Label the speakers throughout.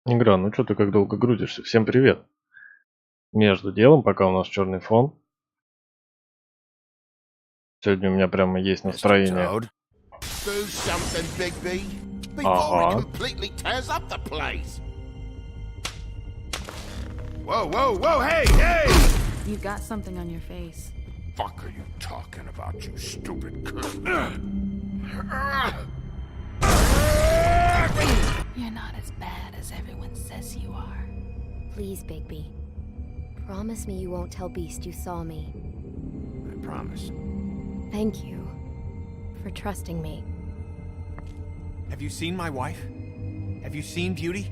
Speaker 1: Игра, ну что ты как долго грузишься? Всем привет. Между делом, пока у нас черный фон, сегодня у меня прямо есть
Speaker 2: Mr.
Speaker 1: настроение.
Speaker 2: Toad. Do something, Bigby, before he
Speaker 1: Ага.
Speaker 2: completely tears up the place. Whoa, whoa, whoa, hey, hey!
Speaker 3: You got something on your face.
Speaker 2: Fuck are you talking about, you stupid cunt?
Speaker 3: You're not as bad as everyone says you are.
Speaker 4: Please, Bigby. Promise me you won't tell Beast you saw me.
Speaker 2: I promise.
Speaker 4: Thank you for trusting me.
Speaker 5: Have you seen my wife? Have you seen Beauty?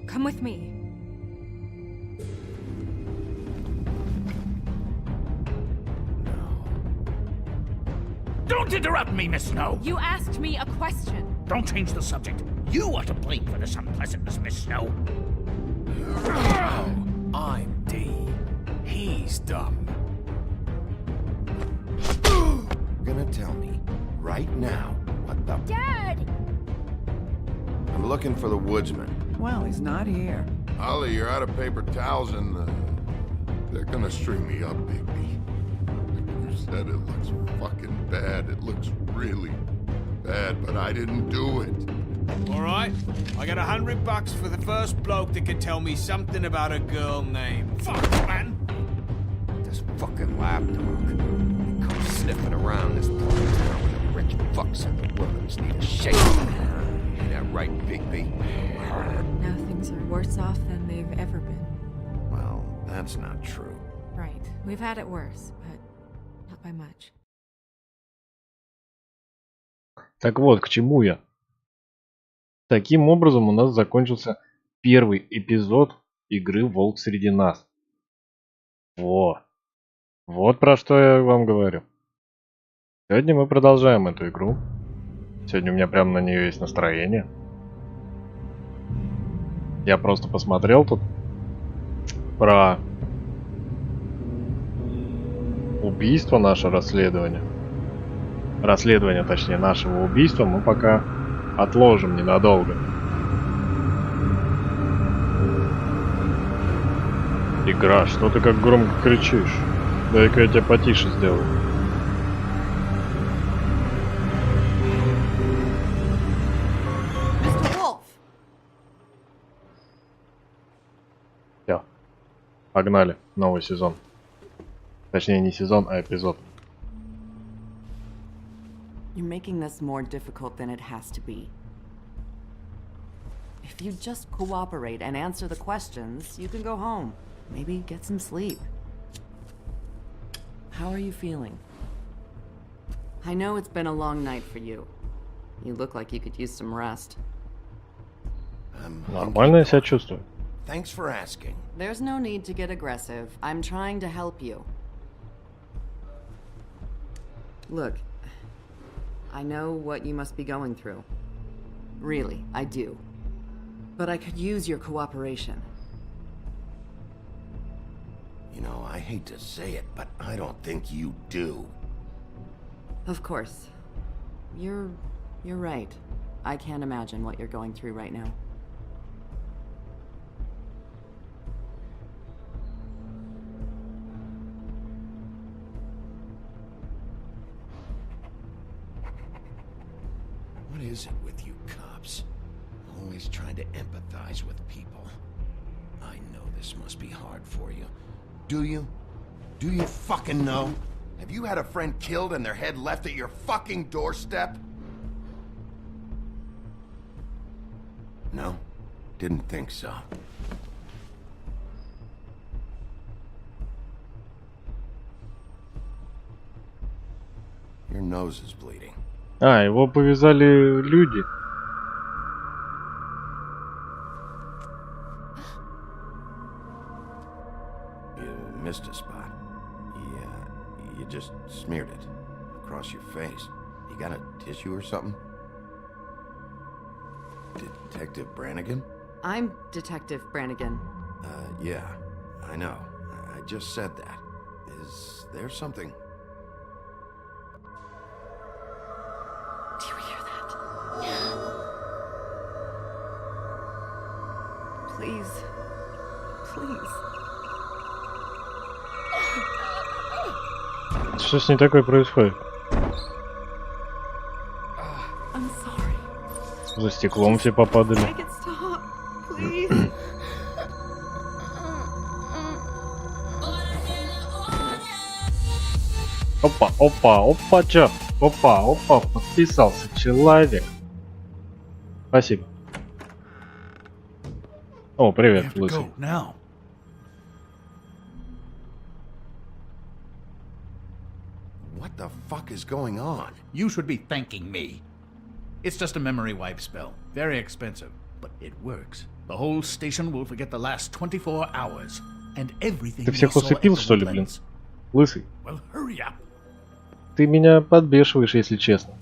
Speaker 3: Come with me.
Speaker 6: Don't interrupt me, Miss Snow!
Speaker 3: You asked me a question.
Speaker 6: Don't change the subject. You are to blame for this unpleasantness, Miss Snow.
Speaker 5: I'm D. He's dumb.
Speaker 2: You're gonna tell me right now what the...
Speaker 4: Dad!
Speaker 2: I'm looking for the woodsman.
Speaker 7: Well, he's not here.
Speaker 8: Ollie, you're out of paper towels and they're gonna string me up, Bigby. Like you said, it looks fucking bad. It looks really bad, but I didn't do it.
Speaker 5: All right, I got $100 for the first bloke that can tell me something about a girl named. Fuck, man!
Speaker 2: This fucking lapdog. He comes sniffing around this part of town when the rich fucks and the women's need a shake. Ain't that right, Bigby?
Speaker 3: Now things are worse off than they've ever been.
Speaker 2: Well, that's not true.
Speaker 3: Right. We've had it worse, but not by much.
Speaker 1: Так вот, к чему я. Таким образом у нас закончился первый эпизод игры «Волк среди нас». Во. Вот про что я вам говорю. Сегодня мы продолжаем эту игру. Сегодня у меня прям на нее есть настроение. Я просто посмотрел тут про убийство, наше расследование. Расследование, точнее, нашего убийства мы пока отложим ненадолго. Игра, что ты так громко кричишь? Дай-ка я тебя потише сделаю.
Speaker 3: Mr. Wolf!
Speaker 1: Все. Погнали. Новый сезон. Точнее, не сезон, а эпизод.
Speaker 7: You're making this more difficult than it has to be. If you just cooperate and answer the questions, you can go home. Maybe get some sleep. How are you feeling? I know it's been a long night for you. You look like you could use some rest.
Speaker 1: Нормально я себя чувствую.
Speaker 2: Thanks for asking.
Speaker 7: There's no need to get aggressive. I'm trying to help you. Look, I know what you must be going through. Really, I do. But I could use your cooperation.
Speaker 2: You know, I hate to say it, but I don't think you do.
Speaker 7: Of course. You're right. I can't imagine what you're going through right now.
Speaker 2: What is it with you cops? Always trying to empathize with people. I know this must be hard for you. Do you? Do you fucking know? Have you had a friend killed and their head left at your fucking doorstep? No? Didn't think so. Your nose is bleeding.
Speaker 1: А, его повязали люди.
Speaker 2: You missed a spot. You just smeared it across your face. You got a tissue or something? Detective Brannigan?
Speaker 7: I'm Detective Brannigan.
Speaker 2: Yeah, I know. I just said that. Is there something?
Speaker 3: Do you hear that?
Speaker 7: Please. Please.
Speaker 1: Что с ней такое происходит?
Speaker 7: I'm sorry.
Speaker 1: За стеклом все попадали.
Speaker 7: Make it stop. Please.
Speaker 1: Опа, опа, опа, чё? Опа, опа, подписался человек. Спасибо. О,
Speaker 6: We
Speaker 1: привет,
Speaker 6: have to
Speaker 1: лысый.
Speaker 6: go now.
Speaker 2: What the fuck is going on?
Speaker 6: You should be thanking me. It's just a memory wipe spell. Very expensive, but it works. The whole station will forget the last 24 hours. And everything
Speaker 1: Ты
Speaker 6: they
Speaker 1: всех
Speaker 6: saw at
Speaker 1: усыпил,
Speaker 6: the
Speaker 1: что ли, блин?
Speaker 6: Woodlands.
Speaker 1: Лысый.
Speaker 6: Well, hurry up.
Speaker 1: Ты меня подбешиваешь, если честно.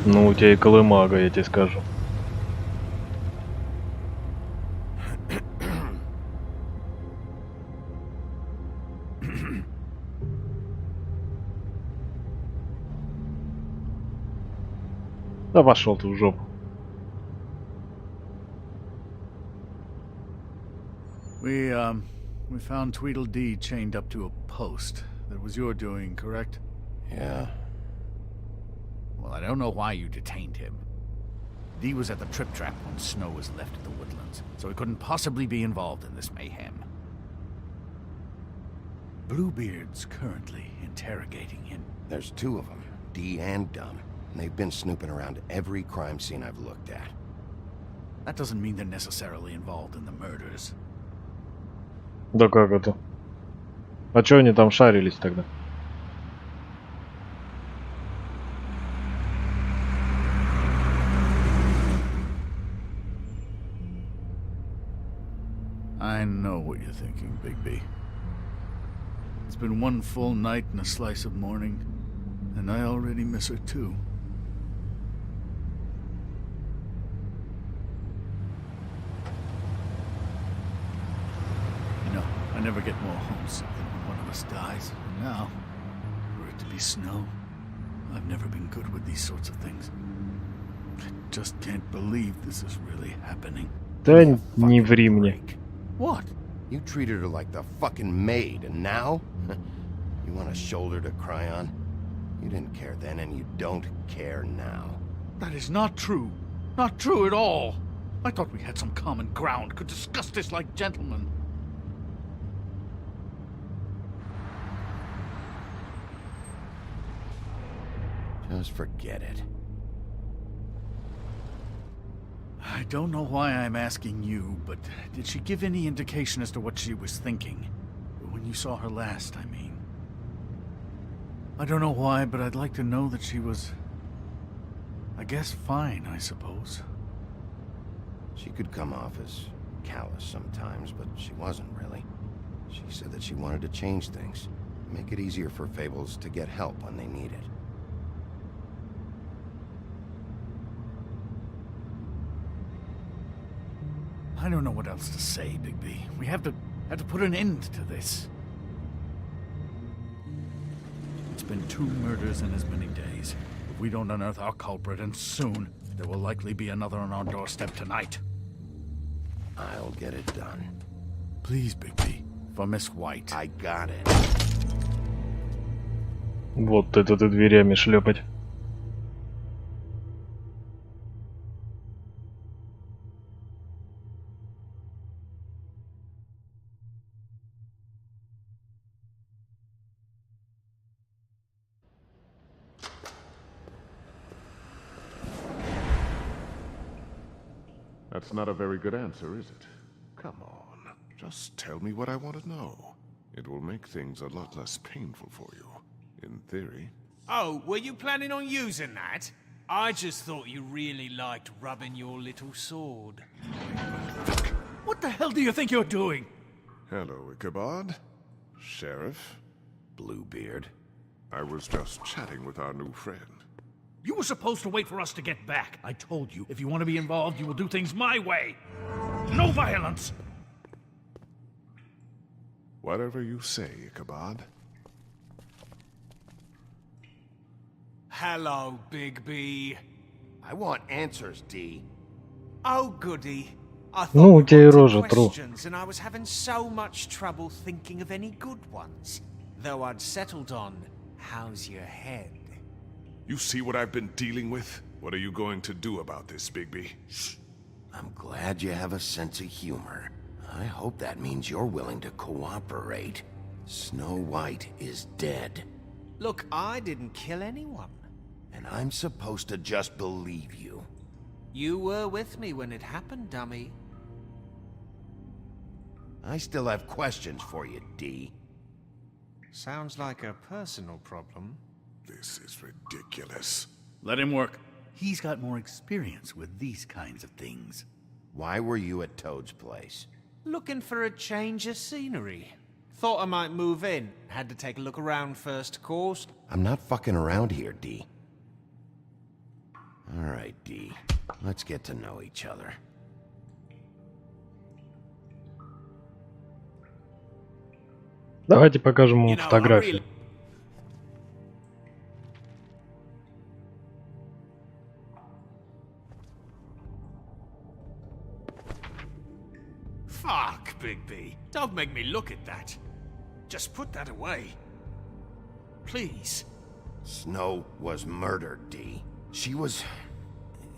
Speaker 1: Ну, у тебя и колымага, я тебе скажу. Да пошел ты в жопу.
Speaker 6: We found Tweedledee chained up to a post. That was your doing, correct?
Speaker 2: Yeah.
Speaker 6: Well, I don't know why you detained him. Dee was at the Trip Trap when Snow was left at the Woodlands, so he couldn't possibly be involved in this mayhem. Bluebeard's currently interrogating him.
Speaker 2: There's two of them, Dee and Dumb. And they've been snooping around every crime scene I've looked at.
Speaker 6: That doesn't mean they're necessarily involved in the murders.
Speaker 1: Да как это? А чё они там шарились тогда?
Speaker 6: I know what you're thinking, Bigby. It's been one full night and a slice of morning, and I already miss her too. You know, I never get more homesick than when one of us dies. And now, for it to be Snow, I've never been good with these sorts of things. I just can't believe this is really happening.
Speaker 1: Да
Speaker 2: Give me a
Speaker 1: не
Speaker 2: fucking
Speaker 1: ври мне.
Speaker 2: break.
Speaker 6: What?
Speaker 2: You treated her like the fucking maid, and now? You want a shoulder to cry on? You didn't care then, and you don't care now.
Speaker 6: That is not true. Not true at all. I thought we had some common ground, could discuss this like gentlemen.
Speaker 2: Just forget it.
Speaker 6: I don't know why I'm asking you, but did she give any indication as to what she was thinking? When you saw her last, I mean. I don't know why, but I'd like to know that she was... I guess fine, I suppose.
Speaker 2: She could come off as callous sometimes, but she wasn't really. She said that she wanted to change things, make it easier for Fables to get help when they need it.
Speaker 6: I don't know what else to say, Bigby. We have to put an end to this. It's been 2 murders in as many days. If we don't unearth our culprit, and soon, there will likely be another on our doorstep tonight.
Speaker 2: I'll get it done.
Speaker 6: Please, Bigby, for Miss White.
Speaker 2: I got it.
Speaker 1: Вот это ты дверями шлепать.
Speaker 8: That's not a very good answer, is it? Come on, just tell me what I want to know. It will make things a lot less painful for you, in theory.
Speaker 5: Oh, were you planning on using that? I just thought you really liked rubbing your little sword.
Speaker 6: What the hell do you think you're doing?
Speaker 8: Hello, Ichabod. Sheriff.
Speaker 2: Bluebeard.
Speaker 8: I was just chatting with our new friend.
Speaker 6: You were supposed to wait for us to get back. I told you, if you want to be involved, you will do things my way. No violence!
Speaker 8: Whatever you say, Ichabod.
Speaker 5: Hello, Bigby.
Speaker 2: I want answers, D.
Speaker 5: Oh, goody. I thought
Speaker 1: Ну, у
Speaker 5: we
Speaker 1: тебя и
Speaker 5: wanted
Speaker 1: рожа, тру.
Speaker 5: questions, and I was having so much trouble thinking of any good ones. Though I'd settled on, how's your head?
Speaker 8: You see what I've been dealing with? What are you going to do about this, Bigby?
Speaker 2: I'm glad you have a sense of humor. I hope that means you're willing to cooperate. Snow White is dead.
Speaker 5: Look, I didn't kill anyone.
Speaker 2: And I'm supposed to just believe you.
Speaker 5: You were with me when it happened, dummy.
Speaker 2: I still have questions for you, D.
Speaker 5: Sounds like a personal problem.
Speaker 8: This is ridiculous.
Speaker 6: Let him work. He's got more experience with these kinds of things.
Speaker 2: Why were you at Toad's place?
Speaker 5: Looking for a change of scenery. Thought I might move in. Had to take a look around first, of course.
Speaker 2: I'm not fucking around here, D. Alright, D. Let's get to know each other.
Speaker 1: Давайте покажем ему
Speaker 5: You know, I
Speaker 1: фотографию.
Speaker 5: really- Fuck, Bigby. Don't make me look at that. Just put that away. Please.
Speaker 2: Snow was murdered, D. She was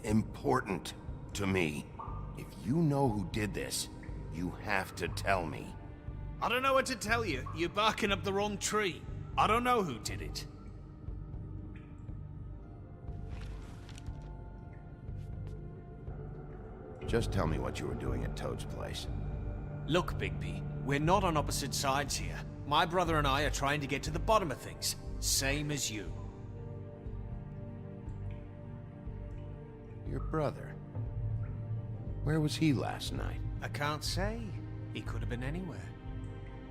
Speaker 2: important to me. If you know who did this, you have to tell me.
Speaker 5: I don't know what to tell you. You're barking up the wrong tree. I don't know who did it.
Speaker 2: Just tell me what you were doing at Toad's place.
Speaker 5: Look, Bigby, we're not on opposite sides here. My brother and I are trying to get to the bottom of things. Same as you.
Speaker 2: Your brother. Where was he last night?
Speaker 5: I can't say. He could have been anywhere.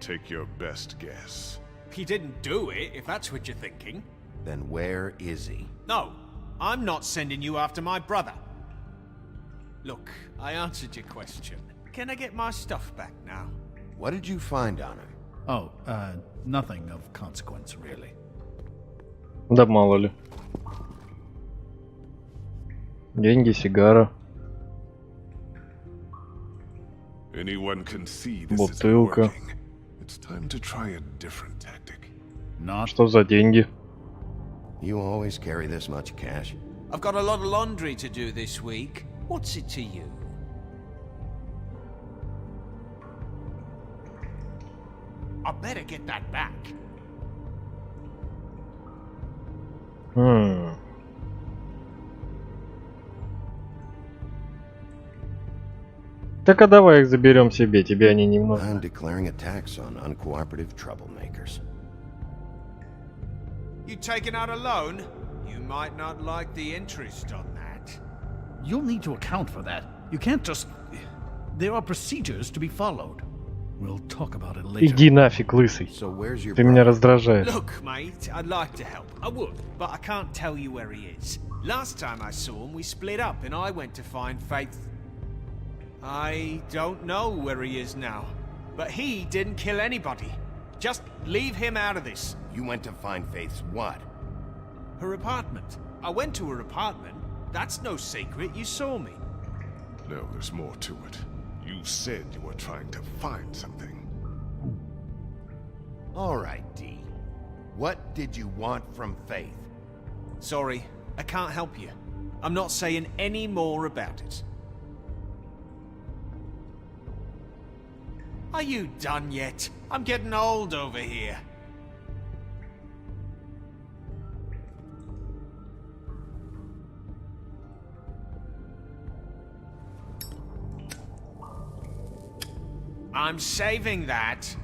Speaker 8: Take your best guess.
Speaker 5: He didn't do it, if that's what you're thinking.
Speaker 2: Then where is he?
Speaker 5: No, I'm not sending you after my brother. Look, I answered your question. Can I get my stuff back now?
Speaker 2: What did you find on him?
Speaker 6: Oh, nothing of consequence, really.
Speaker 1: Да мало ли. Деньги, сигара,
Speaker 8: Anyone can see this isn't
Speaker 1: бутылка.
Speaker 8: working. It's time to try a different tactic.
Speaker 6: Not
Speaker 1: Что за деньги?
Speaker 2: You always carry this much cash?
Speaker 5: I've got a lot of laundry to do this week. What's it to you? I better get that back.
Speaker 1: Так а давай их заберем себе, тебе они не нужны.
Speaker 2: I'm declaring a tax on uncooperative troublemakers.
Speaker 5: You taking out a loan? You might not like the interest on that.
Speaker 6: You'll need to account for that. You can't just... There are procedures to be followed. We'll talk about it later.
Speaker 1: Иди нафиг, лысый.
Speaker 2: So where's your
Speaker 1: Ты меня
Speaker 2: brother?
Speaker 1: раздражаешь.
Speaker 5: Look, mate, I'd like to help. I would, but I can't tell you where he is. Last time I saw him, we split up and I went to find Faith. I don't know where he is now, but he didn't kill anybody. Just leave him out of this.
Speaker 2: You went to find Faith's what?
Speaker 5: Her apartment. I went to her apartment. That's no secret, you saw me.
Speaker 8: No, there's more to it. You said you were trying to find something.
Speaker 2: All right, D. What did you want from Faith?
Speaker 5: Sorry, I can't help you. I'm not saying any more about it. Are you done yet? I'm getting old over here. I'm saving that.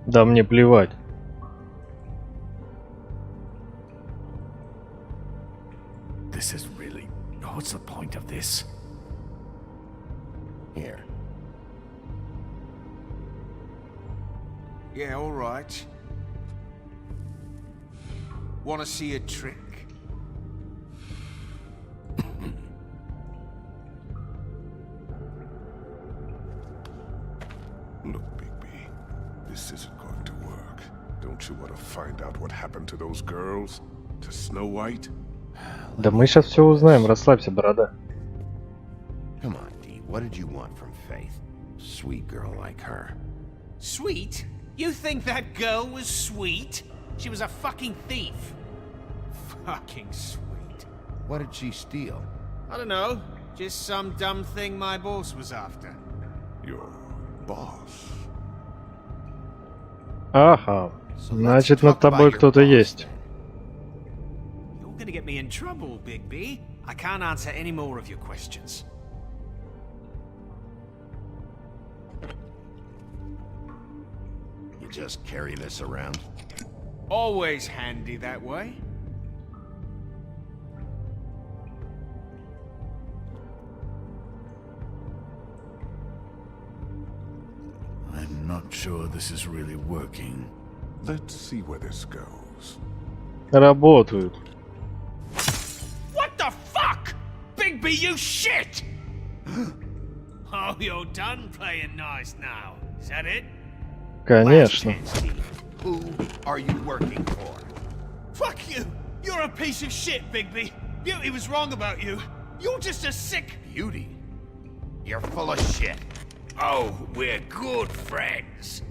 Speaker 1: Да мне плевать.
Speaker 6: This is really... What's the point of this?
Speaker 2: Here.
Speaker 5: Yeah, all right. Want to see a trick?
Speaker 9: Look, Bigby, this isn't going to work. Don't you want to find out what happened to those girls? To Snow White?
Speaker 1: Да мы сейчас все узнаем, расслабься, борода.
Speaker 2: Come on, Dee. What did you want from Faith? Sweet girl like her.
Speaker 5: Sweet? You think that girl was sweet? She was a fucking thief. Fucking sweet.
Speaker 2: What did she steal?
Speaker 5: I don't know. Just some dumb thing my boss was after.
Speaker 9: Your boss.
Speaker 1: Ага.
Speaker 2: So let's
Speaker 1: Значит,
Speaker 2: talk
Speaker 1: над тобой
Speaker 2: about your
Speaker 1: кто-то
Speaker 2: boss,
Speaker 1: есть.
Speaker 2: then.
Speaker 5: You're gonna get me in trouble, Bigby. I can't answer any more of your questions.
Speaker 2: You just carry this around?
Speaker 5: Always handy that way.
Speaker 6: I'm not sure this is really working.
Speaker 9: Let's see where this goes.
Speaker 1: Работают.
Speaker 5: What the fuck? Bigby, you shit! Oh, you're done playing nice now. Is that it?
Speaker 1: Конечно.
Speaker 5: Last chance, Steve.
Speaker 2: Who are you working for?
Speaker 5: Fuck you! You're a piece of shit, Bigby. Beauty was wrong about you. You're just a sick...
Speaker 2: Beauty? You're full of shit.
Speaker 5: Oh, we're good friends.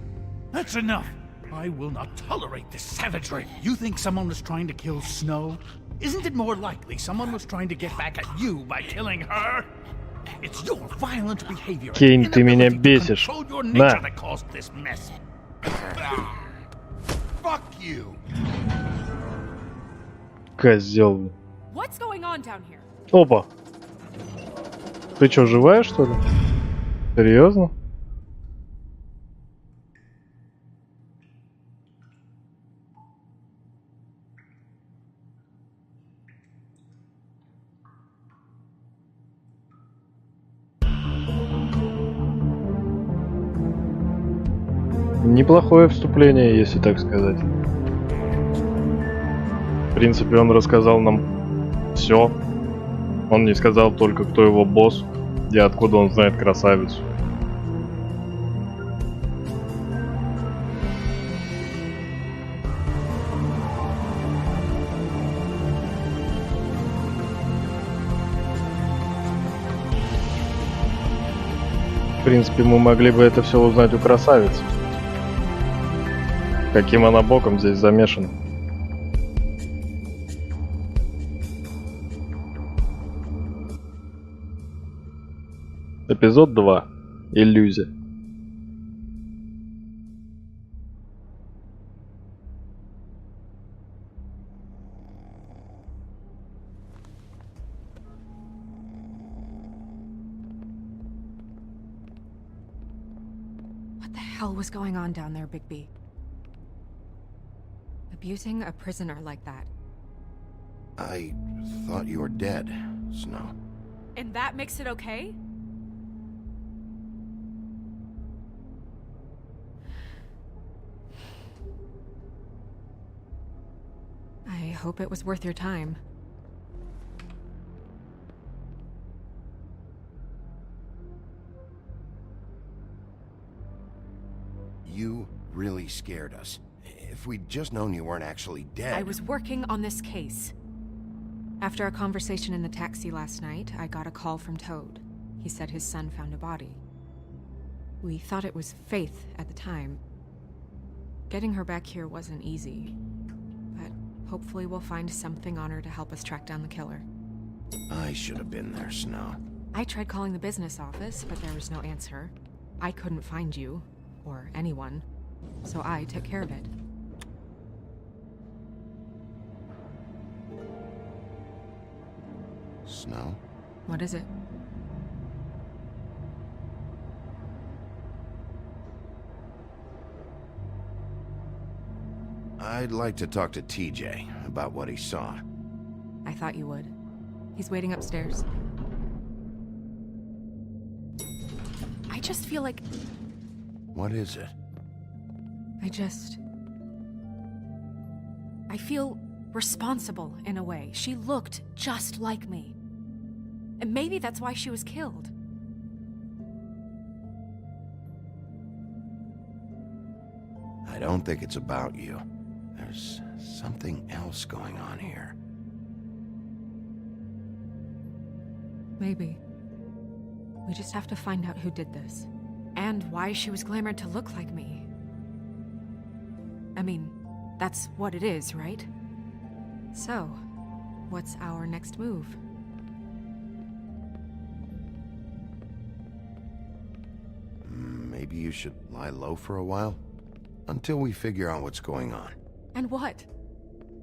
Speaker 6: That's enough! I will not tolerate this savagery. You think someone was trying to kill Snow? Isn't it more likely someone was trying to get back at you by killing her? It's your violent behavior and
Speaker 1: Кейн, ты меня
Speaker 6: inability to
Speaker 1: бесишь.
Speaker 6: control your
Speaker 1: На.
Speaker 6: nature that caused this mess.
Speaker 2: Fuck you!
Speaker 1: Козел.
Speaker 3: What's going on down here?
Speaker 1: Опа. Ты чё, живая, что ли? Серьезно? Неплохое вступление, если так сказать. В принципе, он рассказал нам все. Он не сказал только, кто его босс и откуда он знает красавицу. В принципе, мы могли бы это все узнать у красавицы. Каким она боком здесь замешана. Эпизод 2. Иллюзия.
Speaker 3: What the hell was going on down there, Bigby? Abusing a prisoner like that.
Speaker 2: I thought you were dead, Snow.
Speaker 3: And that makes it okay? I hope it was worth your time.
Speaker 2: You really scared us. If we'd just known you weren't actually dead...
Speaker 3: I was working on this case. After a conversation in the taxi last night, I got a call from Toad. He said his son found a body. We thought it was Faith at the time. Getting her back here wasn't easy, but hopefully we'll find something on her to help us track down the killer.
Speaker 2: I should have been there, Snow.
Speaker 3: I tried calling the business office, but there was no answer. I couldn't find you, or anyone, so I took care of it.
Speaker 2: Snow?
Speaker 3: What is it?
Speaker 2: I'd like to talk to TJ about what he saw.
Speaker 3: I thought you would. He's waiting upstairs. I just feel like...
Speaker 2: What is it?
Speaker 3: I feel responsible in a way. She looked just like me. And maybe that's why she was killed.
Speaker 2: I don't think it's about you. There's something else going on here.
Speaker 3: Maybe. We just have to find out who did this. And why she was glamored to look like me. I mean, that's what it is, right? So, what's our next move?
Speaker 2: Maybe you should lie low for a while? Until we figure out what's going on.
Speaker 3: And what?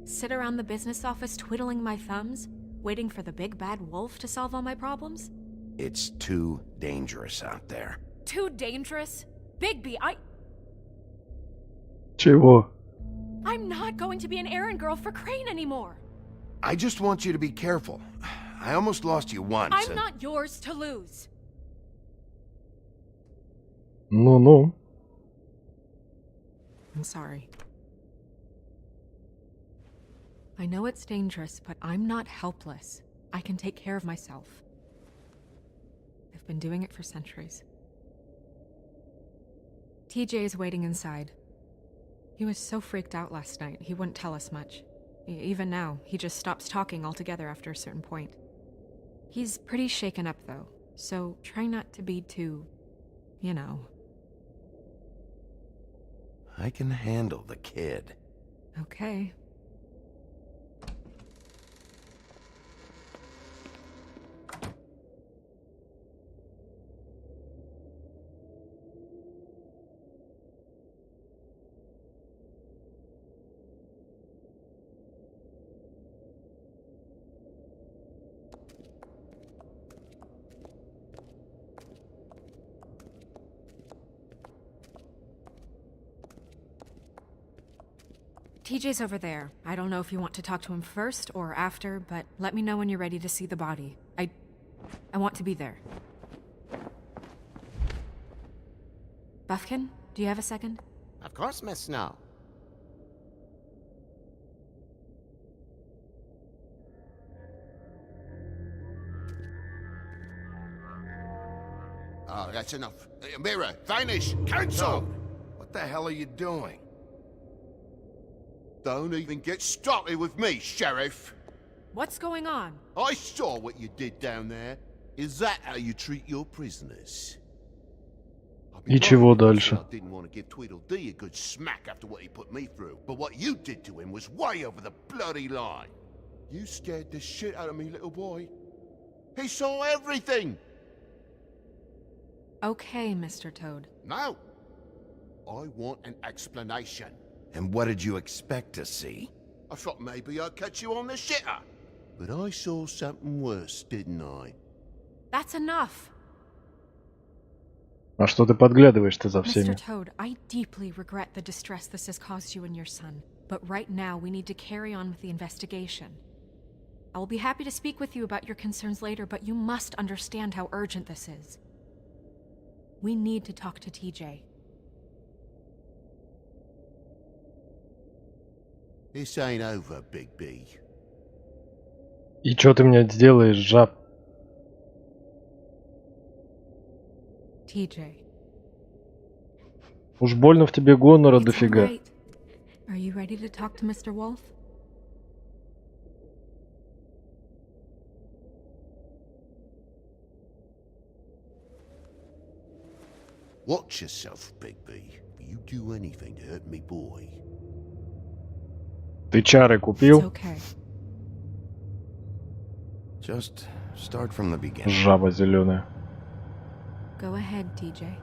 Speaker 3: Sit around the business office twiddling my thumbs, waiting for the big bad wolf to solve all my problems?
Speaker 2: It's too dangerous out there.
Speaker 3: Too dangerous? Bigby,
Speaker 1: Чего?
Speaker 3: I'm not going to be an errand girl for Crane anymore.
Speaker 2: I just want you to be careful. I almost lost you once.
Speaker 3: I'm not yours to lose.
Speaker 1: Ну-ну.
Speaker 3: I'm sorry. I know it's dangerous, but I'm not helpless. I can take care of myself. I've been doing it for centuries. TJ is waiting inside. He was so freaked out last night, he wouldn't tell us much. Even now, he just stops talking altogether after a certain point. He's pretty shaken up, though, so try not to be too, you know.
Speaker 2: I can handle the kid.
Speaker 3: Okay. TJ's over there. I don't know if you want to talk to him first or after, but let me know when you're ready to see the body. I want to be there. Buffkin, do you have a second?
Speaker 10: Of course, Miss Snow.
Speaker 8: Oh, that's enough. Mira, vanish! Cancel!
Speaker 2: What the hell are you doing?
Speaker 8: Don't even get started with me, Sheriff.
Speaker 3: What's going on?
Speaker 8: I saw what you did down there. Is that how you treat your prisoners?
Speaker 1: И чего дальше?
Speaker 8: I didn't want to give Tweedledee a good smack after what he put me through, but what you did to him was way over the bloody line. You scared the shit out of me, little boy. He saw everything.
Speaker 3: Okay, Mr. Toad.
Speaker 8: No. I want an explanation.
Speaker 2: And what did you expect to see?
Speaker 8: I thought maybe I'd catch you on the shitter. But I saw something worse, didn't I?
Speaker 3: That's enough.
Speaker 1: А что ты подглядываешь-то за всеми?
Speaker 3: Mr. Toad, I deeply regret the distress this has caused you and your son. But right now, we need to carry on with the investigation. I will be happy to speak with you about your concerns later, but you must understand how urgent this is. We need to talk to TJ.
Speaker 8: This ain't over, Big B.
Speaker 1: И чё ты мне сделаешь, жаб?
Speaker 3: TJ.
Speaker 1: Уж больно в тебе гонора
Speaker 3: It's
Speaker 1: дофига.
Speaker 3: all right. Are you ready to talk to Mr. Wolf?
Speaker 8: Watch yourself, Big B. You do anything to hurt me, boy.
Speaker 1: Ты чары
Speaker 3: It's
Speaker 1: купил?
Speaker 3: okay.
Speaker 2: Just start from the beginning.
Speaker 1: Жаба зеленая.
Speaker 3: Go ahead, TJ.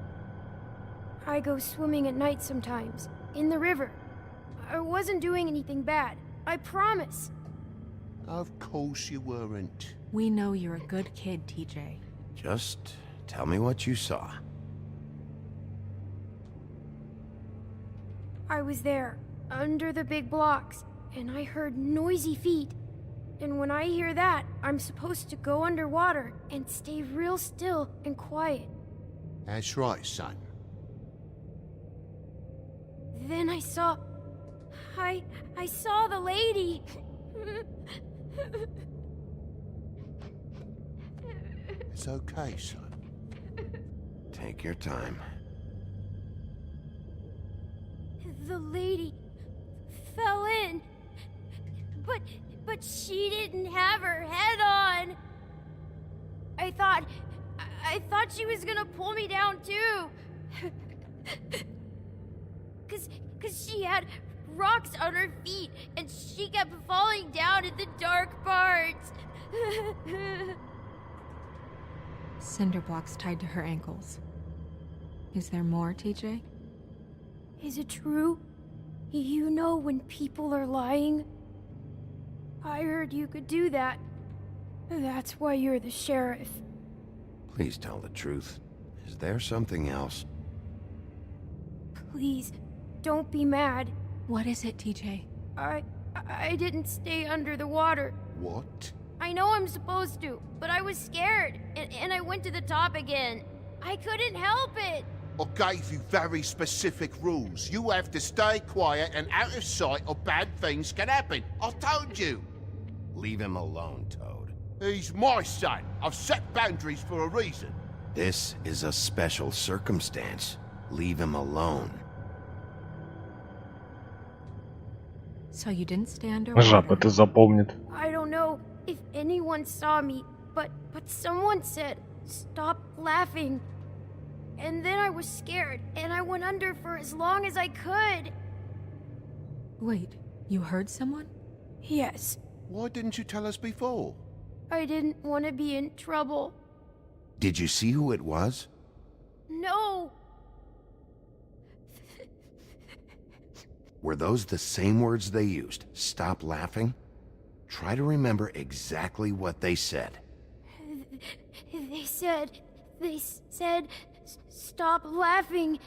Speaker 11: I go swimming at night sometimes, in the river. I wasn't doing anything bad. I promise.
Speaker 8: Of course you weren't.
Speaker 3: We know you're a good kid, TJ.
Speaker 2: Just tell me what you saw.
Speaker 11: I was there, under the big blocks, and I heard noisy feet. And when I hear that, I'm supposed to go underwater and stay real still and quiet.
Speaker 2: That's right, son.
Speaker 11: Then I saw the lady.
Speaker 2: It's okay, son. Take your time.
Speaker 11: The lady fell in. But she didn't have her head on. I thought she was gonna pull me down too. Cause she had rocks on her feet and she kept falling down in the dark parts.
Speaker 3: Cinder blocks tied to her ankles. Is there more, TJ?
Speaker 11: Is it true? You know when people are lying? I heard you could do that. That's why you're the sheriff.
Speaker 2: Please tell the truth. Is there something else?
Speaker 11: Please, don't be mad.
Speaker 3: What is it, TJ?
Speaker 11: I didn't stay under the water.
Speaker 2: What?
Speaker 11: I know I'm supposed to, but I was scared, and I went to the top again. I couldn't help it.
Speaker 10: I gave you very specific rules. You have to stay quiet and out of sight or bad things can happen. I told you.
Speaker 2: Leave him alone, Toad.
Speaker 10: He's my son. I've set boundaries for a reason.
Speaker 2: This is a special circumstance. Leave him alone.
Speaker 3: So you didn't stay
Speaker 1: Жаб
Speaker 3: underwater?
Speaker 1: это запомнит.
Speaker 11: I don't know if anyone saw me, but someone said, "Stop laughing." And then I was scared, and I went under for as long as I could.
Speaker 3: Wait, you heard someone?
Speaker 11: Yes,
Speaker 10: Why didn't you tell us before?
Speaker 11: I didn't want to be in trouble.
Speaker 2: Did you see who it was?
Speaker 11: No,
Speaker 2: Were those the same words they used? Stop laughing? Try to remember exactly what they said.
Speaker 11: they said, "Stop laughing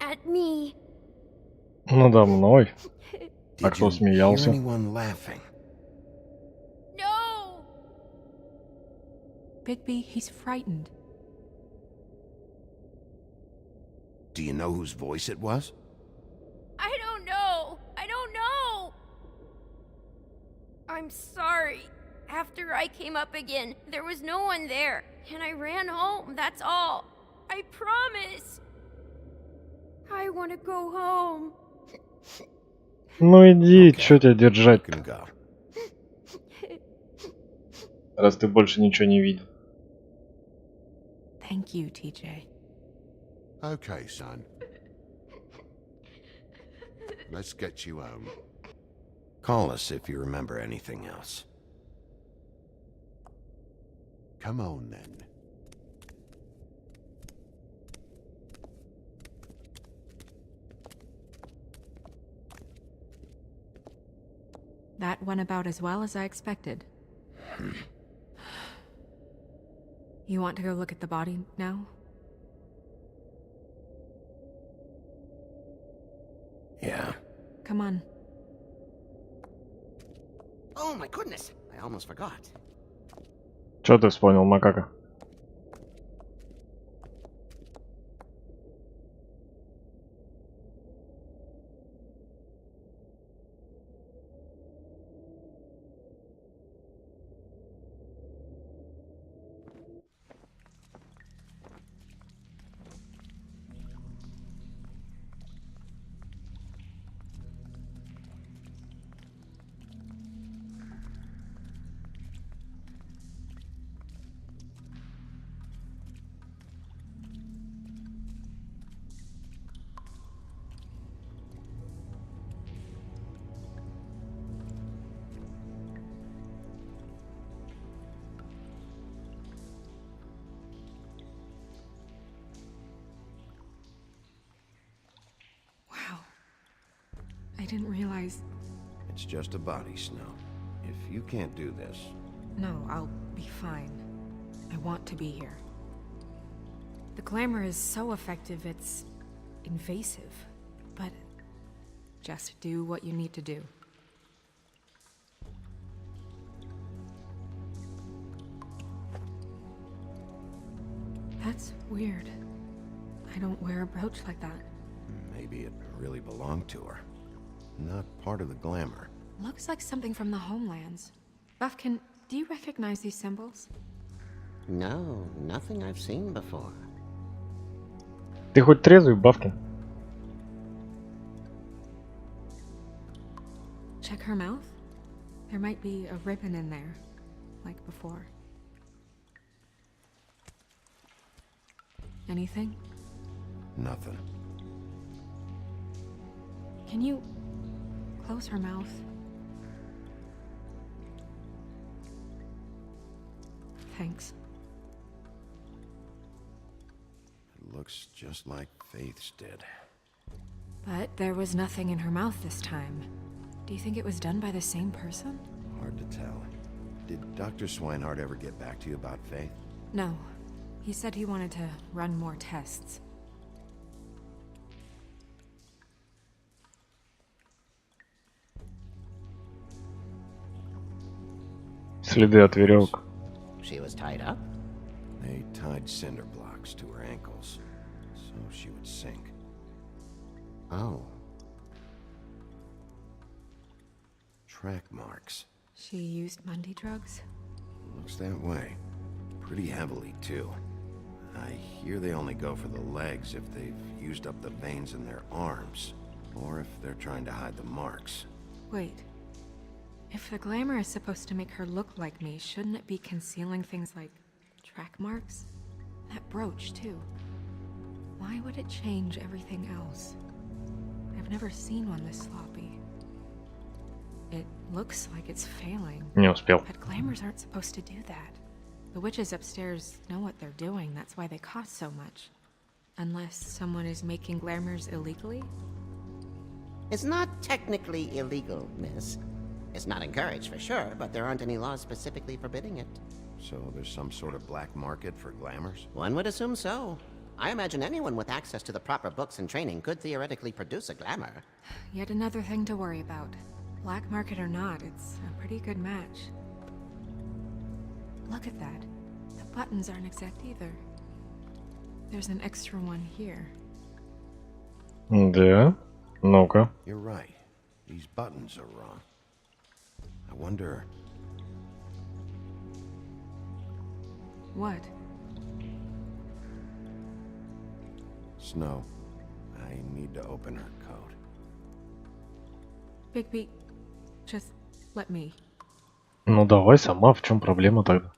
Speaker 11: at me."
Speaker 1: Надо мной. А
Speaker 2: Did
Speaker 1: кто
Speaker 2: you hear
Speaker 1: смеялся?
Speaker 2: anyone laughing?
Speaker 11: No,
Speaker 3: Bigby, he's frightened.
Speaker 2: Do you know whose voice it was?
Speaker 11: I don't know. I don't know. I'm sorry. After I came up again, there was no one there, and I ran home, that's all. I promise. I want to go home.
Speaker 1: Ну иди, чё тебя держать,
Speaker 2: You can go.
Speaker 1: раз ты больше ничего не видел.
Speaker 3: Thank you, TJ.
Speaker 2: Okay, son. Let's get you home. Call us if you remember anything else. Come on, then.
Speaker 3: That went about as well as I expected. You want to go look at the body now?
Speaker 2: Yeah.
Speaker 3: Come on.
Speaker 12: Oh my goodness, I almost forgot.
Speaker 1: Чё ты вспомнил, макака?
Speaker 3: Wow. I didn't realize...
Speaker 2: It's just a body, Snow. If you can't do this...
Speaker 3: No, I'll be fine. I want to be here. The glamour is so effective, it's invasive. But Just do what you need to do. That's weird. I don't wear a brooch like that.
Speaker 2: Maybe it really belonged to her. Not part of the glamour.
Speaker 3: Looks like something from the homelands. Buffkin, do you recognize these symbols?
Speaker 12: No, nothing I've seen before.
Speaker 1: Ты хоть трезвый, Бавкин?
Speaker 3: Check her mouth. There might be a ribbon in there, like before. Anything?
Speaker 2: Nothing.
Speaker 3: Can you close her mouth? Thanks.
Speaker 2: It looks just like Faith's did.
Speaker 3: But there was nothing in her mouth this time. Do you think it was done by the same person?
Speaker 2: Hard to tell. Did Dr. Swinehart ever get back to you about Faith?
Speaker 3: No. He said he wanted to run more tests.
Speaker 1: Следы от веревок.
Speaker 12: She was tied up?
Speaker 2: They tied cinder blocks to her ankles, so she would sink.
Speaker 12: Oh.
Speaker 2: Track marks.
Speaker 3: She used Mundy drugs?
Speaker 2: Looks that way. Pretty heavily, too. I hear they only go for the legs if they've used up the veins in their arms, or if they're trying to hide the marks.
Speaker 3: Wait. If the glamour is supposed to make her look like me, shouldn't it be concealing things like track marks? That brooch, too. Why would it change everything else? I've never seen one this sloppy. It looks like it's failing.
Speaker 1: Не успел.
Speaker 3: But glamours aren't supposed to do that. The witches upstairs know what they're doing, that's why they cost so much. Unless someone is making glamours illegally?
Speaker 12: It's not technically illegal, miss. It's not encouraged for sure, but there aren't any laws specifically forbidding it.
Speaker 2: So there's some sort of black market for glamours?
Speaker 12: One would assume so. I imagine anyone with access to the proper books and training could theoretically produce a glamour.
Speaker 3: Yet another thing to worry about. Black market or not, it's a pretty good match. Look at that. The buttons aren't exact either. There's an extra one here.
Speaker 1: Да. Ну-ка.
Speaker 2: You're right. These buttons are wrong. I wonder...
Speaker 3: What?
Speaker 2: Snow, I need to open her coat.
Speaker 3: Bigby, just let me.
Speaker 1: Ну давай сама, в чем проблема тогда?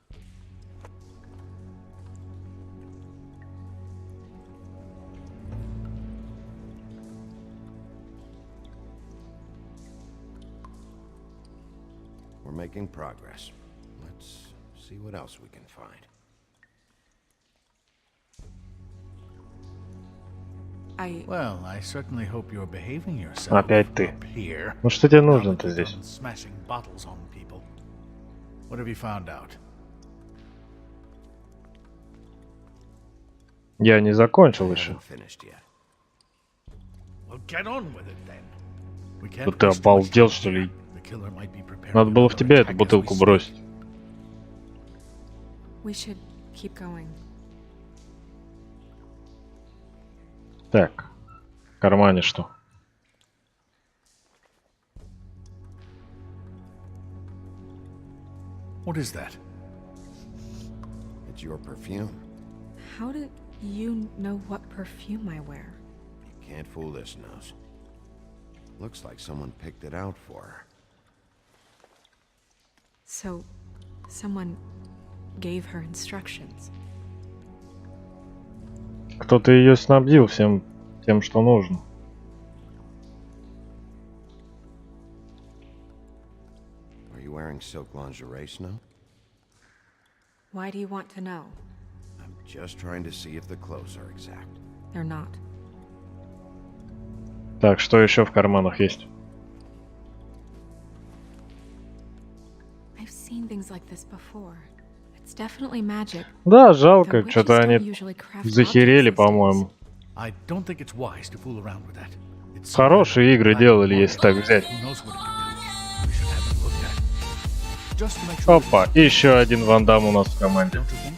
Speaker 2: We're making progress. Let's see what else we can find.
Speaker 6: Well, I certainly hope you're behaving yourself
Speaker 1: Опять ты.
Speaker 6: up here.
Speaker 1: Ну что тебе
Speaker 6: Now
Speaker 1: нужно-то
Speaker 6: that you're
Speaker 1: здесь?
Speaker 6: done smashing bottles on people. What have you found out?
Speaker 1: Я не закончил
Speaker 2: I
Speaker 1: еще.
Speaker 2: haven't finished yet.
Speaker 6: Well, get on with it then. We can't
Speaker 1: Да ты
Speaker 6: waste much
Speaker 1: обалдел,
Speaker 6: time
Speaker 1: что ли?
Speaker 6: here. The killer might be preparing
Speaker 1: Надо было в
Speaker 6: another
Speaker 1: тебя
Speaker 6: attack
Speaker 1: эту
Speaker 6: as we
Speaker 1: бутылку
Speaker 6: speak.
Speaker 1: бросить.
Speaker 3: We should keep going.
Speaker 1: Так. В кармане что?
Speaker 6: What is that?
Speaker 2: It's your perfume.
Speaker 3: How do you know what perfume I wear?
Speaker 2: You can't fool this nose. Looks like someone picked it out for her.
Speaker 3: So, someone gave her instructions.
Speaker 1: Кто-то ее снабдил всем тем, что нужно.
Speaker 2: Are you wearing silk lingerie, Snow?
Speaker 3: Why do you want to know?
Speaker 2: I'm just trying to see if the clothes are exact.
Speaker 3: They're not.
Speaker 1: Так, что еще в карманах есть?
Speaker 3: I've seen things like this before. It's definitely magic.
Speaker 1: Да,
Speaker 3: The
Speaker 1: жалко,
Speaker 3: witches
Speaker 1: что-то
Speaker 3: don't
Speaker 1: они
Speaker 3: usually craft
Speaker 1: захерели,
Speaker 3: objects these days.
Speaker 1: по-моему.
Speaker 6: I don't think it's wise to fool around with that. It's
Speaker 1: Хорошие игры делали, если так взять.
Speaker 6: Who knows what it could do? We should have it looked at. Just to make sure.
Speaker 1: Опа, еще один Ван Дам у нас в команде.
Speaker 6: Don't you think?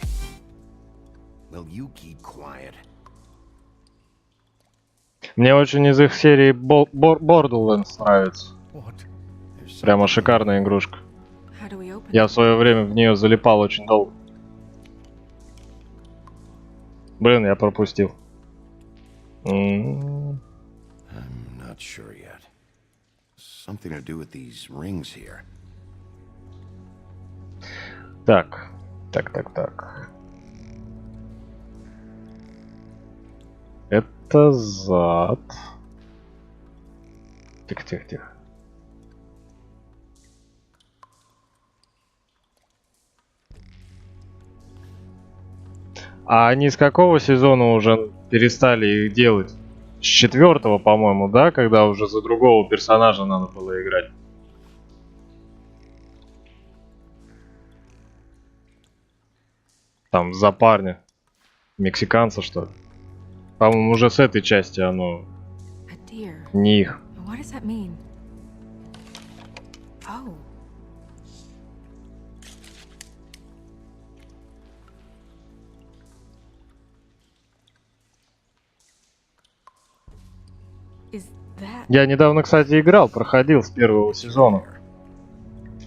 Speaker 2: Will you keep quiet?
Speaker 1: Мне очень из их серии Borderlands нравится.
Speaker 6: What?
Speaker 1: Прямо шикарная игрушка.
Speaker 3: How do we open
Speaker 1: Я
Speaker 3: it?
Speaker 1: в свое время в нее залипал очень долго. Блин, я пропустил.
Speaker 2: I'm not sure yet. Something to do with these rings here.
Speaker 1: Так. Это зад. Тихо. А они с какого сезона уже перестали их делать? С 4-го, по-моему, да? Когда уже за другого персонажа надо было играть. Там за парня. Мексиканца, что ли? По-моему, уже с этой части оно
Speaker 3: A deer.
Speaker 1: не их.
Speaker 3: What does that mean? Oh. Is that...
Speaker 1: Я недавно, кстати, играл, проходил с первого сезона.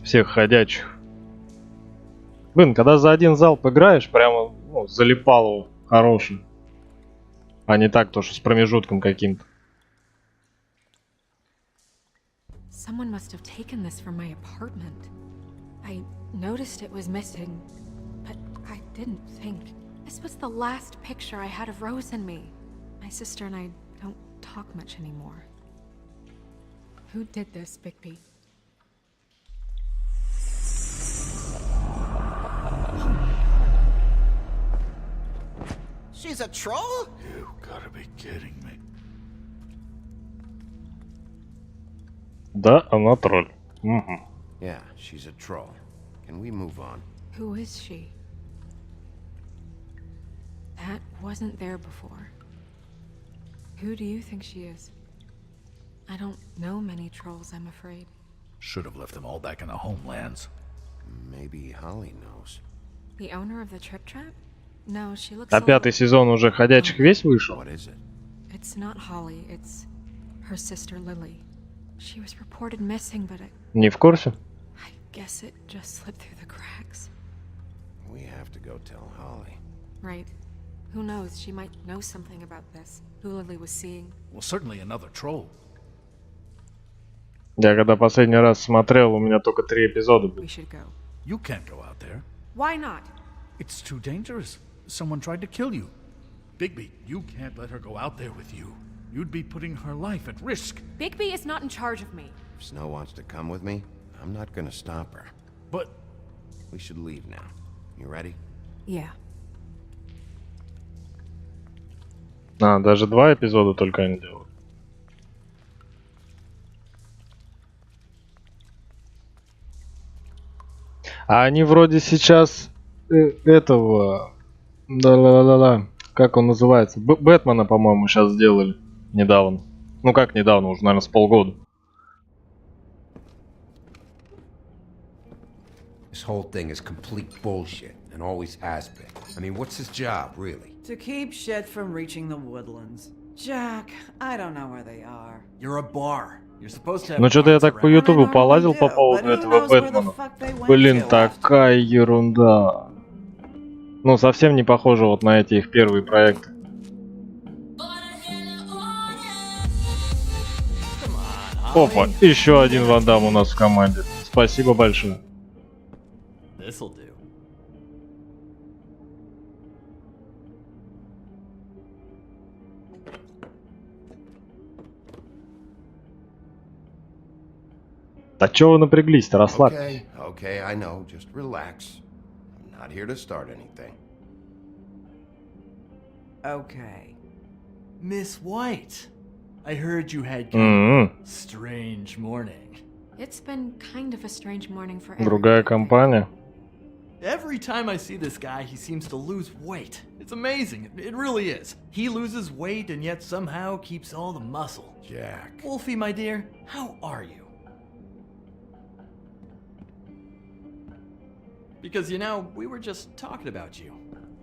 Speaker 1: Всех ходячих. Блин, когда за один залп играешь, прямо залипало хороший. А не так, то что с промежутком каким-то.
Speaker 3: Someone must have taken this from my apartment. I noticed it was missing, but I didn't think. This was the last picture I had of Rose and me. My sister and I don't talk much anymore. Who did this, Bigby?
Speaker 12: She's a troll?
Speaker 6: You gotta be kidding me.
Speaker 1: Да, она тролль. Угу.
Speaker 2: Yeah, she's a troll. Can we move on?
Speaker 3: Who is she? That wasn't there before. Who do you think she is? I don't know many trolls, I'm afraid.
Speaker 6: Should have left them all back in the homelands.
Speaker 2: Maybe Holly knows.
Speaker 3: The owner of the trip trap? No, she looks
Speaker 1: А
Speaker 3: a
Speaker 1: пятый
Speaker 3: little...
Speaker 1: сезон уже ходячих весь вышел?
Speaker 2: What is it?
Speaker 3: It's not Holly, it's her sister Lily. She was reported missing, but
Speaker 1: Не в курсе?
Speaker 3: I guess it just slipped through the cracks.
Speaker 2: We have to go tell Holly.
Speaker 3: Right. Who knows, she might know something about this. Who Lily was seeing.
Speaker 6: Well, certainly another troll.
Speaker 1: Я когда последний раз смотрел, у меня только 3 эпизода было.
Speaker 3: We should go.
Speaker 6: You can't go out there.
Speaker 3: Why not?
Speaker 6: It's too dangerous. Someone tried to kill you. Bigby, you can't let her go out there with you. You'd be putting her life at risk.
Speaker 3: Bigby is not in charge of me.
Speaker 2: If Snow wants to come with me, I'm not gonna stop her.
Speaker 6: But
Speaker 2: We should leave now. You ready?
Speaker 3: Yeah.
Speaker 1: А, даже 2 эпизода только они делают. А они вроде сейчас этого... Да-ла-ла-ла-ла. Как он называется? Бэтмена, по-моему, сейчас сделали. Недавно. Ну как недавно, уже, наверное, с полгода.
Speaker 13: This whole thing is complete bullshit, and always has been. I mean, what's his job, really?
Speaker 14: To keep shit from reaching the woodlands. Jack, I don't know where they are.
Speaker 15: You're a bar. You're supposed to have
Speaker 1: Ну что-то я так по ютубу полазил по
Speaker 14: do,
Speaker 1: поводу
Speaker 14: but who
Speaker 1: этого
Speaker 14: knows where the
Speaker 1: Бэтмена.
Speaker 14: fuck they went
Speaker 1: Блин,
Speaker 14: to
Speaker 1: такая ерунда. Ну, совсем не похоже вот на эти их первые проекты. Опа, еще один Ван Дам у нас в команде. Спасибо большое.
Speaker 15: This'll do.
Speaker 1: А чё вы напряглись-то, расслабьтесь.
Speaker 2: Okay, I know. Just relax. I'm not here to start anything.
Speaker 15: Okay. Miss White, I heard you had
Speaker 1: М-м.
Speaker 15: a strange morning.
Speaker 3: It's been kind of a strange morning for
Speaker 1: Другая
Speaker 3: everyone.
Speaker 1: компания.
Speaker 15: Every time I see this guy, he seems to lose weight. It's amazing. It really is. He loses weight and yet somehow keeps all the muscle.
Speaker 8: Jack.
Speaker 15: Wolfie, my dear, how are you? Because, you know, we were just talking about you.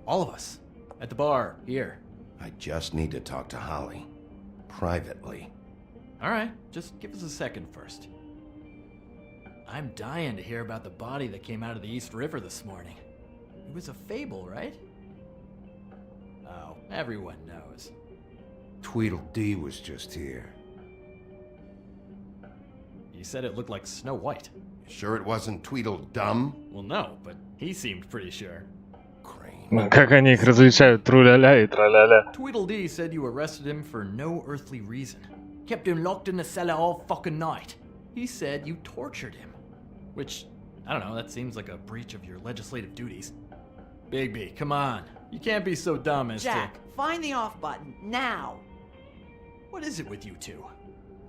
Speaker 15: All of us. At the bar, here.
Speaker 2: I just need to talk to Holly. Privately.
Speaker 15: Alright, just give us a second first. I'm dying to hear about the body that came out of the East River this morning. It was a fable, right? Oh, everyone knows.
Speaker 13: Tweedledee was just here.
Speaker 15: You said it looked like Snow White.
Speaker 2: Sure it wasn't Tweedledum?
Speaker 15: Well, no, but he seemed pretty sure.
Speaker 1: Как они их различают, тру-ля-ля и тра-ля-ля.
Speaker 15: Tweedledee said you arrested him for no earthly reason. Kept him locked in the cellar all fucking night. He said you tortured him. Which, I don't know, that seems like a breach of your legislative duties. Bigby, come on. You can't be so dumb as
Speaker 14: Jack, find the off button, now!
Speaker 15: What is it with you two?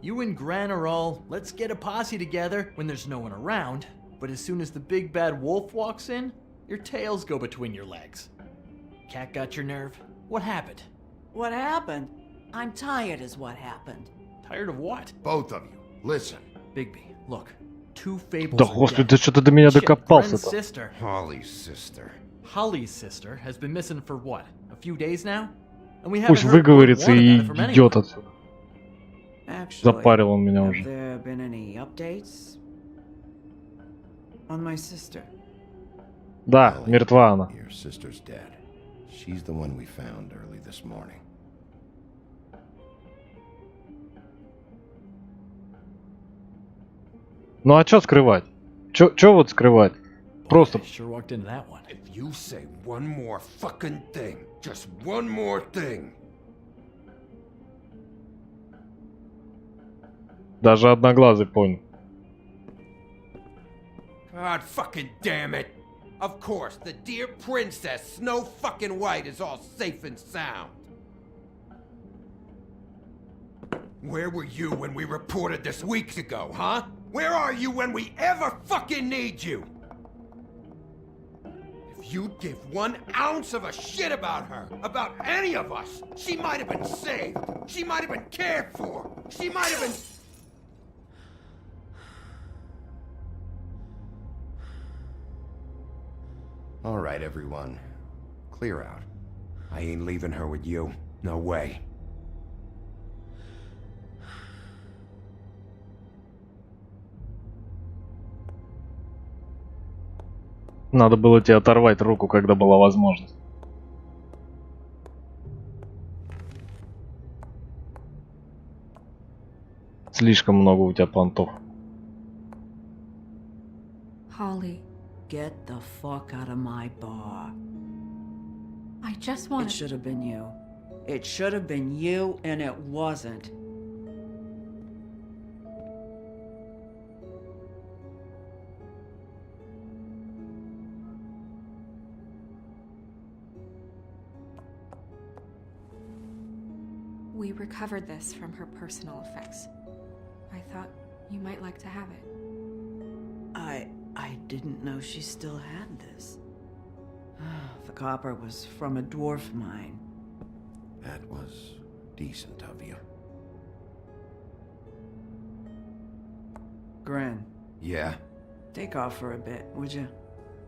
Speaker 15: You and Gran are all, let's get a posse together when there's no one around, but as soon as the big bad wolf walks in, your tails go between your legs. Cat got your nerve? What happened?
Speaker 14: What happened? I'm tired is what happened.
Speaker 15: Tired of what?
Speaker 2: Both of you, listen.
Speaker 15: Bigby, look. Two fables
Speaker 1: Да
Speaker 15: are
Speaker 1: господи,
Speaker 15: dead.
Speaker 1: ты что-то до меня
Speaker 15: Shit,
Speaker 1: докопался-то.
Speaker 15: Gren's sister.
Speaker 13: Holly's sister.
Speaker 15: Holly's sister has been missing for what? A few days now? And we haven't
Speaker 1: Пусть
Speaker 15: heard
Speaker 1: выговорится
Speaker 15: word
Speaker 1: и
Speaker 15: about it from anyone.
Speaker 1: идет отсюда.
Speaker 14: Actually,
Speaker 1: Запарил он меня
Speaker 14: have
Speaker 1: уже.
Speaker 14: there been any updates on my sister?
Speaker 1: Да,
Speaker 2: Holly,
Speaker 1: мертва она.
Speaker 2: Your sister's dead. She's the one we found early this morning.
Speaker 1: Ну а чё скрывать? Чё вот скрывать? Просто...
Speaker 15: Sure walked into that one.
Speaker 13: If you say one more fucking thing, just one more thing.
Speaker 1: Даже одноглазый понял.
Speaker 13: God fucking damn it! Of course, the dear princess, Snow fucking White, is all safe and sound. Where were you when we reported this weeks ago, huh? Where are you when we ever fucking need you? If you'd give 1 ounce of a shit about her, about any of us, she might have been saved. She might have been cared for. She might have been...
Speaker 2: All right, everyone. Clear out.
Speaker 13: I ain't leaving her with you. No way.
Speaker 1: Надо было тебе оторвать руку, когда была возможность. Слишком много у тебя понтов.
Speaker 3: Holly,
Speaker 14: Get the fuck out of my bar.
Speaker 3: I just
Speaker 14: It
Speaker 3: want
Speaker 14: should have been you. It should have been you, and it wasn't.
Speaker 3: We recovered this from her personal effects. I thought you might like to have it.
Speaker 14: I didn't know she still had this. The copper was from a dwarf mine.
Speaker 2: That was decent of you.
Speaker 14: Gren,
Speaker 13: Yeah?
Speaker 14: take off for a bit, would you?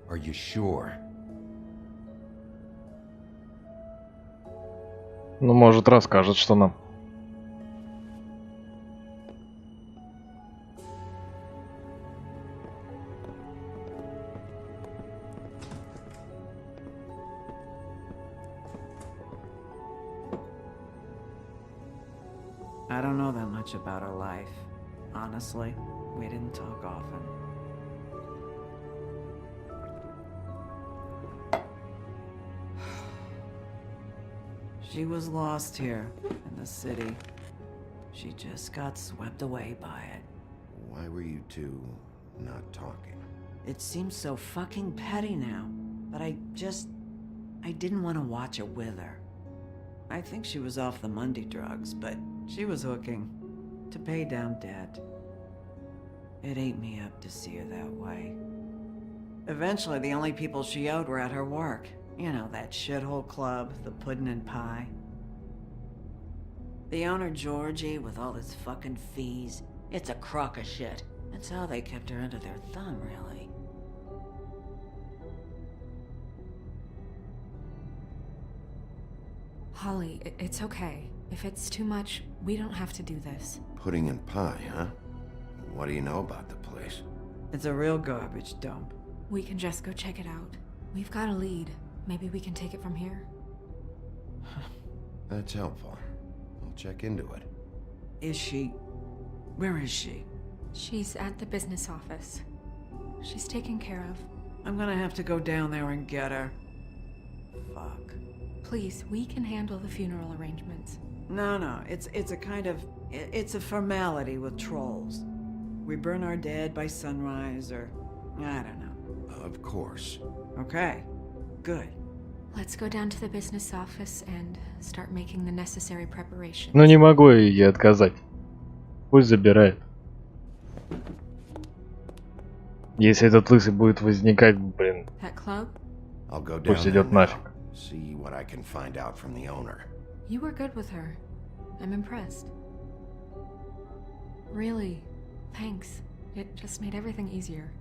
Speaker 13: Are you sure?
Speaker 1: Ну, может, расскажет, что нам.
Speaker 14: I don't know that much about her life. Honestly, we didn't talk often. She was lost here in the city. She just got swept away by it.
Speaker 2: Why were you two not talking?
Speaker 14: It seems so fucking petty now, but I didn't want to watch it with her. I think she was off the Monday drugs, but she was hooking to pay down debt. It ate me up to see her that way. Eventually, the only people she owed were at her work. You know, that shithole club, the Puddin' and Pie. The owner, Georgie, with all his fucking fees, it's a crock of shit. That's how they kept her under their thumb, really.
Speaker 3: Holly, it's okay. If it's too much, we don't have to do this.
Speaker 2: Pudding and pie, huh? What do you know about the place?
Speaker 14: It's a real garbage dump.
Speaker 3: We can just go check it out. We've got a lead. Maybe we can take it from here.
Speaker 2: That's helpful. I'll check into it.
Speaker 14: Is she... Where is she?
Speaker 3: She's at the business office. She's taken care of.
Speaker 14: I'm gonna have to go down there and get her. Fuck.
Speaker 3: Please, we can handle the funeral arrangements.
Speaker 14: No, it's a kind of... It's a formality with trolls. We burn our dead by sunrise, or... I don't know.
Speaker 2: Of course.
Speaker 14: Okay. Good.
Speaker 3: Let's go down to the business office and start making the necessary preparations.
Speaker 1: Но не могу я ей отказать. Пусть забирает. Если этот лысый будет возникать, блин,
Speaker 3: That club?
Speaker 2: I'll go down
Speaker 1: пусть
Speaker 2: there
Speaker 1: идет
Speaker 2: now.
Speaker 1: нафиг.
Speaker 2: See what I can find out from the owner.
Speaker 3: You were good with her. I'm impressed. Really, thanks. It just made everything easier.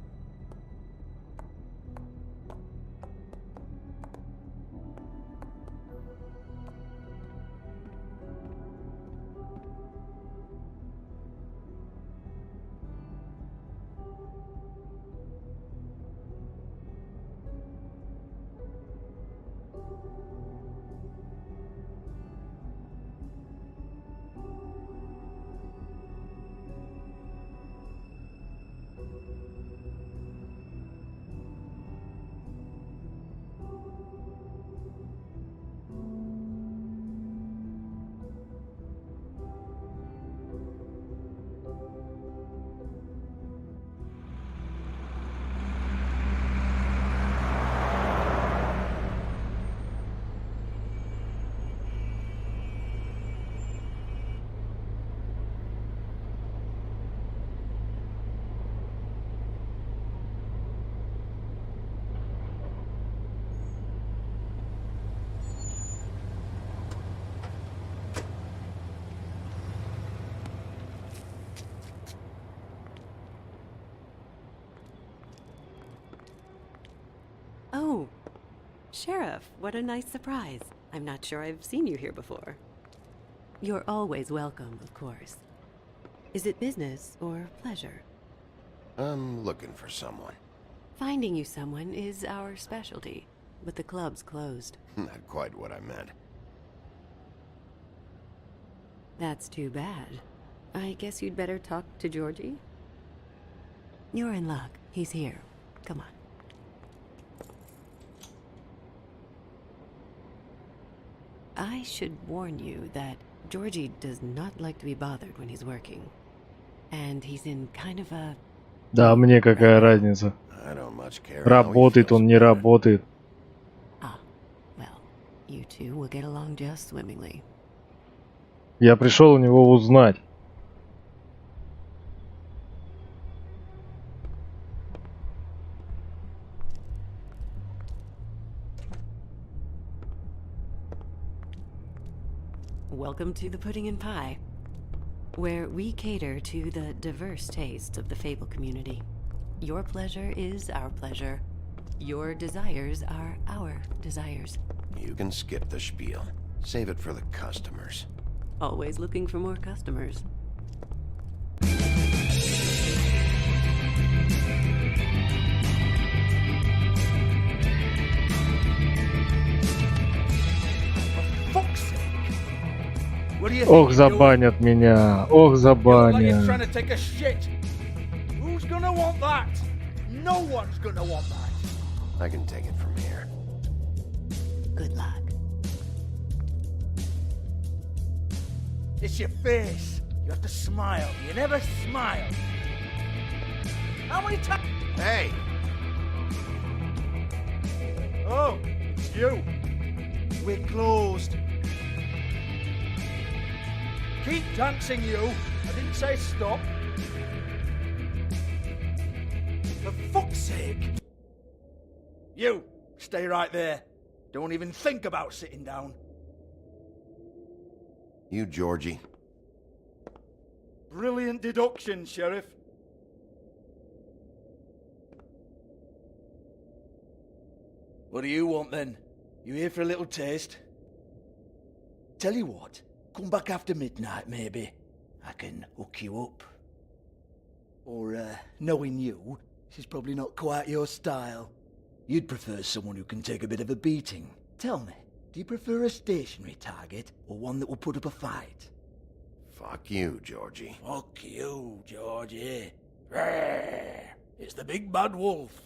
Speaker 16: Oh, Sheriff, what a nice surprise. I'm not sure I've seen you here before. You're always welcome, of course. Is it business or pleasure?
Speaker 2: I'm looking for someone.
Speaker 16: Finding you someone is our specialty, but the club's closed.
Speaker 2: Not quite what I meant.
Speaker 16: That's too bad. I guess you'd better talk to Georgie? You're in luck. He's here. Come on. I should warn you that Georgie does not like to be bothered when he's working. And he's in kind of a...
Speaker 1: Да, мне какая разница. Работает он, не работает.
Speaker 16: Ah, well, you two will get along just swimmingly.
Speaker 1: Я пришел у него узнать.
Speaker 16: Welcome to the Pudding and Pie, where we cater to the diverse tastes of the Fable community. Your pleasure is our pleasure. Your desires are our desires.
Speaker 2: You can skip the spiel. Save it for the customers.
Speaker 16: Always looking for more customers.
Speaker 1: Ох, забанят меня. Ох, забанят.
Speaker 6: Trying to take a shit. Who's gonna want that? No one's gonna want that.
Speaker 2: I can take it from here.
Speaker 16: Good luck.
Speaker 6: It's your face. You have to smile. You never smile. How many times?
Speaker 10: Hey!
Speaker 6: Oh, it's you. We're closed. Keep dancing, you. I didn't say stop. For fuck's sake.
Speaker 17: You, stay right there. Don't even think about sitting down.
Speaker 2: You, Georgie.
Speaker 17: Brilliant deduction, Sheriff. What do you want then? You here for a little taste? Tell you what, come back after midnight maybe. I can hook you up. Or, knowing you, this is probably not quite your style. You'd prefer someone who can take a bit of a beating. Tell me, do you prefer a stationary target or one that will put up a fight?
Speaker 2: Fuck you, Georgie.
Speaker 17: Fuck you, Georgie. Rawr. It's the big bad wolf.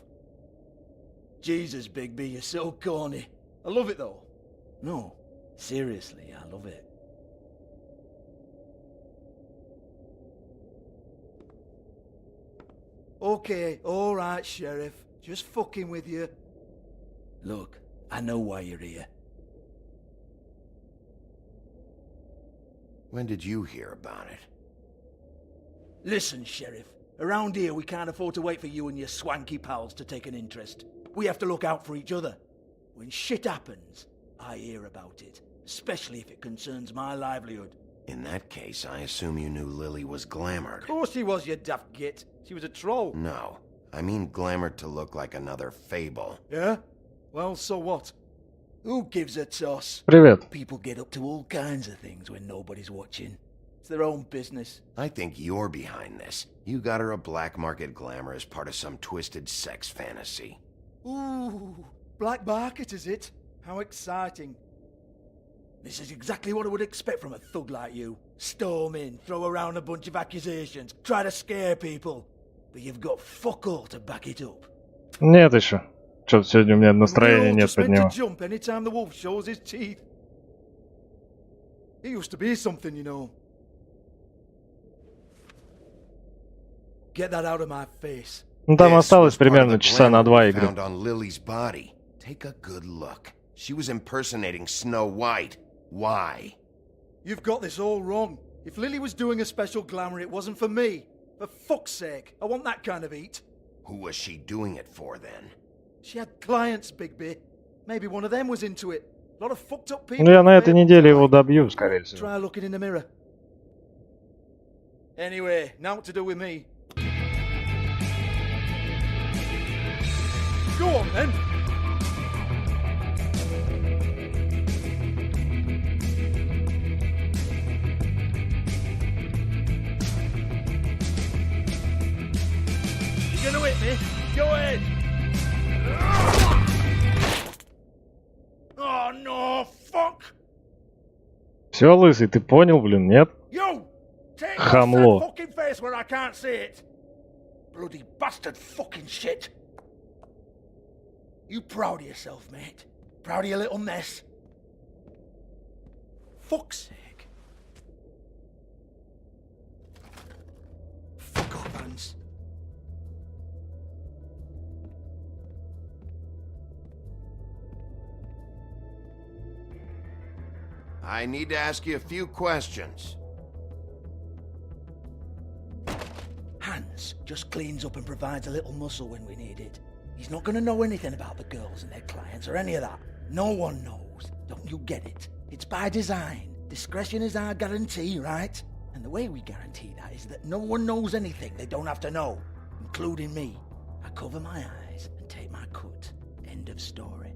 Speaker 17: Jesus, Bigby, you're so corny. I love it though. No, seriously, I love it. Okay, alright, Sheriff. Just fucking with you. Look, I know why you're here.
Speaker 2: When did you hear about it?
Speaker 17: Listen, Sheriff. Around here, we can't afford to wait for you and your swanky pals to take an interest. We have to look out for each other. When shit happens, I hear about it. Especially if it concerns my livelihood.
Speaker 2: In that case, I assume you knew Lily was glamored.
Speaker 17: Of course she was, you daft git. She was a troll.
Speaker 2: No, I mean glamored to look like another fable.
Speaker 17: Yeah? Well, so what? Who gives a toss?
Speaker 1: Привет.
Speaker 17: People get up to all kinds of things when nobody's watching. It's their own business.
Speaker 2: I think you're behind this. You got her a black market glamour as part of some twisted sex fantasy.
Speaker 17: Ooh, black market is it? How exciting. This is exactly what I would expect from a thug like you. Storm in, throw around a bunch of accusations, try to scare people. But you've got fuck all to back it up.
Speaker 1: Нет еще. Что-то сегодня у меня настроения нет под него.
Speaker 17: Jump anytime the wolf shows his teeth. He used to be something, you know. Get that out of my face.
Speaker 1: Ну там осталось примерно часа на 2 игры.
Speaker 2: Found on Lily's body. Take a good look. She was impersonating Snow White. Why?
Speaker 17: You've got this all wrong. If Lily was doing a special glamour, it wasn't for me. For fuck's sake, I want that kind of eat.
Speaker 2: Who was she doing it for then?
Speaker 17: She had clients, Bigby. Maybe one of them was into it. A lot of fucked up people.
Speaker 1: Ну я на этой неделе его добью, скорее всего.
Speaker 17: Try looking in the mirror. Anyway, now what to do with me? Go on then. You gonna hit me? Go ahead. Oh no, fuck.
Speaker 1: Все, лысый, ты понял, блин, нет?
Speaker 17: You take
Speaker 1: Хамло.
Speaker 17: that fucking face where I can't see it. Bloody bastard fucking shit. You proud of yourself, mate? Proud of your little mess? Fuck's sake. Fuck off, Hans.
Speaker 2: I need to ask you a few questions.
Speaker 17: Hans just cleans up and provides a little muscle when we need it. He's not gonna know anything about the girls and their clients or any of that. No one knows. Don't you get it? It's by design. Discretion is our guarantee, right? And the way we guarantee that is that no one knows anything they don't have to know, including me. I cover my eyes and take my cut. End of story.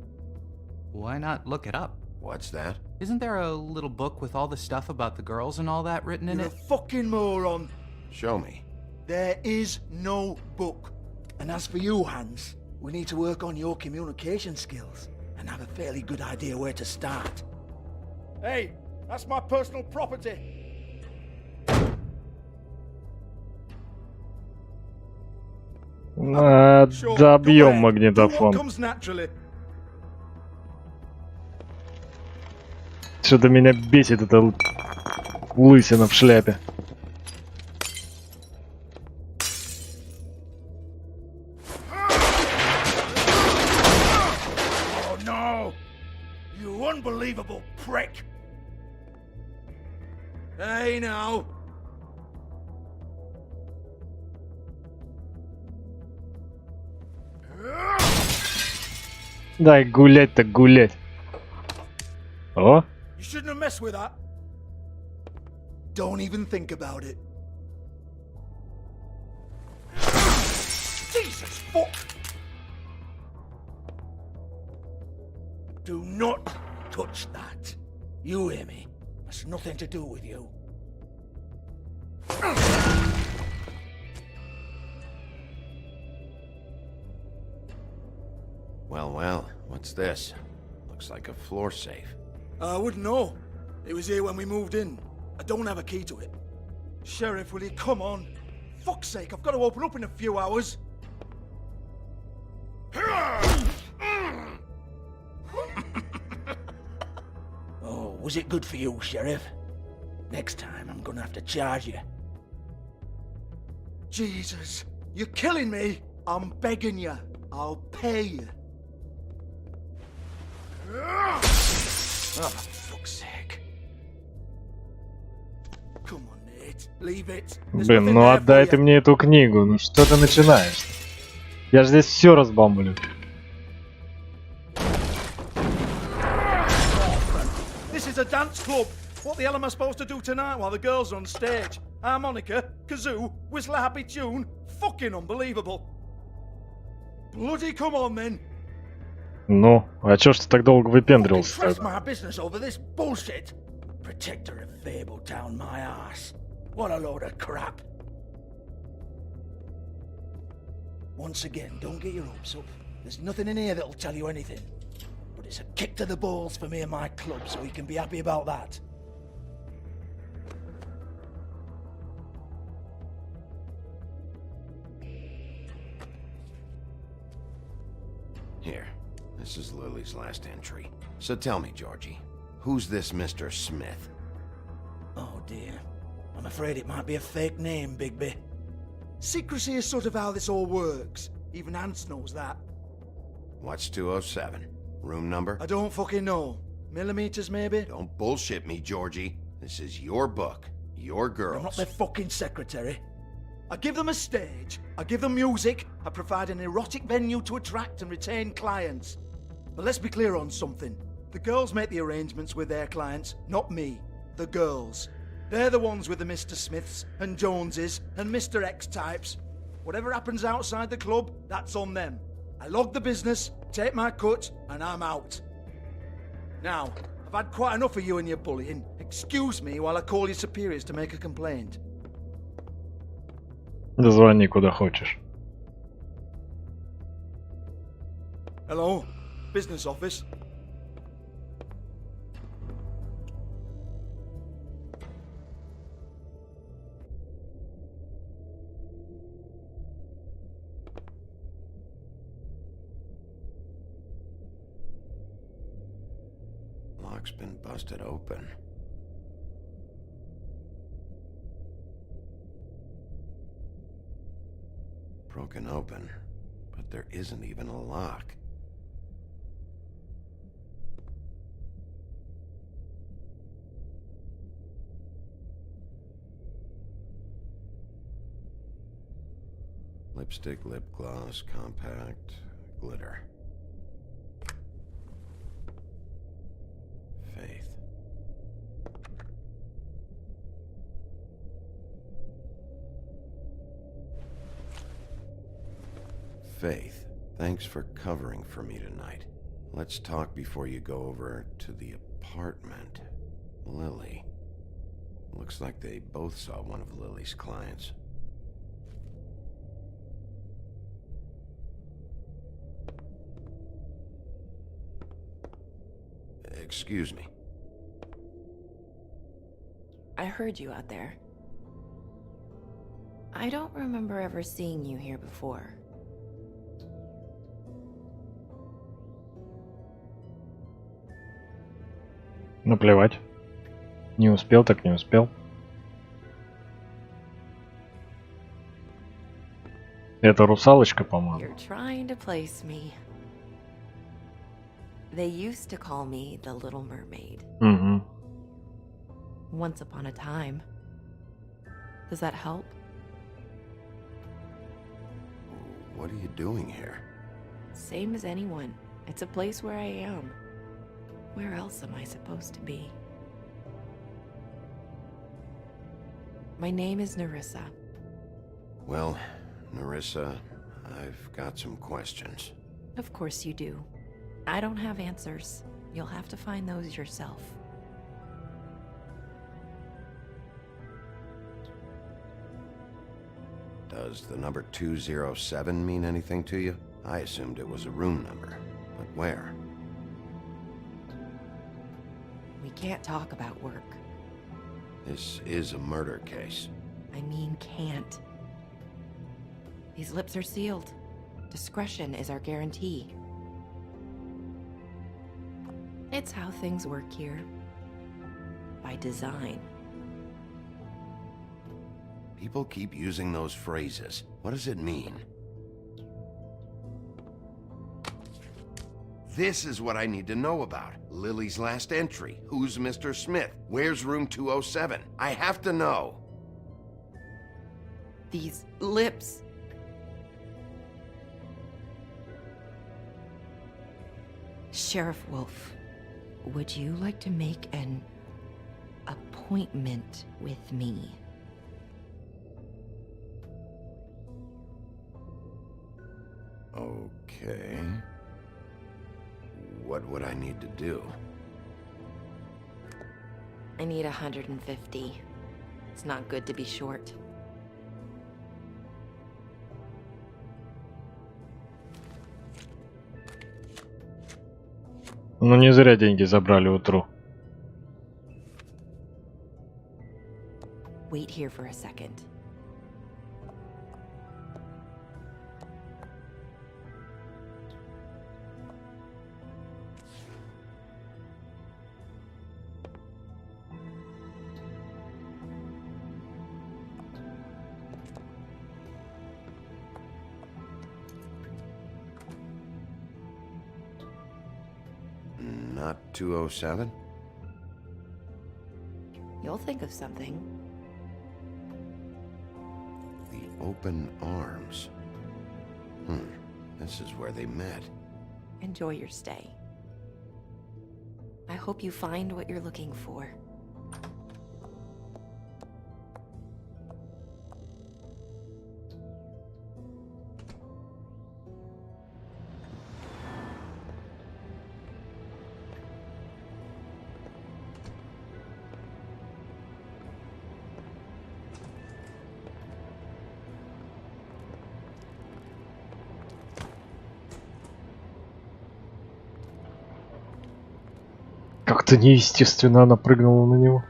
Speaker 18: Why not look it up?
Speaker 2: What's that?
Speaker 18: Isn't there a little book with all the stuff about the girls and all that written in
Speaker 17: You're
Speaker 18: it?
Speaker 17: a fucking moron.
Speaker 2: Show me.
Speaker 17: There is no book. And as for you, Hans, we need to work on your communication skills and have a fairly good idea where to start. Hey, that's my personal property.
Speaker 1: Добьем магнитофон.
Speaker 17: Comes naturally.
Speaker 1: Что-то меня бесит эта лысина в шляпе.
Speaker 17: Oh no! You unbelievable prick! Hey now!
Speaker 1: Дай гулять так гулять. О,
Speaker 17: You shouldn't have messed with that. Don't even think about it. Jesus fuck! Do not touch that. You hear me? That's nothing to do with you.
Speaker 2: Well, well, what's this? Looks like a floor safe.
Speaker 17: I wouldn't know. It was here when we moved in. I don't have a key to it. Sheriff, will you come on? Fuck's sake, I've got to open up in a few hours. Oh, was it good for you, Sheriff? Next time I'm gonna have to charge you. Jesus, you're killing me. I'm begging you. I'll pay you. Oh, for fuck's sake. Come on, Nate. Leave it. There's
Speaker 1: блин,
Speaker 17: nothing
Speaker 1: ну
Speaker 17: there for
Speaker 1: отдай ты
Speaker 17: you.
Speaker 1: мне эту книгу. Ну что ты начинаешь? Я же здесь все разбамблю.
Speaker 17: This is a dance club. What the hell am I supposed to do tonight while the girls are on stage? Harmonica, kazoo, whistle a happy tune. Fucking unbelievable. Bloody come on then.
Speaker 1: Ну, а чё ж ты так долго выпендривался
Speaker 17: Trust
Speaker 1: тогда?
Speaker 17: my business over this bullshit. Protector of Fable down my ass. What a load of crap. Once again, don't get your hopes up. There's nothing in here that'll tell you anything. But it's a kick to the balls for me and my club, so you can be happy about that.
Speaker 2: Here, this is Lily's last entry. So tell me, Georgie, who's this Mr. Smith?
Speaker 17: Oh dear. I'm afraid it might be a fake name, Bigby. Secrecy is sort of how this all works. Even Hans knows that.
Speaker 2: What's 207? Room number?
Speaker 17: I don't fucking know. Millimeters, maybe?
Speaker 2: Don't bullshit me, Georgie. This is your book. Your girls.
Speaker 17: I'm not their fucking secretary. I give them a stage, I give them music, I provide an erotic venue to attract and retain clients. But let's be clear on something. The girls make the arrangements with their clients, not me. The girls. They're the ones with the Mr. Smiths and Joneses and Mr. X types. Whatever happens outside the club, that's on them. I log the business, take my cut, and I'm out. Now, I've had quite enough of you and your bullying. Excuse me while I call your superiors to make a complaint.
Speaker 1: Да звони куда хочешь.
Speaker 17: Hello? Business office?
Speaker 2: Lock's been busted open. Broken open, but there isn't even a lock. Lipstick, lip gloss, compact, glitter. Faith. Faith, thanks for covering for me tonight. Let's talk before you go over to the apartment. Lily. Looks like they both saw one of Lily's clients. Excuse me.
Speaker 16: I heard you out there. I don't remember ever seeing you here before.
Speaker 1: Наплевать. Не успел, так не успел. Это русалочка, по-моему.
Speaker 16: You're trying to place me. They used to call me the Little Mermaid.
Speaker 1: Угу.
Speaker 16: Once upon a time. Does that help?
Speaker 2: What are you doing here?
Speaker 16: Same as anyone. It's a place where I am. Where else am I supposed to be? My name is Nerissa.
Speaker 2: Well, Nerissa, I've got some questions.
Speaker 16: Of course you do. I don't have answers. You'll have to find those yourself.
Speaker 2: Does the number 207 mean anything to you? I assumed it was a room number, but where?
Speaker 16: We can't talk about work.
Speaker 2: This is a murder case.
Speaker 16: I mean can't. These lips are sealed. Discretion is our guarantee. It's how things work here. By design.
Speaker 2: People keep using those phrases. What does it mean? This is what I need to know about. Lily's last entry. Who's Mr. Smith? Where's room 207? I have to know.
Speaker 16: These lips. Sheriff Wolf, would you like to make an appointment with me?
Speaker 2: Okay. What would I need to do?
Speaker 16: I need 150. It's not good to be short.
Speaker 1: Ну не зря деньги забрали утру.
Speaker 16: Wait here for a second.
Speaker 2: Not 207?
Speaker 16: You'll think of something.
Speaker 2: The open arms. This is where they met.
Speaker 16: Enjoy your stay. I hope you find what you're looking for.
Speaker 1: Как-то неестественно она прыгнула на него.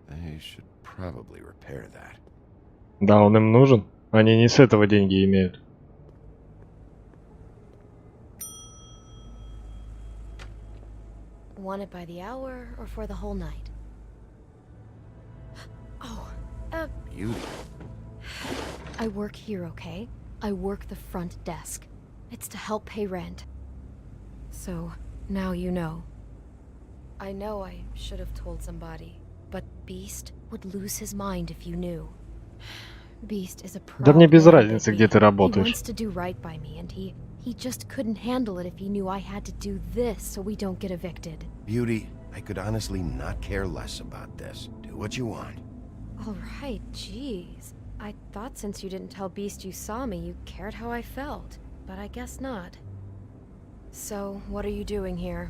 Speaker 2: They should probably repair that.
Speaker 1: Да, он им нужен. Они не с этого деньги имеют.
Speaker 4: Want it by the hour or for the whole night? Oh,
Speaker 2: Beauty.
Speaker 4: I work here, okay? I work the front desk. It's to help pay rent. So, now you know. I know I should have told somebody, but Beast would lose his mind if you knew. Beast is a
Speaker 1: Да мне без
Speaker 4: proud
Speaker 1: разницы, где ты
Speaker 4: He
Speaker 1: работаешь.
Speaker 4: wants to do right by me, and he just couldn't handle it if he knew I had to do this so we don't get evicted.
Speaker 2: Beauty, I could honestly not care less about this. Do what you want.
Speaker 4: All right, jeez. I thought since you didn't tell Beast you saw me, you cared how I felt. but I guess not. So, what are you doing here?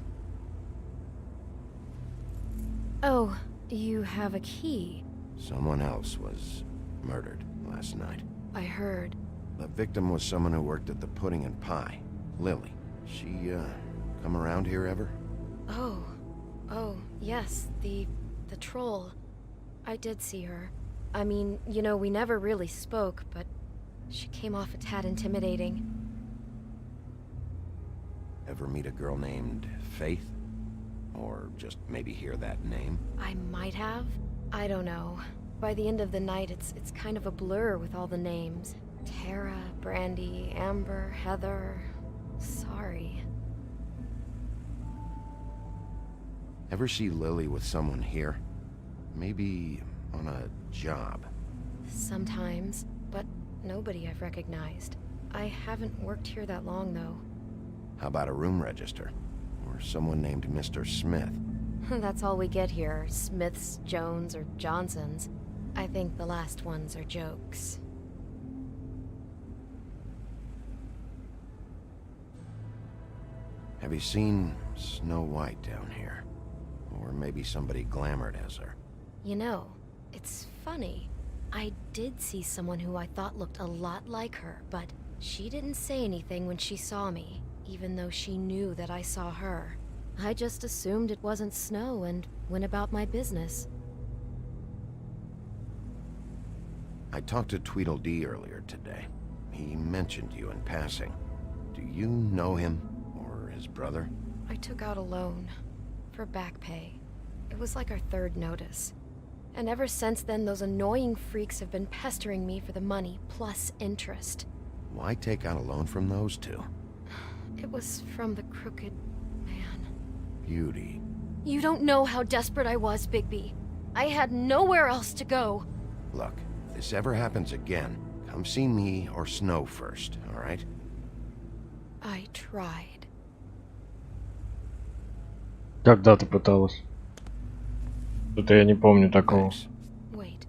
Speaker 4: Oh, you have a key.
Speaker 19: Someone else was murdered last night.
Speaker 4: I heard.
Speaker 19: The victim was someone who worked at the Pudding and Pie, Lily. She, come around here ever?
Speaker 4: Oh, yes, the troll. I did see her. I mean, you know, we never really spoke, but she came off a tad intimidating.
Speaker 19: Ever meet a girl named Faith? Or just maybe hear that name?
Speaker 4: I might have. I don't know. By the end of the night, it's kind of a blur with all the names. Tara, Brandy, Amber, Heather. Sorry.
Speaker 19: Ever see Lily with someone here? Maybe on a job?
Speaker 4: Sometimes, but nobody I've recognized. I haven't worked here that long, though.
Speaker 19: How about a room register? Or someone named Mr. Smith?
Speaker 4: That's all we get here. Smiths, Jones, or Johnsons. I think the last ones are jokes.
Speaker 19: Have you seen Snow White down here? Or maybe somebody glamored as her?
Speaker 4: You know, it's funny. I did see someone who I thought looked a lot like her, but she didn't say anything when she saw me, even though she knew that I saw her. I just assumed it wasn't Snow and went about my business.
Speaker 19: I talked to Tweedledee earlier today. He mentioned you in passing. Do you know him? Or his brother?
Speaker 4: I took out a loan. For back pay. It was like our third notice. And ever since then, those annoying freaks have been pestering me for the money, plus interest.
Speaker 19: Why take out a loan from those two?
Speaker 4: It was from the crooked man.
Speaker 19: Beauty.
Speaker 4: You don't know how desperate I was, Bigby. I had nowhere else to go.
Speaker 19: Look, if this ever happens again, come see me or Snow first, all right?
Speaker 4: I tried.
Speaker 1: Когда ты пыталась? Что-то я не помню такого.
Speaker 4: Wait.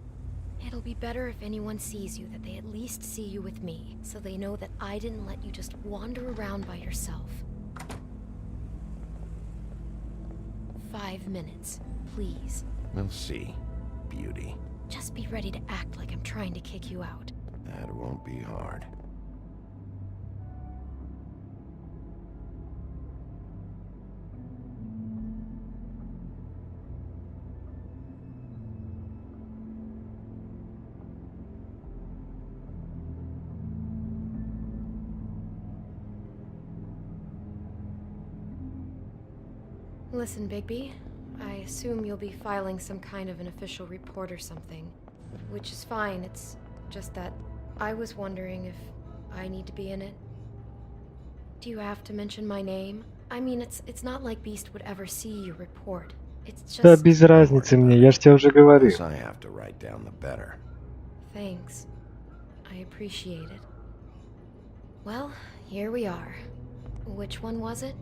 Speaker 4: It'll be better if anyone sees you that they at least see you with me, so they know that I didn't let you just wander around by yourself. 5 minutes, please.
Speaker 19: We'll see, Beauty.
Speaker 4: Just be ready to act like I'm trying to kick you out.
Speaker 19: That won't be hard.
Speaker 4: Listen, Bigby, I assume you'll be filing some kind of an official report or something. Which is fine, it's just that I was wondering if I need to be in it. Do you have to mention my name? I mean, it's not like Beast would ever see your report. It's
Speaker 1: Да
Speaker 4: just...
Speaker 1: без разницы мне, я ж тебе уже говорил.
Speaker 19: The less I have to write down, the better.
Speaker 4: Thanks. I appreciate it. Well, here we are. Which one was it?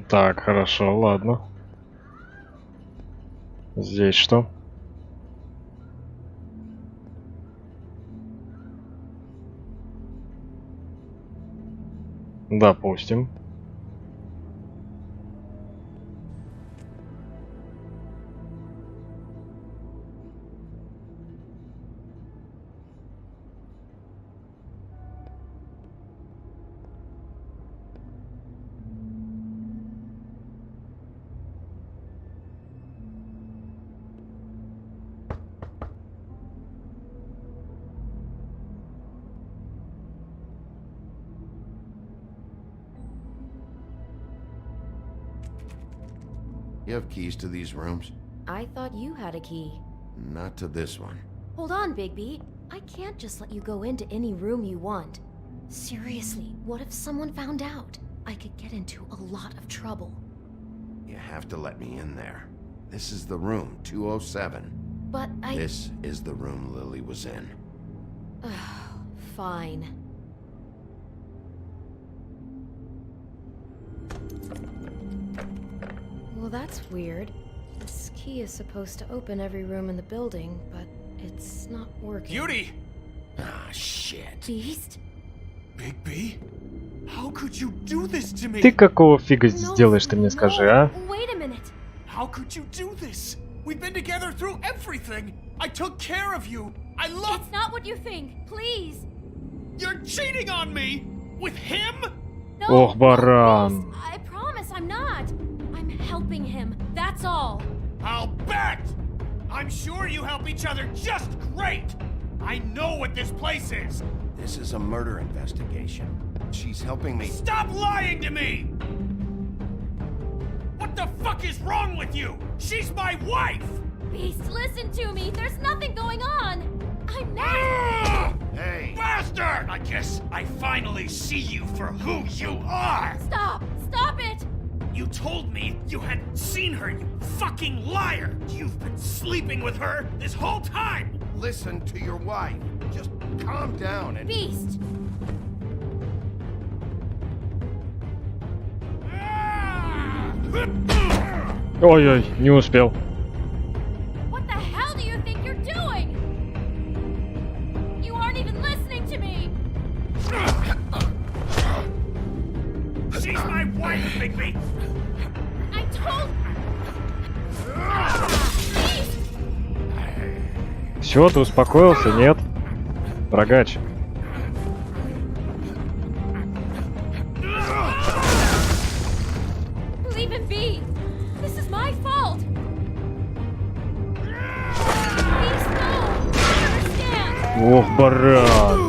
Speaker 1: Так, хорошо, ладно. Здесь что? Допустим.
Speaker 19: You have keys to these rooms?
Speaker 4: I thought you had a key.
Speaker 19: Not to this one.
Speaker 4: Hold on, Bigby. I can't just let you go into any room you want. Seriously, what if someone found out? I could get into a lot of trouble.
Speaker 19: You have to let me in there. This is the room, 207.
Speaker 4: But
Speaker 19: This is the room Lily was in.
Speaker 4: Fine. Well, that's weird. This key is supposed to open every room in the building, but it's not working.
Speaker 5: Beauty!
Speaker 19: Ah, shit.
Speaker 4: Beast?
Speaker 5: Bigby? How could you do this to me?
Speaker 1: Ты какого фига сделаешь, ты мне скажи, а?
Speaker 11: Wait a minute.
Speaker 5: How could you do this? We've been together through everything. I took care of you. I love.
Speaker 11: It's not what you think. Please.
Speaker 5: You're cheating on me with him?
Speaker 11: No.
Speaker 1: Ох, баран.
Speaker 11: I promise I'm not. I'm helping him. That's all.
Speaker 5: I'll bet. I'm sure you help each other just great. I know what this place is.
Speaker 19: This is a murder investigation. She's helping me.
Speaker 5: Stop lying to me! What the fuck is wrong with you? She's my wife!
Speaker 11: Beast, listen to me. There's nothing going on. I'm not.
Speaker 19: Hey!
Speaker 5: Bastard! I guess I finally see you for who you are!
Speaker 11: Stop! Stop it!
Speaker 5: You told me you hadn't seen her, you fucking liar! You've been sleeping with her this whole time!
Speaker 19: Listen to your wife. Just calm down and...
Speaker 11: Beast!
Speaker 1: Ой-ой, не успел.
Speaker 11: What the hell do you think you're doing? You aren't even listening to me!
Speaker 5: She's my wife, Bigby!
Speaker 11: I told... Beast!
Speaker 1: Все, ты успокоился? Нет? Рогач.
Speaker 11: Leave him be! This is my fault! Beast, no! I understand!
Speaker 1: Ох, баран.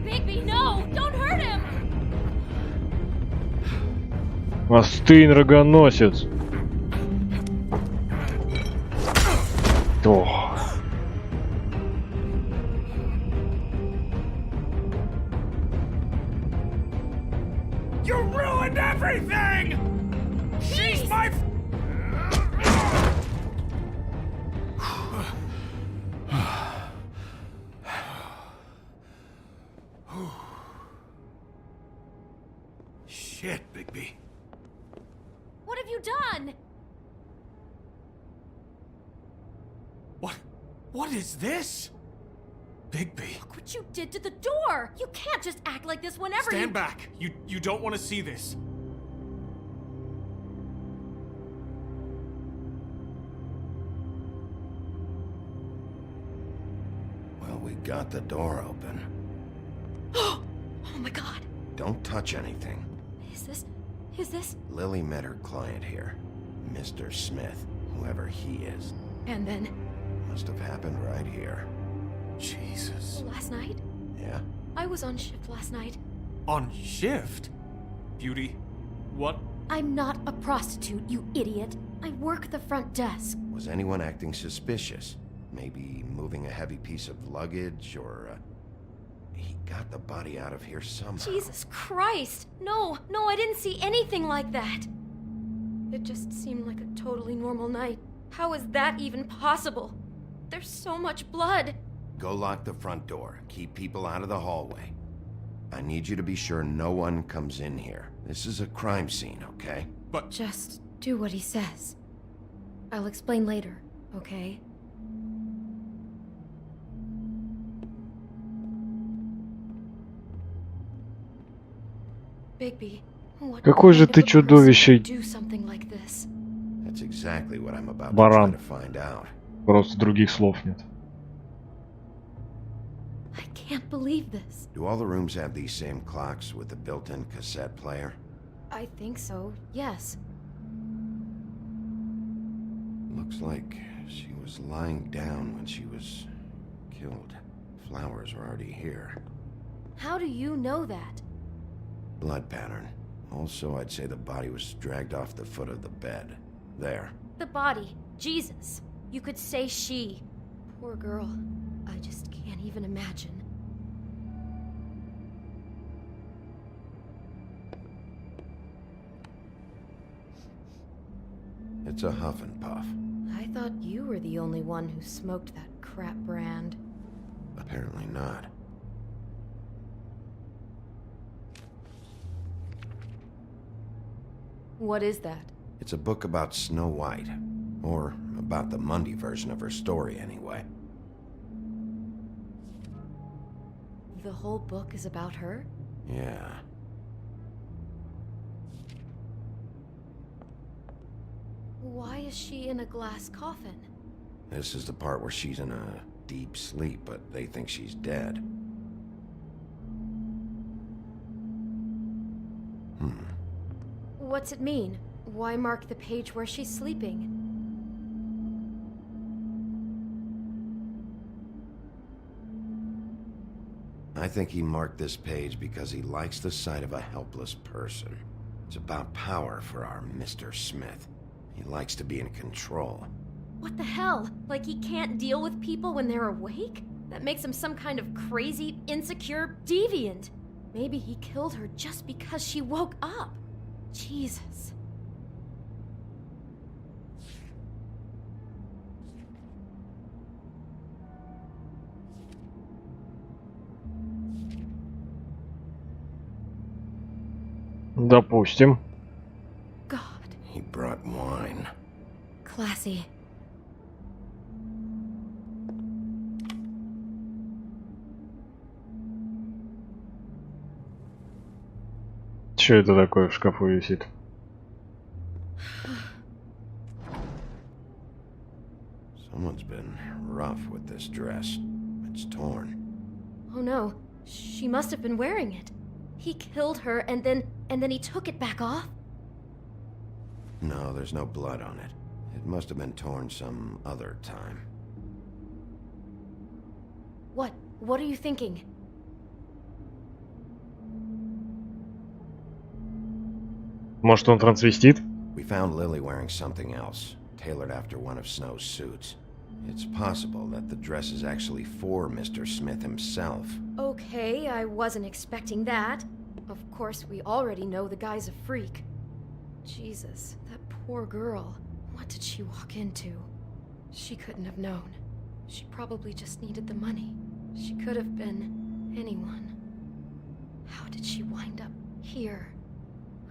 Speaker 11: Bigby, no! Don't hurt him!
Speaker 1: Остынь, рогоносец. Ох.
Speaker 5: You ruined everything! She's my... Shit, Bigby.
Speaker 11: What have you done?
Speaker 5: What is this? Bigby.
Speaker 11: Look what you did to the door! You can't just act like this whenever
Speaker 5: Stand back. You don't want to see this.
Speaker 19: Well, we got the door open.
Speaker 4: Oh my god.
Speaker 19: Don't touch anything.
Speaker 4: Is this?
Speaker 19: Lily met her client here. Mr. Smith, whoever he is.
Speaker 4: And then?
Speaker 19: Must have happened right here.
Speaker 5: Jesus.
Speaker 4: Last night?
Speaker 19: Yeah?
Speaker 4: I was on shift last night.
Speaker 5: On shift? Beauty, what?
Speaker 4: I'm not a prostitute, you idiot. I work the front desk.
Speaker 19: Was anyone acting suspicious? Maybe moving a heavy piece of luggage, or... He got the body out of here somehow.
Speaker 4: Jesus Christ! No, I didn't see anything like that. It just seemed like a totally normal night. How is that even possible? There's so much blood.
Speaker 19: Go lock the front door. Keep people out of the hallway. I need you to be sure no one comes in here. This is a crime scene, okay?
Speaker 5: But...
Speaker 4: Just do what he says. I'll explain later, okay? Bigby, what
Speaker 1: Какой же
Speaker 4: kind
Speaker 1: ты
Speaker 4: of a person
Speaker 1: чудовище.
Speaker 4: would do something like this?
Speaker 19: That's exactly what I'm about
Speaker 1: Баран.
Speaker 19: to try to find out.
Speaker 1: Просто других слов нет.
Speaker 4: I can't believe this.
Speaker 19: Do all the rooms have these same clocks with the built-in cassette player?
Speaker 4: I think so, yes.
Speaker 19: Looks like she was lying down when she was killed. Flowers were already here.
Speaker 4: How do you know that?
Speaker 19: Blood pattern. Also, I'd say the body was dragged off the foot of the bed. There.
Speaker 4: The body. Jesus. You could say she. Poor girl. I just can't even imagine.
Speaker 19: It's a huff and puff.
Speaker 4: I thought you were the only one who smoked that crap brand.
Speaker 19: Apparently not.
Speaker 4: What is that?
Speaker 19: It's a book about Snow White. Or about the Mundy version of her story, anyway.
Speaker 4: The whole book is about her?
Speaker 19: Yeah.
Speaker 4: Why is she in a glass coffin?
Speaker 19: This is the part where she's in a deep sleep, but they think she's dead.
Speaker 4: What's it mean? Why mark the page where she's sleeping?
Speaker 19: I think he marked this page because he likes the sight of a helpless person. It's about power for our Mr. Smith. He likes to be in control.
Speaker 4: What the hell? Like he can't deal with people when they're awake? That makes him some kind of crazy, insecure deviant. Maybe he killed her just because she woke up. Jesus.
Speaker 1: Допустим.
Speaker 4: God.
Speaker 19: He brought wine.
Speaker 4: Classy.
Speaker 1: Что это такое в шкафу висит?
Speaker 19: Someone's been rough with this dress. It's torn.
Speaker 4: Oh no, she must have been wearing it. He killed her and then he took it back off?
Speaker 19: No, there's no blood on it. It must have been torn some other time.
Speaker 4: What are you thinking?
Speaker 1: Может, он трансвестит?
Speaker 19: We found Lily wearing something else, tailored after one of Snow's suits. It's possible that the dress is actually for Mr. Smith himself.
Speaker 4: Okay, I wasn't expecting that. Of course, we already know the guy's a freak. Jesus, that poor girl. What did she walk into? She couldn't have known. She probably just needed the money. She could have been anyone. How did she wind up here?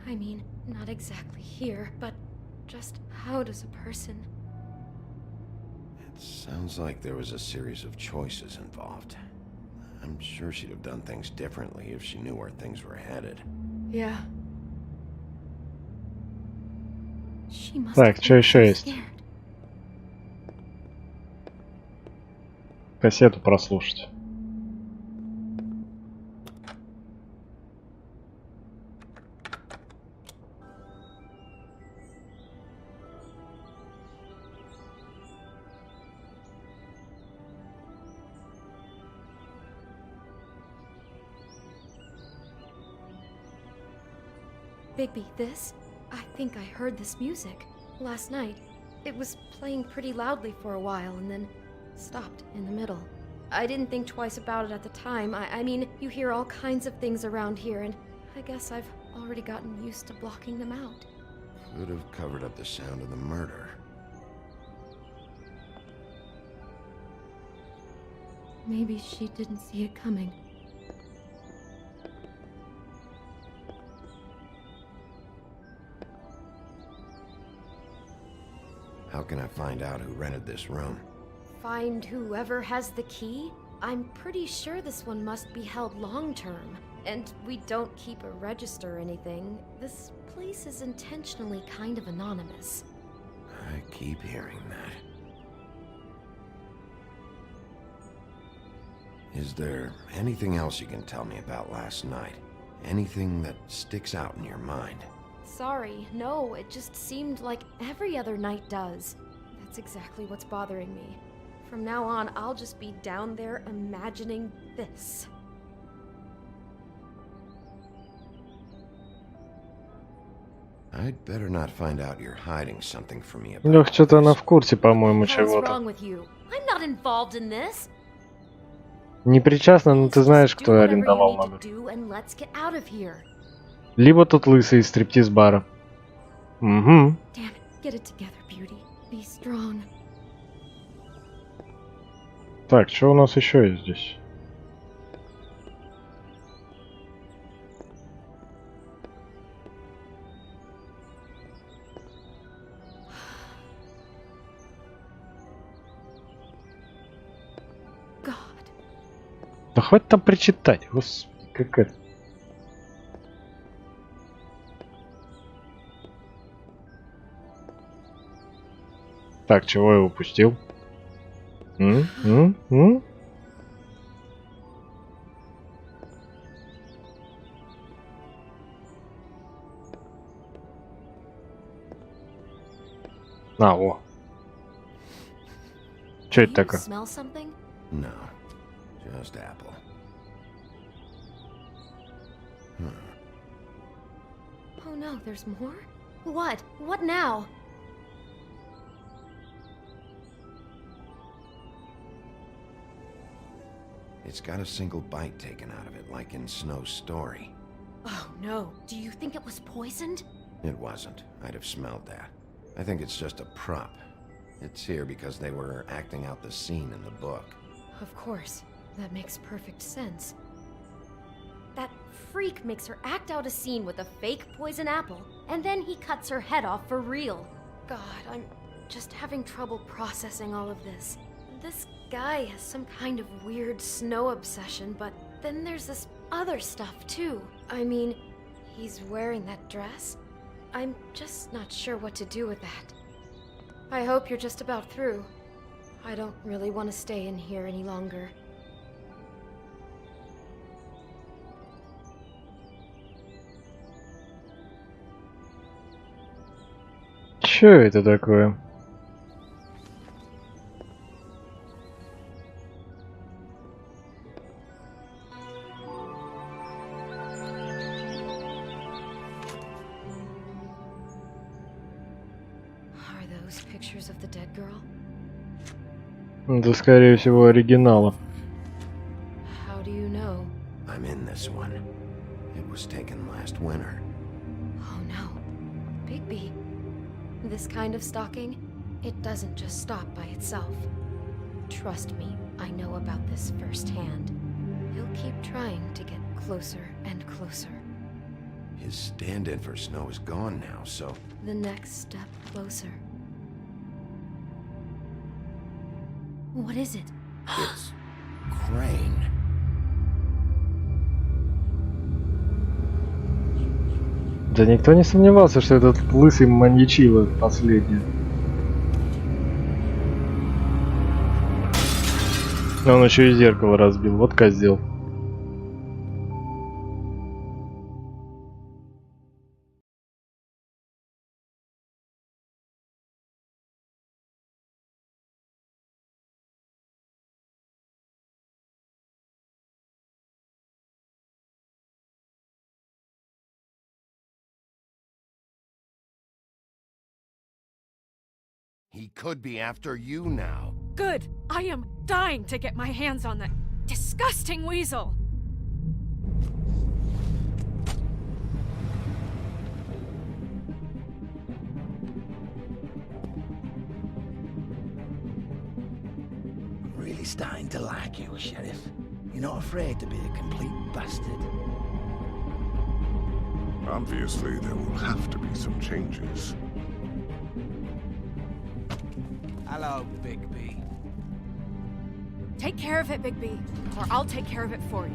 Speaker 4: I mean, not exactly here, but just how does a person...
Speaker 19: It sounds like there was a series of choices involved. I'm sure she'd have done things differently if she knew where things were headed.
Speaker 4: Yeah. She must
Speaker 1: Так,
Speaker 4: have
Speaker 1: что
Speaker 4: been
Speaker 1: еще
Speaker 4: so
Speaker 1: есть?
Speaker 4: scared.
Speaker 1: Кассету прослушать.
Speaker 4: Bigby, this? I think I heard this music. Last night. It was playing pretty loudly for a while and then stopped in the middle. I didn't think twice about it at the time. I mean, you hear all kinds of things around here and I guess I've already gotten used to blocking them out.
Speaker 19: Could have covered up the sound of the murder.
Speaker 4: Maybe she didn't see it coming.
Speaker 19: How can I find out who rented this room?
Speaker 4: Find whoever has the key? I'm pretty sure this one must be held long-term. And we don't keep a register or anything. This place is intentionally kind of anonymous.
Speaker 19: I keep hearing that. Is there anything else you can tell me about last night? Anything that sticks out in your mind?
Speaker 4: Sorry, no, it just seemed like every other night does. That's exactly what's bothering me. From now on, I'll just be down there imagining this.
Speaker 19: I'd better not find out you're hiding something from me about
Speaker 1: Лёх, что-то она в курсе, по-моему,
Speaker 4: What's
Speaker 1: чего-то.
Speaker 4: wrong with you? I'm not involved in this.
Speaker 1: Не причастна, но ты знаешь,
Speaker 4: Do
Speaker 1: кто
Speaker 4: whatever you
Speaker 1: арендовал
Speaker 4: need to
Speaker 1: номер.
Speaker 4: do and let's get out of here.
Speaker 1: Либо тот лысый из стриптиз-бара. Угу.
Speaker 4: Damn it, get it together, beauty. Be strong.
Speaker 1: Так, что у нас еще есть здесь? Да хватит там причитать, господи, как это. Так, чего я упустил? А, о. Что это такое?
Speaker 4: Smell something?
Speaker 19: No, just apple.
Speaker 4: Oh no, there's more? What? What now?
Speaker 19: It's got a single bite taken out of it, like in Snow's story.
Speaker 4: Oh no, do you think it was poisoned?
Speaker 19: It wasn't. I'd have smelled that. I think it's just a prop. It's here because they were acting out the scene in the book.
Speaker 4: Of course. That makes perfect sense. That freak makes her act out a scene with a fake poison apple, and then he cuts her head off for real. God, I'm just having trouble processing all of this. This guy has some kind of weird snow obsession, but then there's this other stuff too. I mean, he's wearing that dress. I'm just not sure what to do with that. I hope you're just about through. I don't really want to stay in here any longer.
Speaker 1: Чё это такое?
Speaker 4: Are those pictures of the dead girl?
Speaker 1: Это, скорее всего, оригинала.
Speaker 4: How do you know?
Speaker 19: I'm in this one. It was taken last winter.
Speaker 4: Oh no. Bigby. This kind of stalking, it doesn't just stop by itself. Trust me, I know about this firsthand. He'll keep trying to get closer and closer.
Speaker 19: His stand-in for Snow is gone now, so...
Speaker 4: The next step closer. What is it?
Speaker 19: It's... Crane.
Speaker 1: Да никто не сомневался, что этот лысый маньячило последний. Он еще и зеркало разбил, вот козел.
Speaker 19: He could be after you now.
Speaker 3: Good! I am dying to get my hands on that disgusting weasel!
Speaker 17: I'm really starting to like you, Sheriff. You're not afraid to be a complete bastard.
Speaker 9: Obviously, there will have to be some changes.
Speaker 5: Hello, Bigby.
Speaker 3: Take care of it, Bigby, or I'll take care of it for you.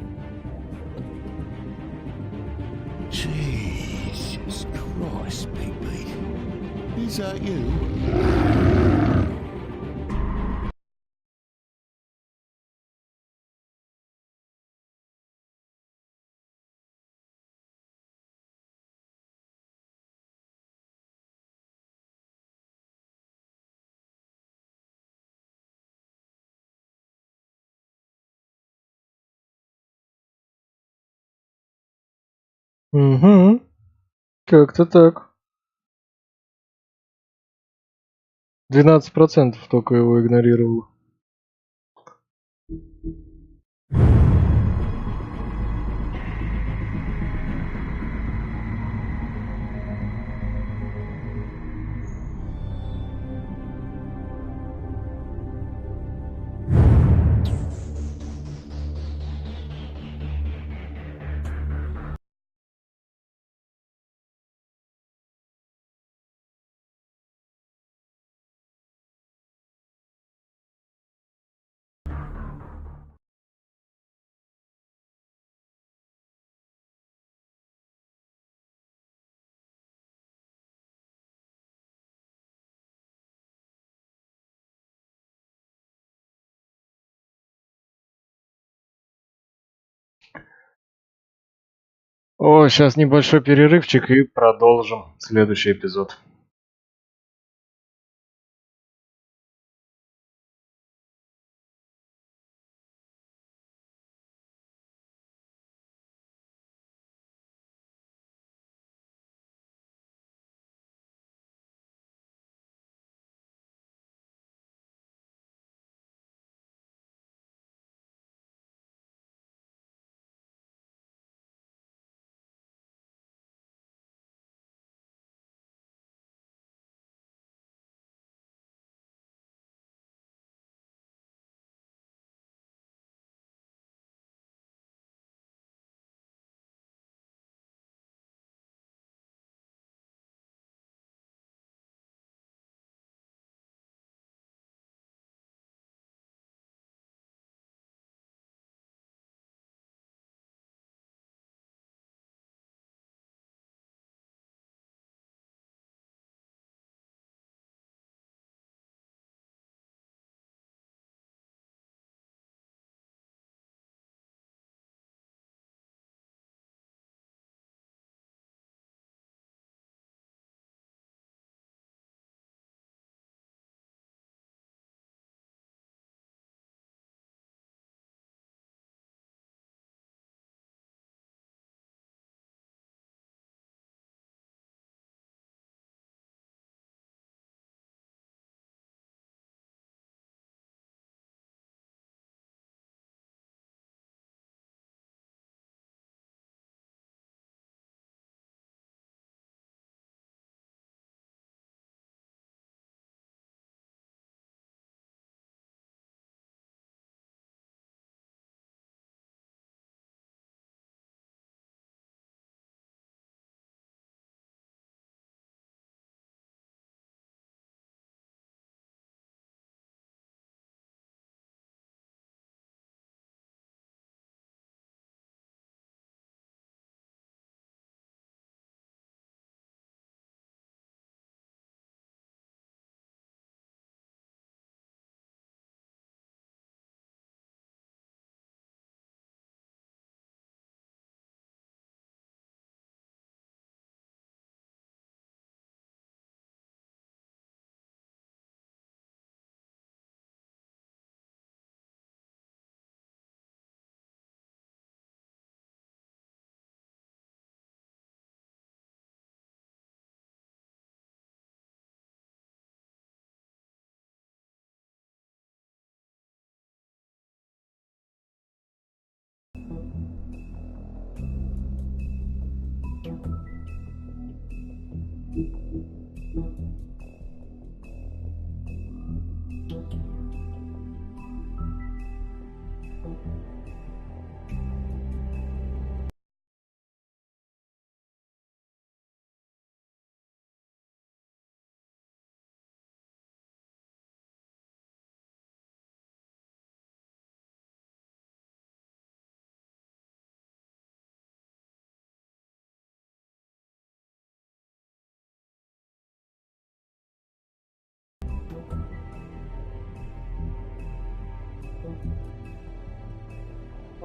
Speaker 10: Jesus Christ, Bigby. Is that you?
Speaker 1: Угу. Как-то так. 12% только его игнорировало. О, сейчас небольшой перерывчик и продолжим следующий эпизод.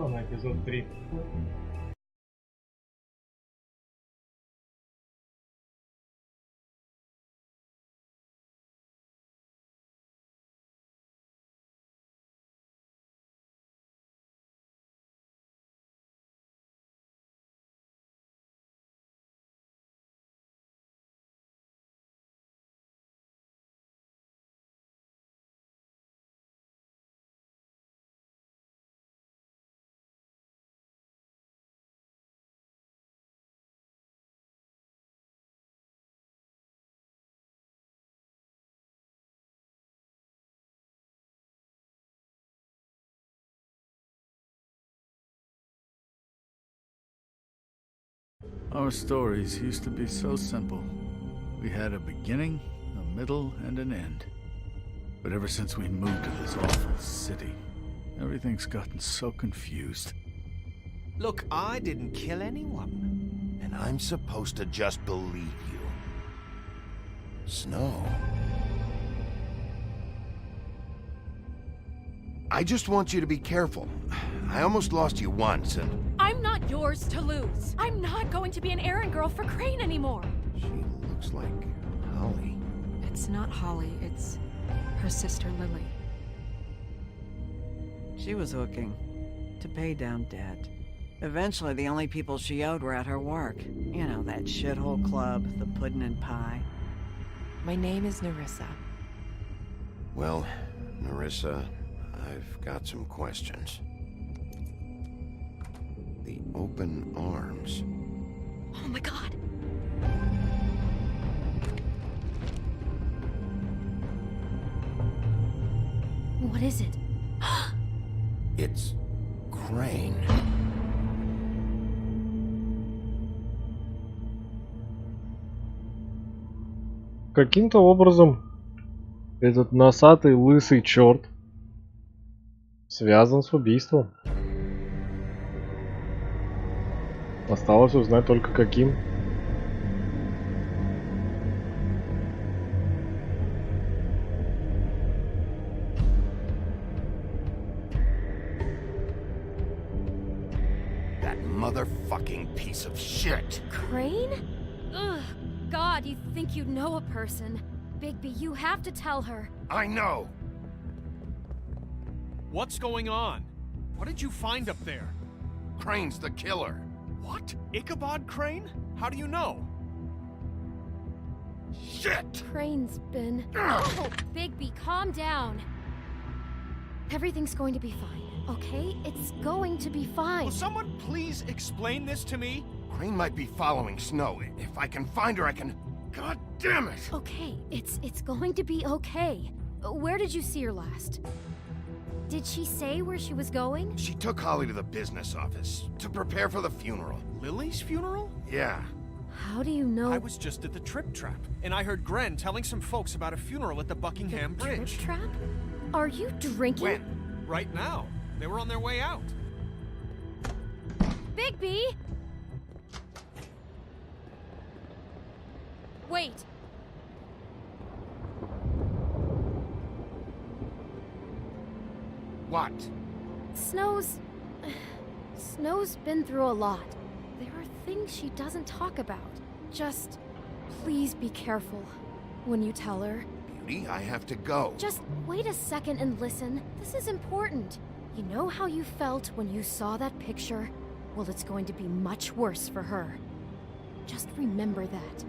Speaker 1: На эпизод 3.
Speaker 6: Our stories used to be so simple. We had a beginning, a middle, and an end. But ever since we moved to this awful city, everything's gotten so confused.
Speaker 5: Look, I didn't kill anyone.
Speaker 19: And I'm supposed to just believe you. Snow. I just want you to be careful. I almost lost you once, and...
Speaker 11: I'm not
Speaker 3: yours to lose. I'm not going to be an errand girl for Crane anymore.
Speaker 19: She looks like Holly.
Speaker 3: It's not Holly, it's her sister Lily.
Speaker 14: She was hooking to pay down debt. Eventually, the only people she owed were at her work. You know, that shithole club, the Puddin' and Pie.
Speaker 3: My name is Nerissa.
Speaker 19: Well, Nerissa, I've got some questions. The open arms.
Speaker 4: Oh my god. What is it?
Speaker 19: It's Crane.
Speaker 1: Каким-то образом этот носатый лысый черт связан с убийством. Осталось узнать только каким.
Speaker 19: That motherfucking piece of shit.
Speaker 4: Crane? Ugh. God, you think you know a person. Bigby, you have to tell her.
Speaker 19: I know.
Speaker 5: What's going on? What did you find up there?
Speaker 19: Crane's the killer.
Speaker 5: What? Ichabod Crane? How do you know?
Speaker 19: Shit!
Speaker 4: Crane's been... Oh, Bigby, calm down. Everything's going to be fine, okay? It's going to be fine.
Speaker 5: Will someone please explain this to me?
Speaker 19: Crane might be following Snow. If I can find her, I can... God damn it!
Speaker 4: Okay, it's going to be okay. Where did you see her last? Did she say where she was going?
Speaker 19: She took Holly to the business office to prepare for the funeral.
Speaker 5: Lily's funeral?
Speaker 19: Yeah.
Speaker 4: How do you know?
Speaker 5: I was just at the Trip Trap, and I heard Gren telling some folks about a funeral at the Buckingham Bridge.
Speaker 4: Trip Trap? Are you drinking?
Speaker 5: When? Right now. They were on their way out.
Speaker 4: Bigby! Wait.
Speaker 19: What?
Speaker 4: Snow's been through a lot. There are things she doesn't talk about. Just please be careful when you tell her.
Speaker 19: Beauty, I have to go.
Speaker 4: Just wait a second and listen. This is important. You know how you felt when you saw that picture? Well, it's going to be much worse for her. Just remember that.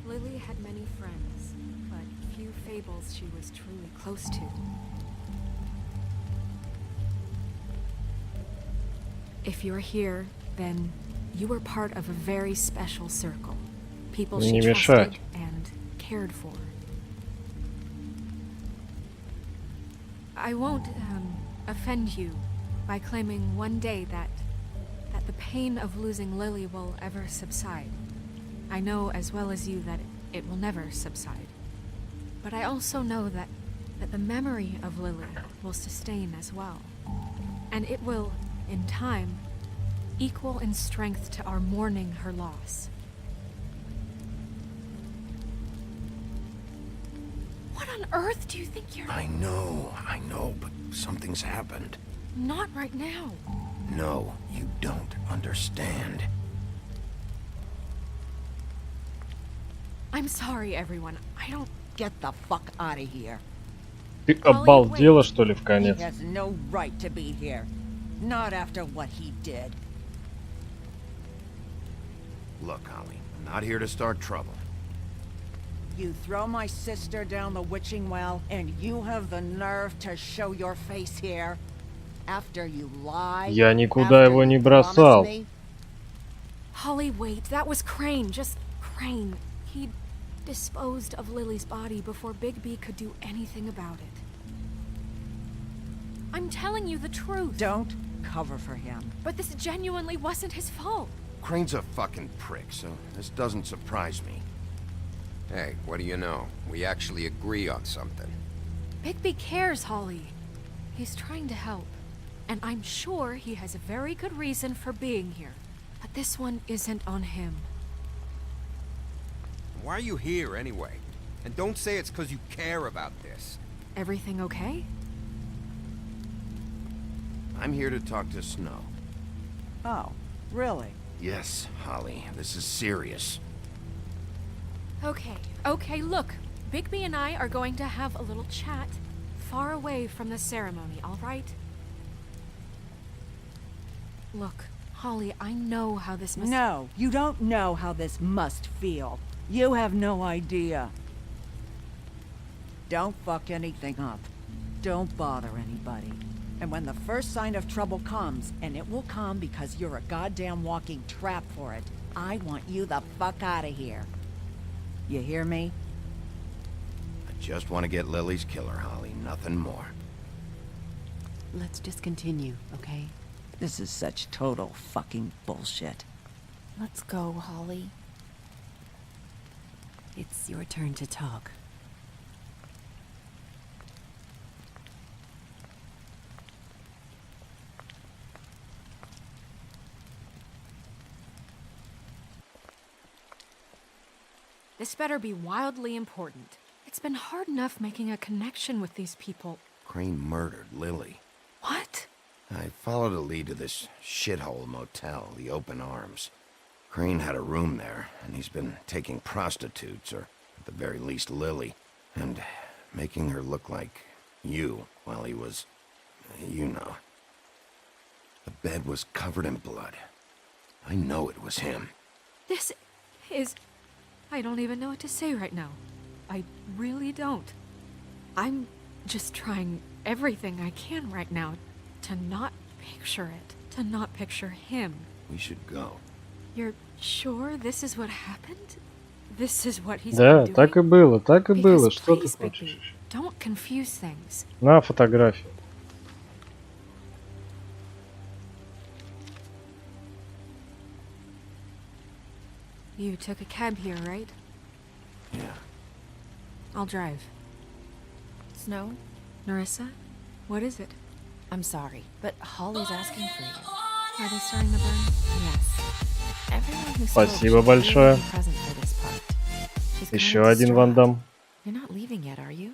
Speaker 3: Lily had many friends, but few fables she was truly close to. If you're here, then you were part of a very special circle. People she trusted and cared for. I won't offend you by claiming one day that the pain of losing Lily will ever subside. I know as well as you that it will never subside. But I also know that the memory of Lily will sustain as well. And it will, in time, equal in strength to our mourning her loss. What on earth do you think you're...
Speaker 19: I know, but something's happened.
Speaker 3: Not right now.
Speaker 19: No, you don't understand.
Speaker 3: I'm sorry, everyone. I don't...
Speaker 20: Get the fuck out of here.
Speaker 1: Ты обалдела, что ли, в конец?
Speaker 20: He has no right to be here. Not after what he did.
Speaker 19: Look, Holly, I'm not here to start trouble.
Speaker 20: You throw my sister down the witching well, and you have the nerve to show your face here? After you lie?
Speaker 1: Я никуда его не бросал.
Speaker 3: Holly, wait. That was Crane. Just Crane. He disposed of Lily's body before Bigby could do anything about it. I'm telling you the truth.
Speaker 20: Don't cover for him.
Speaker 3: But this genuinely wasn't his fault.
Speaker 19: Crane's a fucking prick, so this doesn't surprise me.
Speaker 21: Hey, what do you know? We actually agree on something.
Speaker 3: Bigby cares, Holly. He's trying to help. And I'm sure he has a very good reason for being here. But this one isn't on him.
Speaker 21: Why are you here, anyway? And don't say it's because you care about this.
Speaker 3: Everything okay?
Speaker 19: I'm here to talk to Snow.
Speaker 20: Oh, really?
Speaker 19: Yes, Holly, this is serious.
Speaker 3: Okay, look. Bigby and I are going to have a little chat far away from the ceremony, all right? Look, Holly, I know how this must...
Speaker 20: No, you don't know how this must feel. You have no idea. Don't fuck anything up. Don't bother anybody. And when the first sign of trouble comes, and it will come because you're a goddamn walking trap for it, I want you the fuck out of here. You hear me?
Speaker 19: I just want to get Lily's killer, Holly, nothing more.
Speaker 16: Let's just continue, okay?
Speaker 20: This is such total fucking bullshit.
Speaker 4: Let's go, Holly.
Speaker 16: It's your turn to talk.
Speaker 3: This better be wildly important. It's been hard enough making a connection with these people.
Speaker 19: Crane murdered Lily.
Speaker 3: What?
Speaker 19: I followed a lead to this shithole motel, the Open Arms. Crane had a room there, and he's been taking prostitutes, or at the very least Lily, and making her look like you while he was, you know. The bed was covered in blood. I know it was him.
Speaker 3: This is... I don't even know what to say right now. I really don't. I'm just trying everything I can right now to not picture it. To not picture him.
Speaker 19: We should go.
Speaker 3: You're sure this is what happened? This is what he's
Speaker 1: Да,
Speaker 3: been doing?
Speaker 1: так и было, так и было.
Speaker 3: Because
Speaker 1: Что ты
Speaker 3: please,
Speaker 1: хочешь
Speaker 3: Bigby,
Speaker 1: еще?
Speaker 3: don't confuse things.
Speaker 1: На фотографию.
Speaker 3: You took a cab here, right?
Speaker 19: Yeah.
Speaker 3: I'll drive.
Speaker 4: Snow?
Speaker 3: Narissa? What is it?
Speaker 4: I'm sorry, but Holly's asking for you.
Speaker 3: Are they starting the burn?
Speaker 4: Yes. Everyone who spoke
Speaker 1: Спасибо
Speaker 4: should
Speaker 1: большое.
Speaker 4: really be present for this part. She's
Speaker 1: Еще
Speaker 4: kinda
Speaker 1: один Ван Дам.
Speaker 4: You're not leaving yet, are you?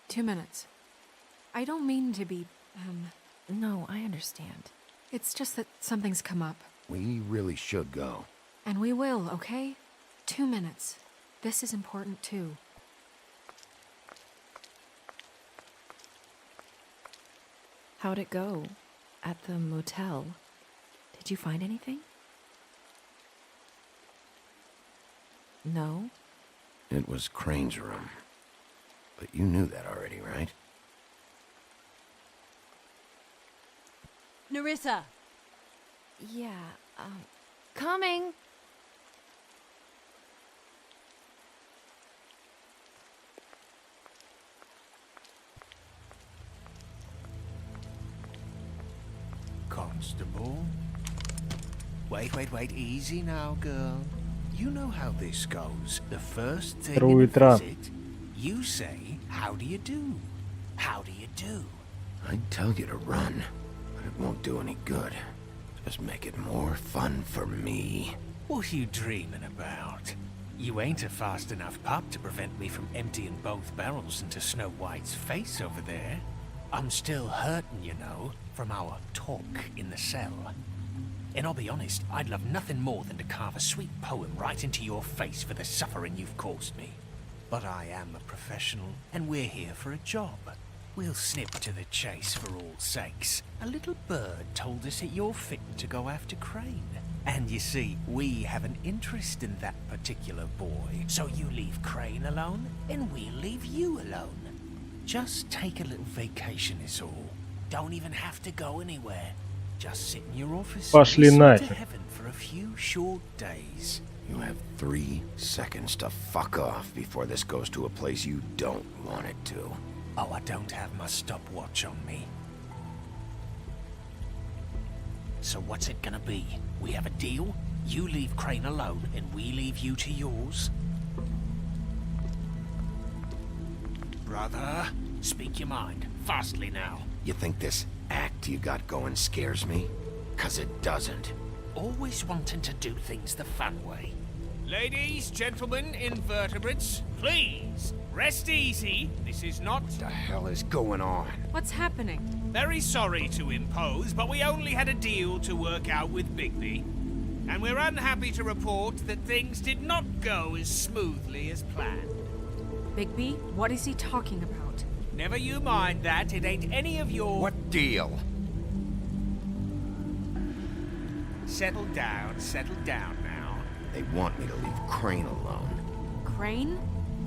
Speaker 3: 2 minutes. I don't mean to be,
Speaker 4: No, I understand.
Speaker 3: It's just that something's come up.
Speaker 19: We really should go.
Speaker 3: And we will, okay? 2 minutes. This is important too.
Speaker 4: How'd it go? At the motel? Did you find anything? No?
Speaker 19: It was Crane's room. But you knew that already, right?
Speaker 20: Narissa!
Speaker 4: Yeah, coming!
Speaker 5: Constable? Wait, easy now, girl. You know how this goes. The first thing in a visit, you say, how do you do? How do you do?
Speaker 19: I'd tell you to run, but it won't do any good. Just make it more fun for me.
Speaker 5: What are you dreaming about? You ain't a fast enough pup to prevent me from emptying both barrels into Snow White's face over there. I'm still hurting, you know, from our talk in the cell. And I'll be honest, I'd love nothing more than to carve a sweet poem right into your face for the suffering you've caused me. But I am a professional, and we're here for a job. We'll snip to the chase for all sakes. A little bird told us that you're fit to go after Crane. And you see, we have an interest in that particular boy. So you leave Crane alone, and we'll leave you alone. Just take a little vacation is all. Don't even have to go anywhere. Just sit in your office
Speaker 1: Пошли
Speaker 5: and listen to
Speaker 1: нафиг.
Speaker 5: heaven for a few short days.
Speaker 19: You have 3 seconds to fuck off before this goes to a place you don't want it to.
Speaker 5: Oh, I don't have my stopwatch on me. So what's it gonna be? We have a deal? You leave Crane alone, and we leave you to yours? Brother, speak your mind. Fastly now.
Speaker 19: You think this act you got going scares me? 'Cause it doesn't.
Speaker 5: Always wanting to do things the fun way. Ladies, gentlemen, invertebrates, please, rest easy. This is not...
Speaker 19: What the hell is going on?
Speaker 3: What's happening?
Speaker 5: Very sorry to impose, but we only had a deal to work out with Bigby. And we're unhappy to report that things did not go as smoothly as planned.
Speaker 3: Bigby, what is he talking about?
Speaker 5: Never you mind that, it ain't any of your...
Speaker 19: What deal?
Speaker 5: Settle down now.
Speaker 19: They want me to leave Crane alone.
Speaker 3: Crane?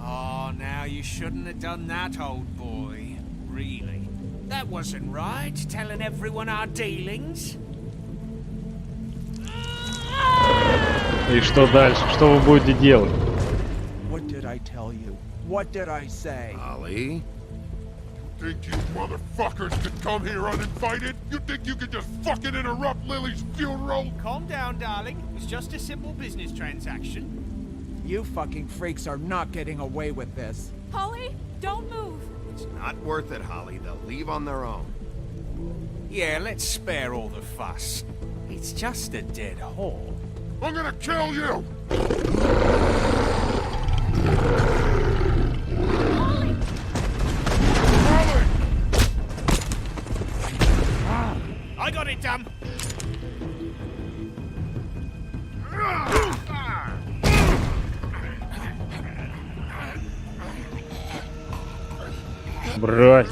Speaker 5: Oh, now you shouldn't have done that, old boy. Really. That wasn't right, telling everyone our dealings.
Speaker 1: И что дальше? Что вы будете делать?
Speaker 13: What did I tell you? What did I say?
Speaker 19: Holly?
Speaker 8: You think you motherfuckers could come here uninvited? You think you could just fucking interrupt Lily's funeral?
Speaker 5: Calm down, darling. It was just a simple business transaction.
Speaker 13: You fucking freaks are not getting away with this.
Speaker 3: Holly, don't move.
Speaker 19: It's not worth it, Holly. They'll leave on their own.
Speaker 5: Yeah, let's spare all the fuss. It's just a dead whore.
Speaker 8: I'm gonna kill you!
Speaker 5: I got it, damn.
Speaker 1: Брось.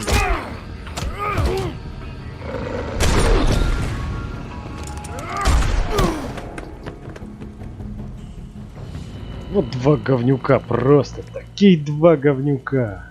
Speaker 1: Вот 2 говнюка, просто такие 2 говнюка.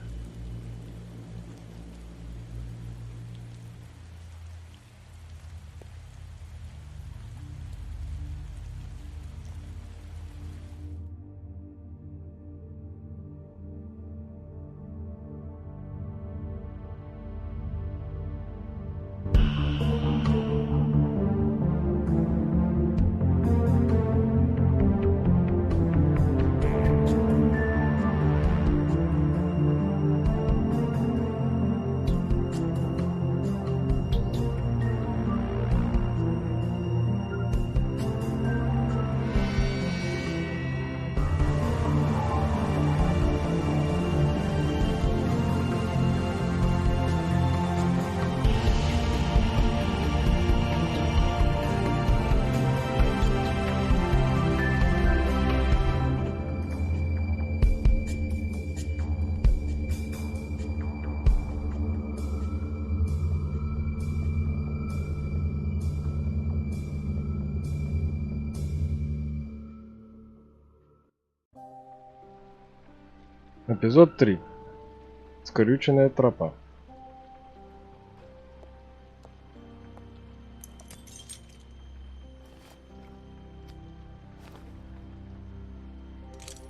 Speaker 1: Эпизод 3. Скрюченная тропа.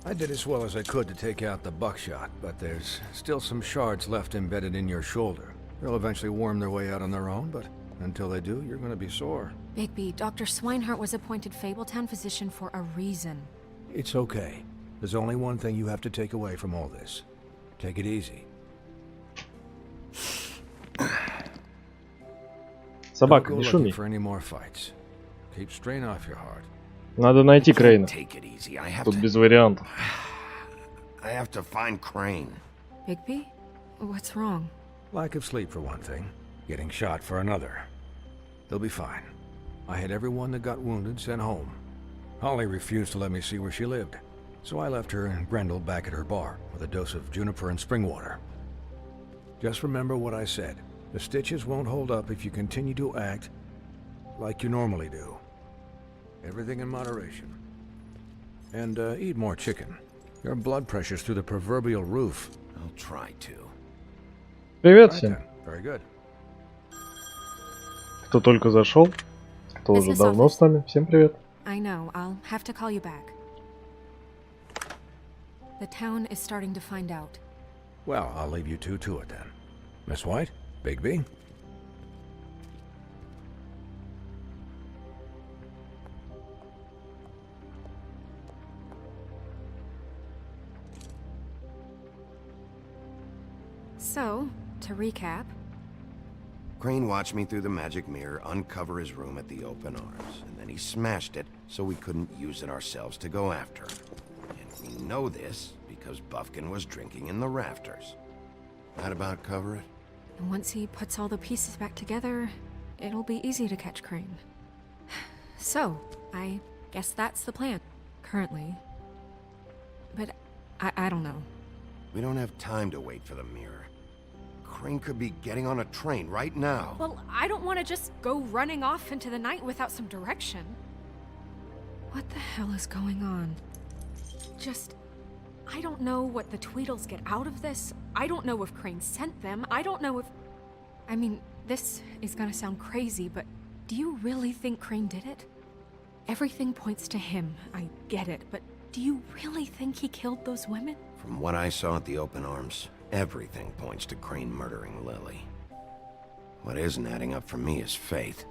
Speaker 7: I did as well as I could to take out the buckshot, but there's still some shards left embedded in your shoulder. They'll eventually worm their way out on their own, but until they do, you're gonna be sore.
Speaker 3: Bigby, Dr. Swinehart was appointed Fabletown physician for a reason.
Speaker 7: It's okay. There's only one thing you have to take away from all this. Take it easy.
Speaker 1: Собака,
Speaker 7: Don't
Speaker 1: не
Speaker 7: go
Speaker 1: шуми.
Speaker 7: looking for any more fights. Keep strain off your heart.
Speaker 1: Надо найти Крейна.
Speaker 19: Take it easy. I have
Speaker 1: Тут
Speaker 19: to...
Speaker 1: без вариантов.
Speaker 19: I have to find Crane.
Speaker 3: Bigby? What's wrong?
Speaker 7: Lack of sleep for one thing. Getting shot for another. They'll be fine. I had everyone that got wounded sent home. Holly refused to let me see where she lived. So I left her and Grendel back at her bar with a dose of juniper and spring water. Just remember what I said. The stitches won't hold up if you continue to act like you normally do. Everything in moderation. And eat more chicken. Your blood pressure's through the proverbial roof.
Speaker 19: I'll try to.
Speaker 1: Привет всем.
Speaker 7: Very good.
Speaker 1: Кто только зашел, кто уже
Speaker 3: Business
Speaker 1: давно
Speaker 3: office.
Speaker 1: с нами. Всем привет.
Speaker 3: I know, I'll have to call you back. The town is starting to find out.
Speaker 7: Well, I'll leave you two to it then. Miss White? Bigby?
Speaker 3: So, to recap,
Speaker 19: Crane watched me through the magic mirror uncover his room at the open arms, and then he smashed it so we couldn't use it ourselves to go after him. And we know this because Buffkin was drinking in the rafters. That about cover it?
Speaker 3: and once he puts all the pieces back together, it'll be easy to catch Crane. So, I guess that's the plan, currently. But I don't know.
Speaker 19: We don't have time to wait for the mirror. Crane could be getting on a train right now.
Speaker 3: Well, I don't want to just go running off into the night without some direction. What the hell is going on? I don't know what the Tweedles get out of this. I don't know if Crane sent them. I don't know if... I mean, this is gonna sound crazy, but do you really think Crane did it? Everything points to him, I get it, but do you really think he killed those women?
Speaker 19: From what I saw at the open arms, everything points to Crane murdering Lily. What isn't adding up for me is Faith.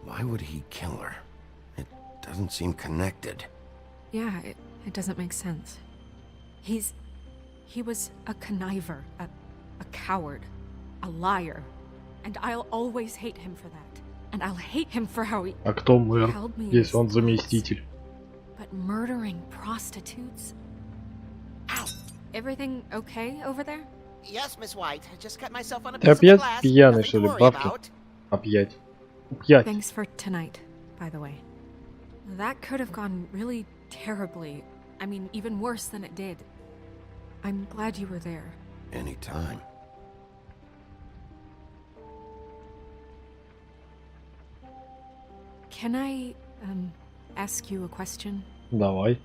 Speaker 19: Why would he kill her? It doesn't seem connected.
Speaker 3: Yeah, it doesn't make sense. He was a conniver, a coward, a liar, and I'll always hate him for that. And I'll hate him for how he
Speaker 1: А кто мэр,
Speaker 3: held me in
Speaker 1: если он
Speaker 3: his
Speaker 1: заместитель?
Speaker 3: But murdering prostitutes? Ow! Everything okay over there?
Speaker 12: Yes, Miss White. I just cut myself on a
Speaker 1: Ты
Speaker 12: piece of
Speaker 1: опять
Speaker 12: glass.
Speaker 1: пьяный,
Speaker 12: Nothing
Speaker 1: что
Speaker 12: to
Speaker 1: ли,
Speaker 12: worry
Speaker 1: Бабки?
Speaker 12: about.
Speaker 1: Опять. Опять.
Speaker 3: Thanks for tonight, by the way. That could have gone really terribly. I mean, even worse than it did. I'm glad you were there.
Speaker 19: Anytime.
Speaker 3: Can I, ask you a question?
Speaker 1: Давай.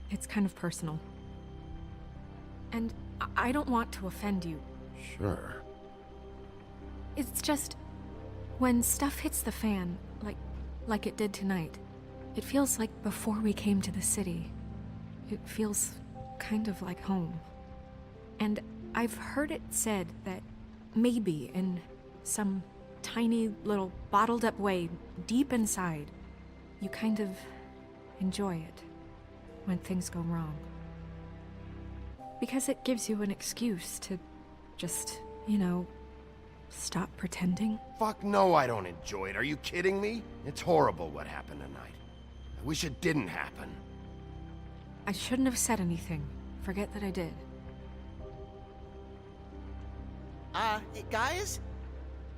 Speaker 3: It's kind of personal. And I don't want to offend you.
Speaker 19: Sure.
Speaker 3: It's just, when stuff hits the fan, like it did tonight, it feels like before we came to the city. It feels kind of like home. And I've heard it said that maybe in some tiny little bottled up way deep inside, you kind of enjoy it when things go wrong. Because it gives you an excuse to just, stop pretending.
Speaker 19: Fuck no, I don't enjoy it. Are you kidding me? It's horrible what happened tonight. I wish it didn't happen.
Speaker 3: I shouldn't have said anything. Forget that I did.
Speaker 12: Guys?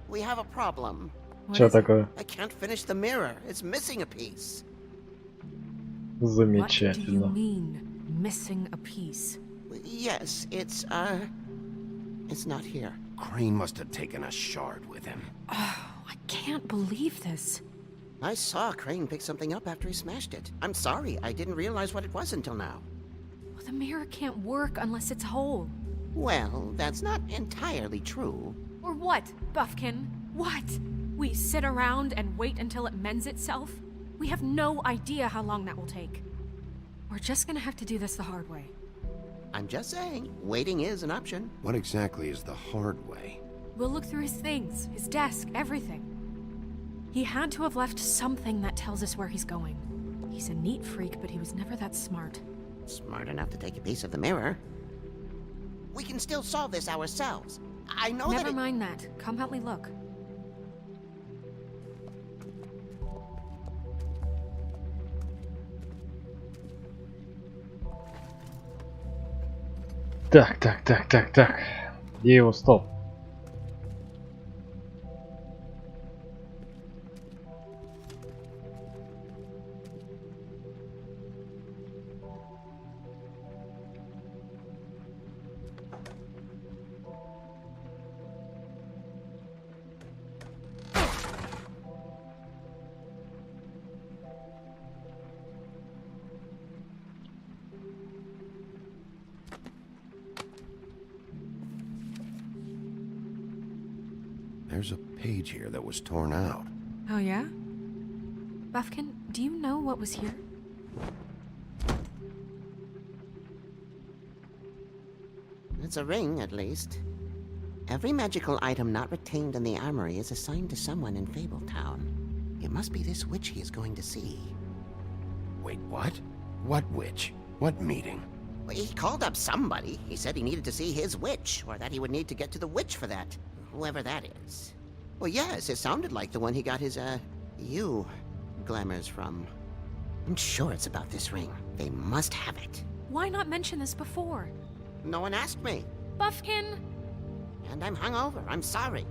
Speaker 12: We have a problem.
Speaker 1: Что такое?
Speaker 12: I can't finish the mirror. It's missing a piece.
Speaker 3: What do you
Speaker 1: Замечательно.
Speaker 3: mean, missing a piece?
Speaker 12: Yes, it's not here.
Speaker 19: Crane must have taken a shard with him.
Speaker 3: Oh, I can't believe this.
Speaker 12: I saw Crane pick something up after he smashed it. I'm sorry, I didn't realize what it was until now.
Speaker 3: Well, the mirror can't work unless it's whole.
Speaker 12: Well, that's not entirely true.
Speaker 3: Or what, Buffkin? What? We sit around and wait until it mends itself? We have no idea how long that will take. We're just gonna have to do this the hard way.
Speaker 12: I'm just saying, waiting is an option.
Speaker 19: What exactly is the hard way?
Speaker 3: We'll look through his things, his desk, everything. He had to have left something that tells us where he's going. He's a neat freak, but he was never that smart.
Speaker 12: Smart enough to take a piece of the mirror. We can still solve this ourselves. I know
Speaker 3: Never
Speaker 12: that
Speaker 3: mind that. Come help me look.
Speaker 1: Так. Где его стол?
Speaker 19: There's a page here that was torn out.
Speaker 3: Oh, yeah? Buffkin, do you know what was here?
Speaker 12: It's a ring, at least. Every magical item not retained in the armory is assigned to someone in Fabletown. It must be this witch he is going to see.
Speaker 19: Wait, what? What witch? What meeting?
Speaker 12: Well, he called up somebody. He said he needed to see his witch, or that he would need to get to the witch for that. Whoever that is. Well, yes, it sounded like the one he got his, glamours from. I'm sure it's about this ring. They must have it.
Speaker 3: Why not mention this before?
Speaker 12: No one asked me.
Speaker 3: Buffkin!
Speaker 12: And I'm hungover. I'm sorry.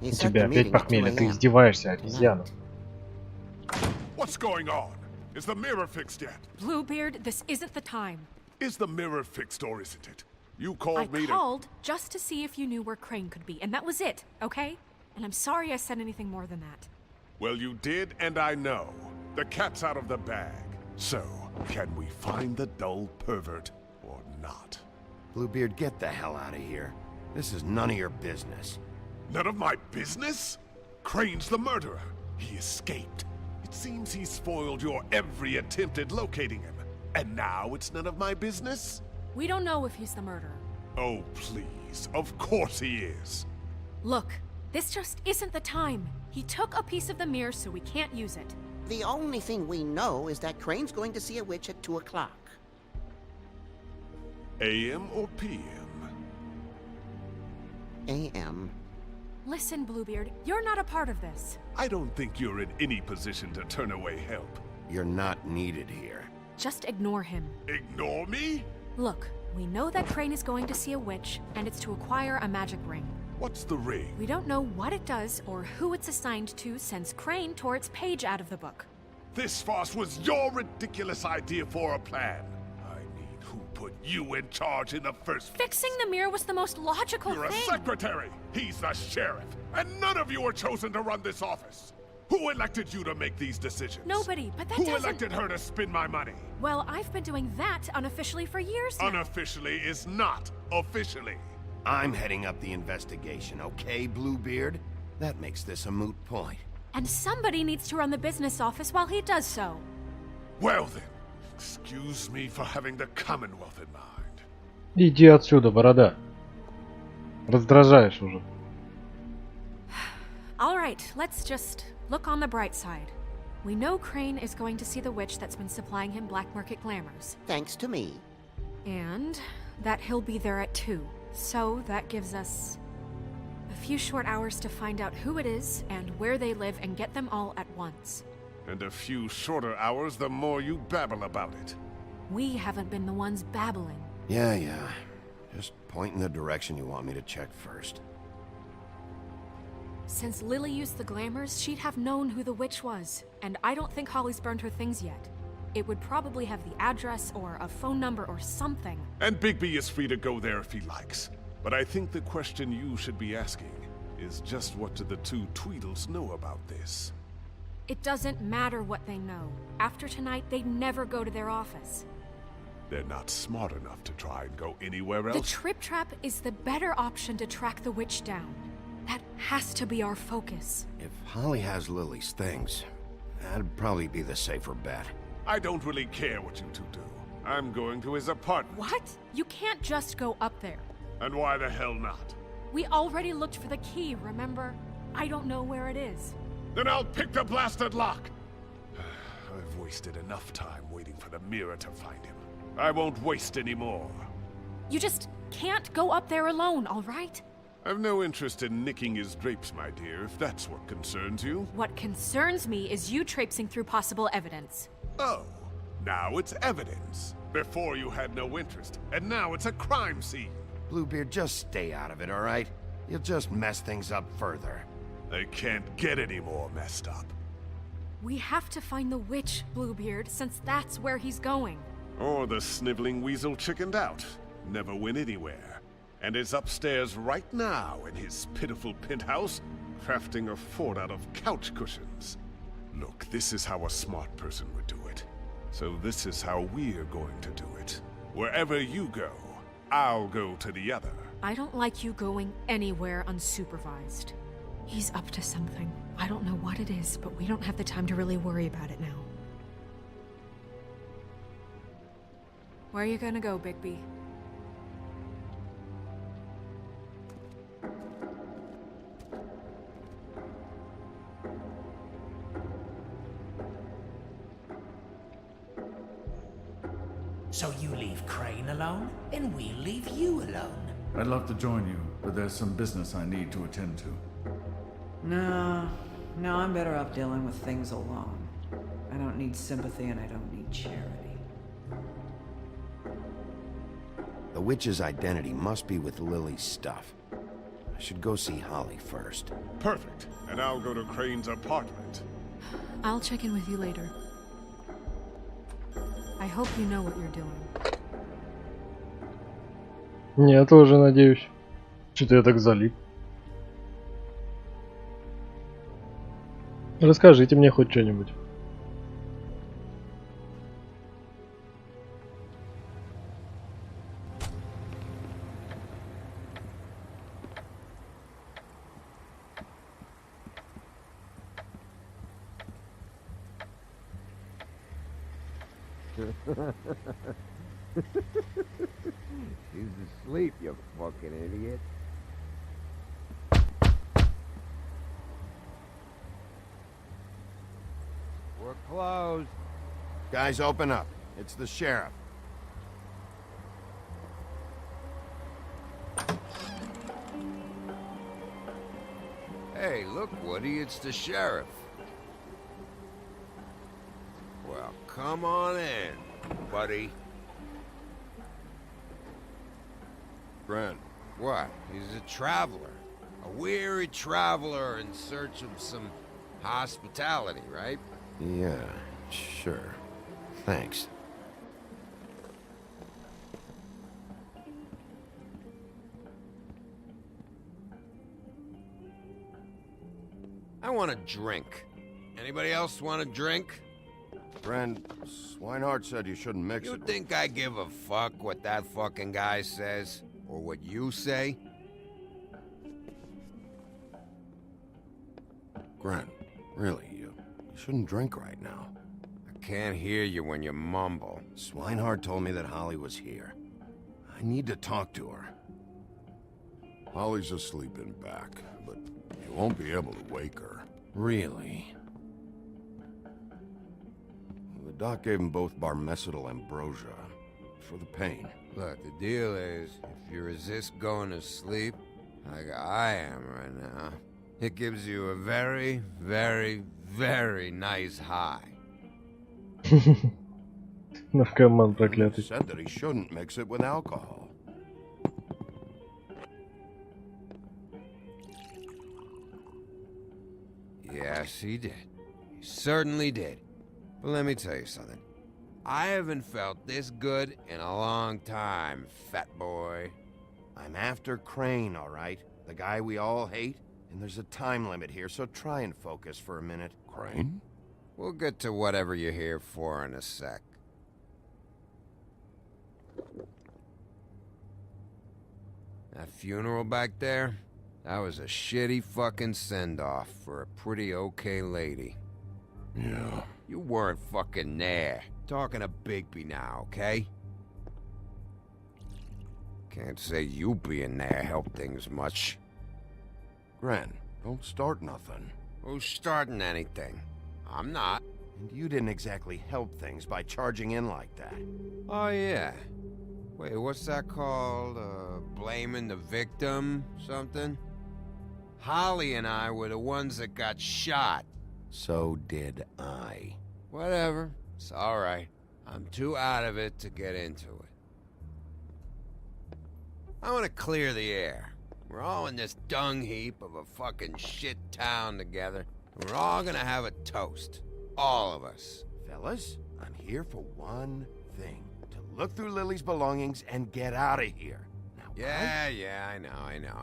Speaker 1: У тебя опять похмелье, ты издеваешься, обезьяна.
Speaker 9: What's going on? Is the mirror fixed yet?
Speaker 3: Bluebeard, this isn't the time.
Speaker 9: Is the mirror fixed or isn't it? You called me
Speaker 3: I called just to see if you knew where Crane could be, and that was it, okay? And I'm sorry I said anything more than that.
Speaker 9: Well, you did, and I know. The cat's out of the bag. So, can we find the dull pervert or not?
Speaker 19: Bluebeard, get the hell out of here. This is none of your business.
Speaker 9: None of my business? Crane's the murderer. He escaped. It seems he spoiled your every attempt at locating him. And now it's none of my business?
Speaker 3: We don't know if he's the murderer.
Speaker 9: Oh, please. Of course he is.
Speaker 3: Look, this just isn't the time. He took a piece of the mirror, so we can't use it.
Speaker 12: The only thing we know is that Crane's going to see a witch at 2 o'clock.
Speaker 9: AM or PM?
Speaker 12: AM.
Speaker 3: Listen, Bluebeard, you're not a part of this.
Speaker 9: I don't think you're in any position to turn away help.
Speaker 19: You're not needed here.
Speaker 3: Just ignore him.
Speaker 9: Ignore me?
Speaker 3: Look, we know that Crane is going to see a witch, and it's to acquire a magic ring.
Speaker 9: What's the ring?
Speaker 3: We don't know what it does or who it's assigned to since Crane tore its page out of the book.
Speaker 9: This farce was your ridiculous idea for a plan. I mean, who put you in charge in the first place?
Speaker 3: Fixing the mirror was the most logical
Speaker 9: You're
Speaker 3: thing.
Speaker 9: a secretary. He's the sheriff. And none of you are chosen to run this office. Who elected you to make these decisions?
Speaker 3: Nobody, but that
Speaker 9: Who
Speaker 3: doesn't...
Speaker 9: elected her to spend my money?
Speaker 3: Well, I've been doing that unofficially for years now.
Speaker 9: Unofficially is not officially.
Speaker 19: I'm heading up the investigation, okay, Bluebeard? That makes this a moot point.
Speaker 3: And somebody needs to run the business office while he does so.
Speaker 9: Well then, excuse me for having the Commonwealth in mind.
Speaker 1: Иди отсюда, борода. Раздражаешь уже.
Speaker 3: All right, let's just look on the bright side. We know Crane is going to see the witch that's been supplying him black market glamours.
Speaker 12: Thanks to me.
Speaker 3: And that he'll be there at 2. So that gives us a few short hours to find out who it is and where they live and get them all at once.
Speaker 9: And a few shorter hours the more you babble about it.
Speaker 3: We haven't been the ones babbling.
Speaker 19: Yeah. Just point in the direction you want me to check first.
Speaker 3: Since Lily used the glamours, she'd have known who the witch was. And I don't think Holly's burned her things yet. It would probably have the address or a phone number or something.
Speaker 9: And Bigby is free to go there if he likes. But I think the question you should be asking is just what do the two Tweedles know about this?
Speaker 3: It doesn't matter what they know. After tonight, they'd never go to their office.
Speaker 9: They're not smart enough to try and go anywhere else.
Speaker 3: The Trip Trap is the better option to track the witch down. That has to be our focus.
Speaker 19: If Holly has Lily's things, that'd probably be the safer bet.
Speaker 9: I don't really care what you two do. I'm going to his apartment.
Speaker 3: What? You can't just go up there.
Speaker 9: And why the hell not?
Speaker 3: We already looked for the key, remember? I don't know where it is.
Speaker 9: Then I'll pick the blasted lock! I've wasted enough time waiting for the mirror to find him. I won't waste any more.
Speaker 3: You just can't go up there alone, all right?
Speaker 9: I've no interest in nicking his drapes, my dear, if that's what concerns you.
Speaker 3: What concerns me is you traipsing through possible evidence.
Speaker 9: Oh, now it's evidence. Before you had no interest, and now it's a crime scene.
Speaker 19: Bluebeard, just stay out of it, all right? You'll just mess things up further.
Speaker 9: They can't get any more messed up.
Speaker 3: We have to find the witch, Bluebeard, since that's where he's going.
Speaker 9: Or the sniveling weasel chickened out. Never went anywhere. And is upstairs right now in his pitiful penthouse, crafting a fort out of couch cushions. Look, this is how a smart person would do it. So this is how we're going to do it. Wherever you go, I'll go to the other.
Speaker 3: I don't like you going anywhere unsupervised. He's up to something. I don't know what it is, but we don't have the time to really worry about it now. Where are you gonna go, Bigby?
Speaker 15: So you leave Crane alone, and we'll leave you alone.
Speaker 6: I'd love to join you, but there's some business I need to attend to.
Speaker 14: No, I'm better off dealing with things alone. I don't need sympathy and I don't need charity.
Speaker 19: The witch's identity must be with Lily's stuff. I should go see Holly first.
Speaker 9: Perfect. And I'll go to Crane's apartment.
Speaker 3: I'll check in with you later. I hope you know what you're doing.
Speaker 1: Я тоже надеюсь. Что-то я так залип. Расскажите мне хоть что-нибудь.
Speaker 19: She's asleep, you fucking idiot. We're closed. Guys, open up. It's the sheriff. Hey, look, Woody, it's the sheriff. Well, come on in, buddy.
Speaker 8: Brent.
Speaker 19: What? He's a traveler. A weary traveler in search of some hospitality, right? Yeah, sure. Thanks. I want a drink. Anybody else want a drink? Friend, Swinehart said you shouldn't mix it. You think I give a fuck what that fucking guy says? Or what you say? Grant, really, you shouldn't drink right now. I can't hear you when you mumble. Swinehart told me that Holly was here. I need to talk to her.
Speaker 8: Holly's asleep in back, but you won't be able to wake her.
Speaker 19: Really? The doc gave him both barmecidal ambrosia for the pain. Look, the deal is, if you resist going to sleep, like I am right now, it gives you a very, very, very nice high.
Speaker 1: Наркоман проклятый.
Speaker 19: Said that he shouldn't mix it with alcohol. Yes, he did. He certainly did. But let me tell you something. I haven't felt this good in a long time, fat boy. I'm after Crane, all right? The guy we all hate. And there's a time limit here, so try and focus for a minute.
Speaker 8: Crane?
Speaker 19: We'll get to whatever you're here for in a sec. That funeral back there? That was a shitty fucking send-off for a pretty okay lady.
Speaker 8: Yeah.
Speaker 19: You weren't fucking there. Talking to Bigby now, okay? Can't say you being there helped things much. Gren, don't start nothing. Who's starting anything? I'm not. And you didn't exactly help things by charging in like that. Oh, yeah. Wait, what's that called? Blaming the victim? Something? Holly and I were the ones that got shot. So did I. Whatever. It's alright. I'm too out of it to get into it. I want to clear the air. We're all in this dung heap of a fucking shit town together. We're all gonna have a toast. All of us. Fellas, I'm here for one thing. To look through Lily's belongings and get out of here. Now, yeah, I know.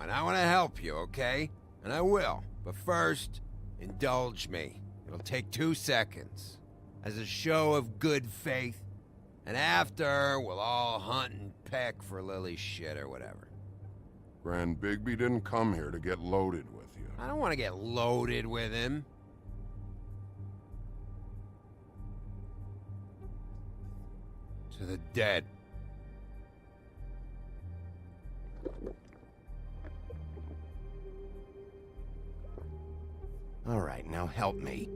Speaker 19: And I want to help you, okay? And I will. But first, indulge me. It'll take 2 seconds. As a show of good faith. And after, we'll all hunt and peck for Lily's shit or whatever.
Speaker 8: Grand Bigby didn't come here to get loaded with you.
Speaker 21: I don't want to get loaded with him. To the dead.
Speaker 19: All right, now help me.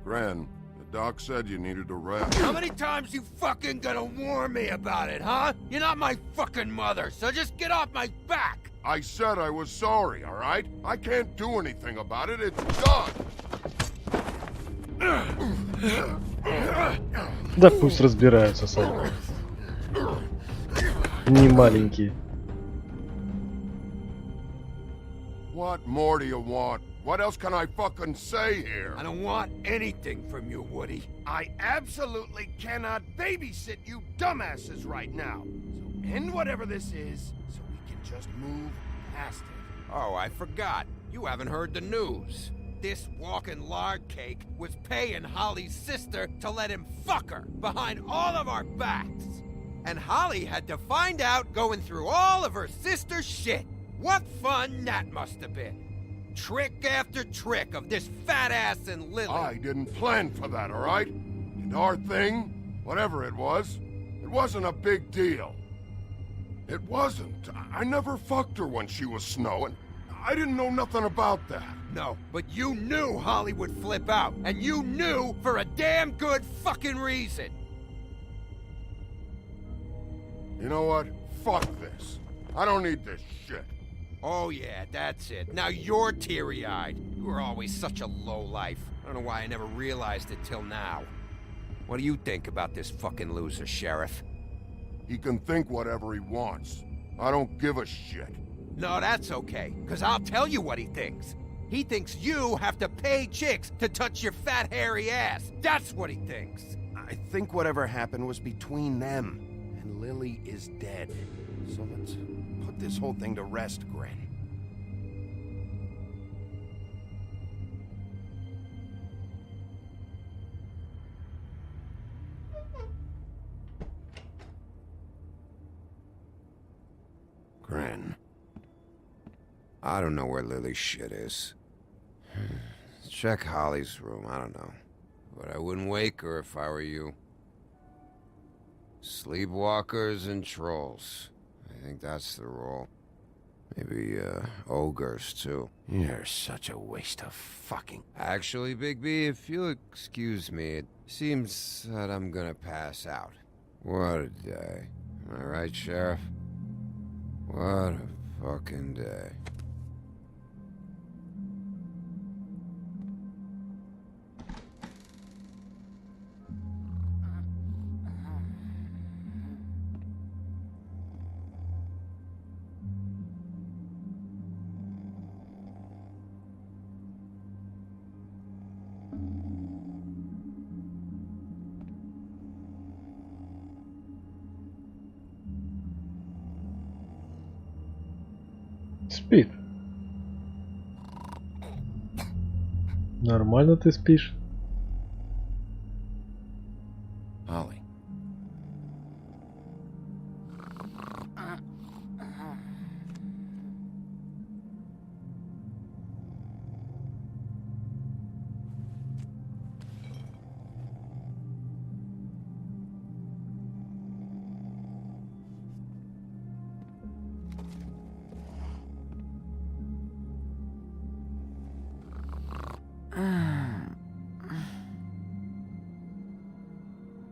Speaker 8: Gran, the doc said you needed a rest.
Speaker 13: How many times you fucking gonna warn me about it, huh? You're not my fucking mother, so just get off my back!
Speaker 8: I said I was sorry, all right? I can't do anything about it. It's done.
Speaker 1: Да пусть разбираются сами. Не маленькие.
Speaker 8: What more do you want? What else can I fucking say here?
Speaker 13: I don't want anything from you, Woody.
Speaker 18: I absolutely cannot babysit you dumbasses right now. So end whatever this is, so we can just move past it.
Speaker 21: Oh, I forgot. You haven't heard the news.
Speaker 13: This walking lard cake was paying Holly's sister to let him fuck her behind all of our backs.
Speaker 21: And Holly had to find out going through all of her sister's shit.
Speaker 13: What fun that must have been. Trick after trick of this fat ass and Lily.
Speaker 8: I didn't plan for that, all right? And our thing, whatever it wasn't a big deal. It wasn't. I never fucked her when she was snowing. I didn't know nothing about that.
Speaker 13: No, but you knew Holly would flip out, and you knew for a damn good fucking reason.
Speaker 8: You know what? Fuck this. I don't need this shit.
Speaker 21: Oh yeah, that's it. Now you're teary-eyed. You were always such a lowlife. I don't know why I never realized it till now. What do you think about this fucking loser, Sheriff?
Speaker 8: He can think whatever he wants. I don't give a shit.
Speaker 21: No, that's okay, because I'll tell you what he thinks. He thinks you have to pay chicks to touch your fat, hairy ass. That's what he thinks.
Speaker 19: I think whatever happened was between them, and Lily is dead. So let's put this whole thing to rest, Gren.
Speaker 21: Gren. I don't know where Lily's shit is. Check Holly's room, I don't know. But I wouldn't wake her if I were you. Sleepwalkers and trolls. I think that's the rule. Maybe, ogres, too.
Speaker 19: You're such a waste of fucking...
Speaker 21: Actually, Bigby, if you'll excuse me, it seems that I'm gonna pass out. What a day. Am I right, Sheriff? What a fucking day.
Speaker 1: Спит. Нормально ты спишь?
Speaker 19: Holly.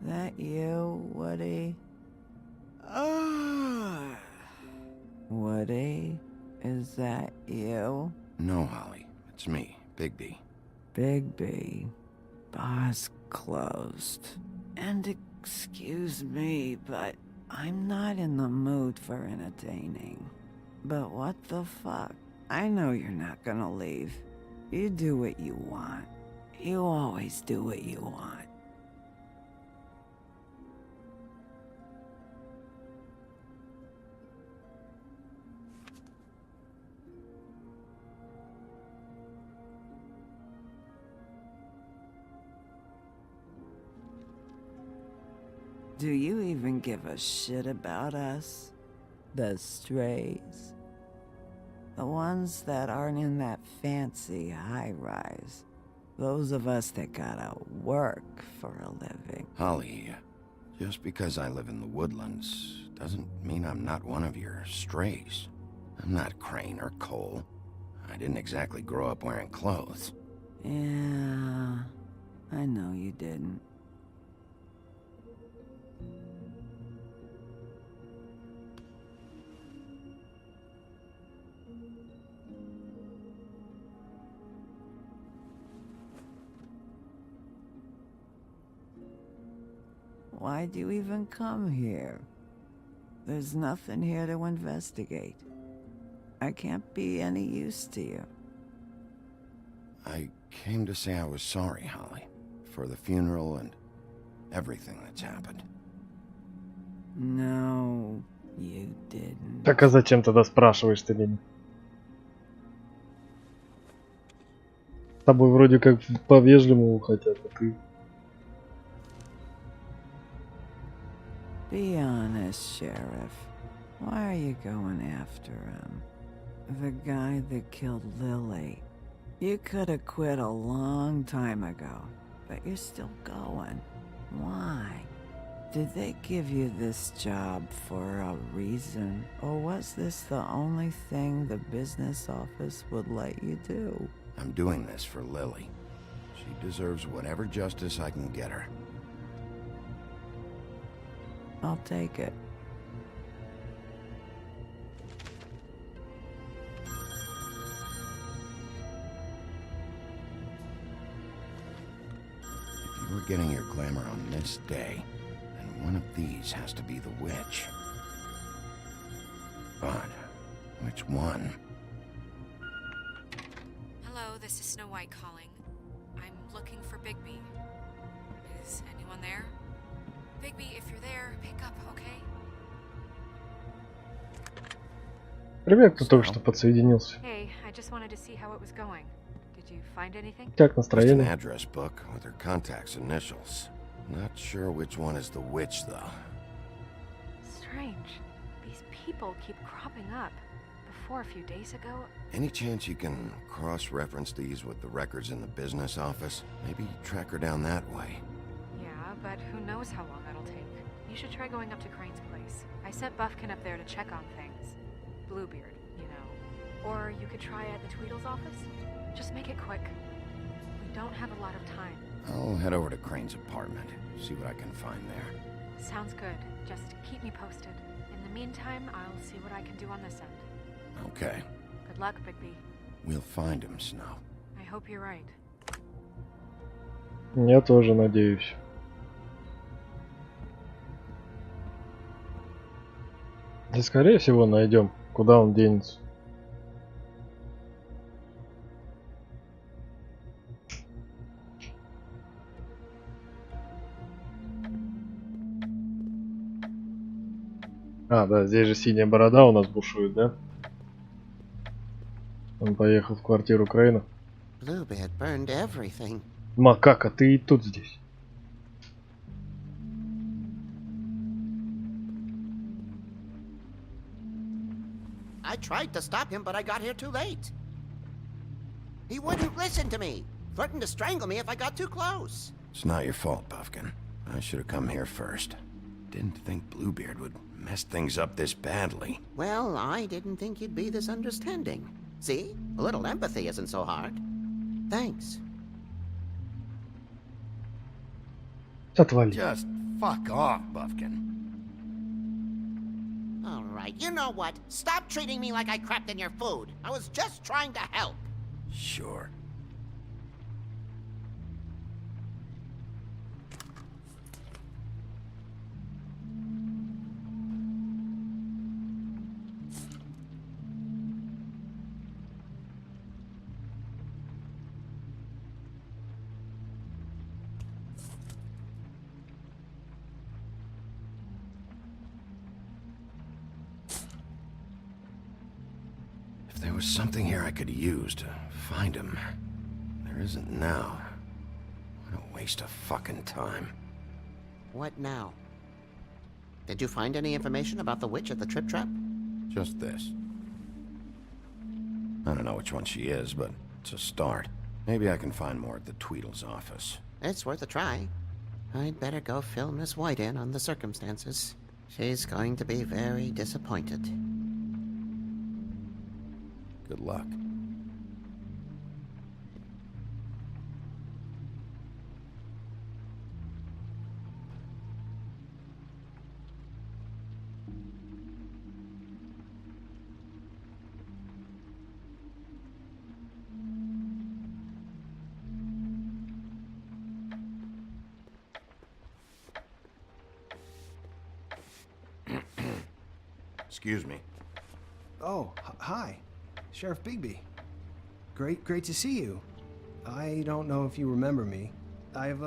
Speaker 14: That you, Woody? Woody? Is that you?
Speaker 19: No, Holly. It's me, Bigby.
Speaker 14: Bigby. Bar's closed. And excuse me, but I'm not in the mood for entertaining. But what the fuck? I know you're not gonna leave. You do what you want. You always do what you want. Do you even give a shit about us? The strays? The ones that aren't in that fancy high-rise. Those of us that gotta work for a living.
Speaker 19: Holly, just because I live in the woodlands doesn't mean I'm not one of your strays. I'm not Crane or Cole. I didn't exactly grow up wearing clothes.
Speaker 14: Yeah, I know you didn't. Why'd you even come here? There's nothing here to investigate. I can't be any use to you.
Speaker 19: I came to say I was sorry, Holly, for the funeral and everything that's happened.
Speaker 14: No, you didn't.
Speaker 1: Так а зачем тогда спрашиваешь ты меня? С тобой вроде как по-вежливому хотят, а ты...
Speaker 14: Be honest, Sheriff. Why are you going after him? The guy that killed Lily. You could have quit a long time ago, but you're still going. Why? Did they give you this job for a reason? Or was this the only thing the business office would let you do?
Speaker 19: I'm doing this for Lily. She deserves whatever justice I can get her.
Speaker 14: I'll take it.
Speaker 19: If you were getting your glamour on this day, then one of these has to be the witch. But which one?
Speaker 3: Hello, this is Snow White calling. I'm looking for Bigby. Is anyone there? Bigby, if you're there, pick up, okay?
Speaker 1: Привет, кто только что подсоединился.
Speaker 3: Hey, I just wanted to see how it was going. Did you find anything?
Speaker 1: Как
Speaker 19: Just an
Speaker 1: настроение?
Speaker 19: address book with her contact's initials. Not sure which one is the witch, though.
Speaker 3: Strange. These people keep cropping up. Before, a few days ago...
Speaker 19: Any chance you can cross-reference these with the records in the business office? Maybe track her down that way.
Speaker 3: Yeah, but who knows how long that'll take. You should try going up to Crane's place. I sent Buffkin up there to check on things. Bluebeard, you know. Or you could try at the Tweedle's office. Just make it quick. We don't have a lot of time.
Speaker 19: I'll head over to Crane's apartment, see what I can find there.
Speaker 3: Sounds good. Just keep me posted. In the meantime, I'll see what I can do on this end.
Speaker 19: Okay.
Speaker 3: Good luck, Bigby.
Speaker 19: We'll find him, Snow.
Speaker 3: I hope you're right.
Speaker 1: Я тоже надеюсь. И скорее всего найдем, куда он денется. А, да, здесь же синяя борода у нас бушует, да? Он поехал в квартиру Крейна.
Speaker 12: Bluebeard burned everything.
Speaker 1: Макака, ты и тут здесь.
Speaker 12: I tried to stop him, but I got here too late. He wouldn't listen to me. Threatened to strangle me if I got too close.
Speaker 19: It's not your fault, Buffkin. I should have come here first. Didn't think Bluebeard would mess things up this badly.
Speaker 12: Well, I didn't think you'd be this understanding. See? A little empathy isn't so hard. Thanks.
Speaker 1: Отвали.
Speaker 6: Just fuck off, Buffkin.
Speaker 12: All right, you know what? Stop treating me like I crapped in your food. I was just trying to help.
Speaker 19: Sure. If there was something here I could use to find him, there isn't now. What a waste of fucking time.
Speaker 12: What now? Did you find any information about the witch at the Trip Trap?
Speaker 19: Just this. I don't know which one she is, but it's a start. Maybe I can find more at the Tweedle's office.
Speaker 12: It's worth a try. I'd better go fill Miss White in on the circumstances. She's going to be very disappointed.
Speaker 19: Good luck. Excuse me.
Speaker 2: Oh, hi. Sheriff Bigby. Great to see you. I don't know if you remember me. I've,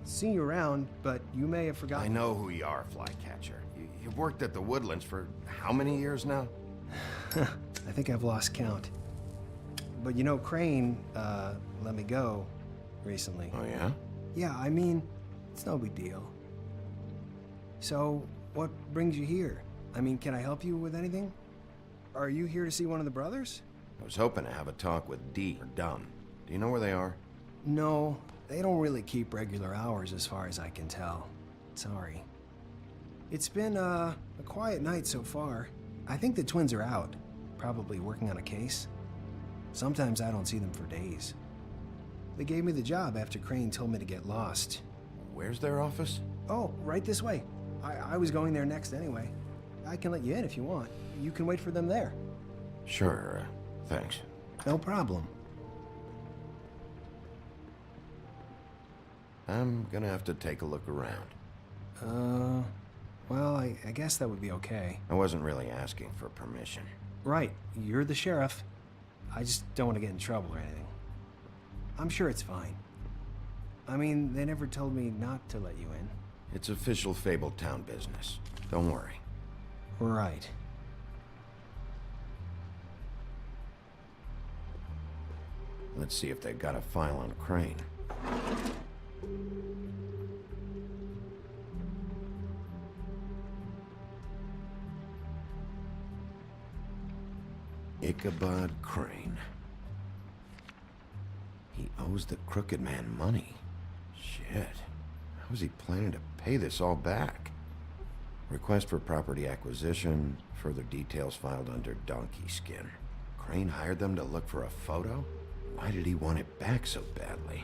Speaker 2: seen you around, but you may have forgotten.
Speaker 19: I know who you are, Flycatcher. You've worked at the Woodlands for how many years now?
Speaker 2: I think I've lost count. But you know, Crane, let me go recently.
Speaker 19: Oh, yeah?
Speaker 2: Yeah, I mean, it's no big deal. So, what brings you here? I mean, can I help you with anything? Are you here to see one of the brothers?
Speaker 19: I was hoping to have a talk with Dee or Dunn. Do you know where they are?
Speaker 2: No, they don't really keep regular hours as far as I can tell. Sorry. It's been, a quiet night so far. I think the twins are out, probably working on a case. Sometimes I don't see them for days. They gave me the job after Crane told me to get lost.
Speaker 19: Where's their office?
Speaker 2: Oh, right this way. I was going there next anyway. I can let you in if you want. You can wait for them there.
Speaker 19: Sure, thanks.
Speaker 2: No problem.
Speaker 19: I'm gonna have to take a look around.
Speaker 2: Well, I guess that would be okay.
Speaker 19: I wasn't really asking for permission.
Speaker 2: Right, you're the sheriff. I just don't want to get in trouble or anything. I'm sure it's fine. I mean, they never told me not to let you in.
Speaker 19: It's official Fabletown business. Don't worry.
Speaker 2: Right.
Speaker 19: Let's see if they've got a file on Crane. Ichabod Crane. He owes the Crooked Man money. Shit. How is he planning to pay this all back? Request for property acquisition. Further details filed under Donkey Skin. Crane hired them to look for a photo? Why did he want it back so badly?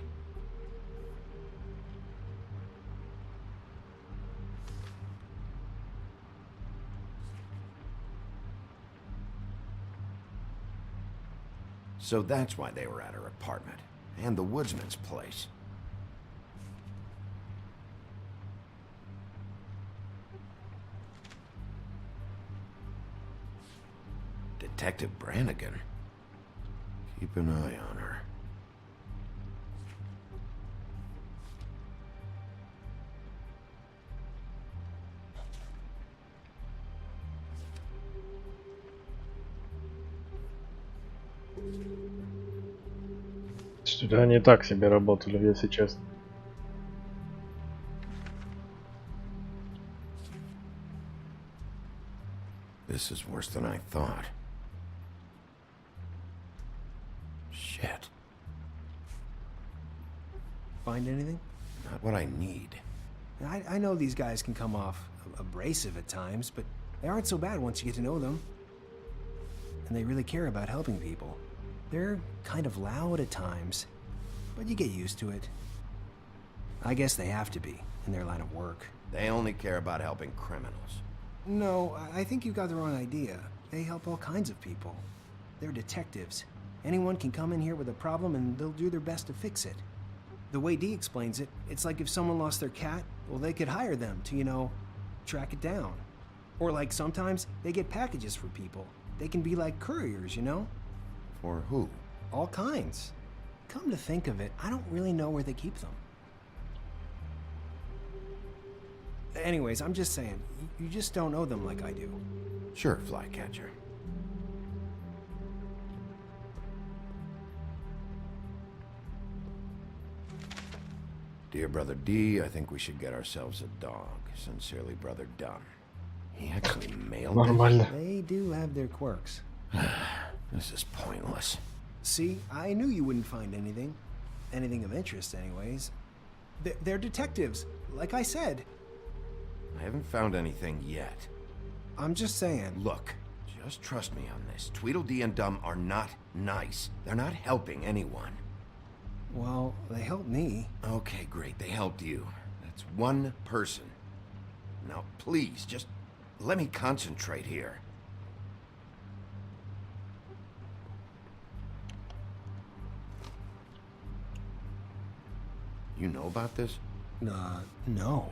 Speaker 19: So that's why they were at her apartment. And the woodsman's place. Detective Brannigan. Keep an eye on her.
Speaker 1: Что-то они так себе работали, если честно.
Speaker 19: This is worse than I thought. Shit.
Speaker 2: Find anything?
Speaker 19: Not what I need.
Speaker 2: I know these guys can come off abrasive at times, but they aren't so bad once you get to know them. And they really care about helping people. They're kind of loud at times, but you get used to it. I guess they have to be, in their line of work.
Speaker 19: They only care about helping criminals.
Speaker 2: No, I think you got the wrong idea. They help all kinds of people. They're detectives. Anyone can come in here with a problem and they'll do their best to fix it. The way Dee explains it, it's like if someone lost their cat, well, they could hire them to, you know, track it down. Or like sometimes they get packages for people. They can be like couriers, you know?
Speaker 19: For who?
Speaker 2: All kinds. Come to think of it, I don't really know where they keep them. Anyways, I'm just saying, you just don't know them like I do.
Speaker 19: Sure, Flycatcher. Dear Brother D, I think we should get ourselves a dog. Sincerely, Brother Dunn. He actually mailed
Speaker 1: Нормально.
Speaker 2: They do have their quirks.
Speaker 19: This is pointless.
Speaker 2: See, I knew you wouldn't find anything. Anything of interest, anyways. They're detectives, like I said.
Speaker 19: I haven't found anything yet.
Speaker 2: I'm just saying.
Speaker 19: Look, just trust me on this. Tweedledee and Dum are not nice. They're not helping anyone.
Speaker 2: Well, they helped me.
Speaker 19: Okay, great. They helped you. That's one person. Now, please, just let me concentrate here. You know about this?
Speaker 2: No.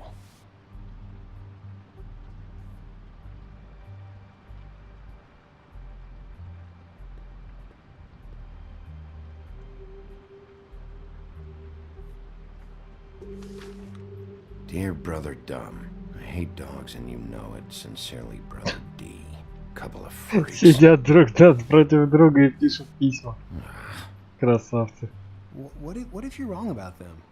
Speaker 19: Dear Brother Dum, I hate dogs and you know it. Sincerely, Brother D. Couple of freaks.
Speaker 1: Сидят друг против друга и пишут письма. Красавцы.
Speaker 2: What if you're wrong about them?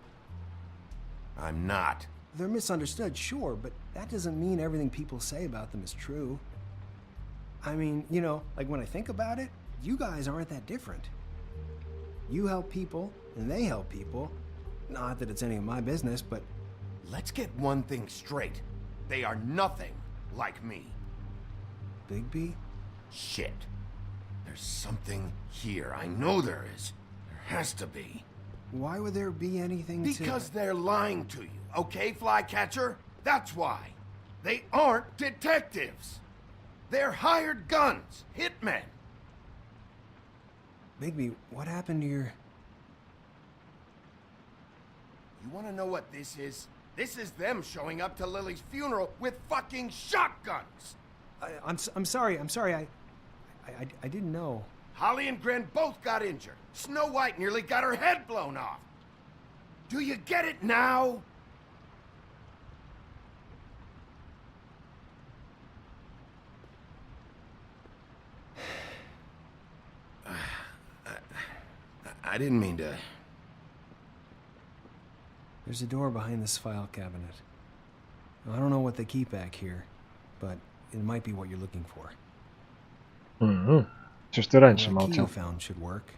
Speaker 19: I'm not.
Speaker 2: They're misunderstood, sure, but that doesn't mean everything people say about them is true. I mean, you know, like when I think about it, you guys aren't that different. You help people, and they help people. Not that it's any of my business, but...
Speaker 19: Let's get one thing straight. They are nothing like me.
Speaker 2: Bigby?
Speaker 19: Shit. There's something here. I know there is. There has to be.
Speaker 2: Why would there be anything
Speaker 19: Because they're lying to you, okay, Flycatcher? That's why. They aren't detectives. They're hired guns, hitmen.
Speaker 2: Bigby, what happened to your...
Speaker 18: You want to know what this is? This is them showing up to Lily's funeral with fucking shotguns!
Speaker 2: I'm sorry. I didn't know.
Speaker 18: Holly and Gren both got injured. Snow White nearly got her head blown off. Do you get it now?
Speaker 19: I didn't mean to...
Speaker 2: There's a door behind this file cabinet. I don't know what they keep back here, but it might be what you're looking for.
Speaker 1: Что ж ты раньше
Speaker 2: The key you
Speaker 1: молчал?
Speaker 2: found should work.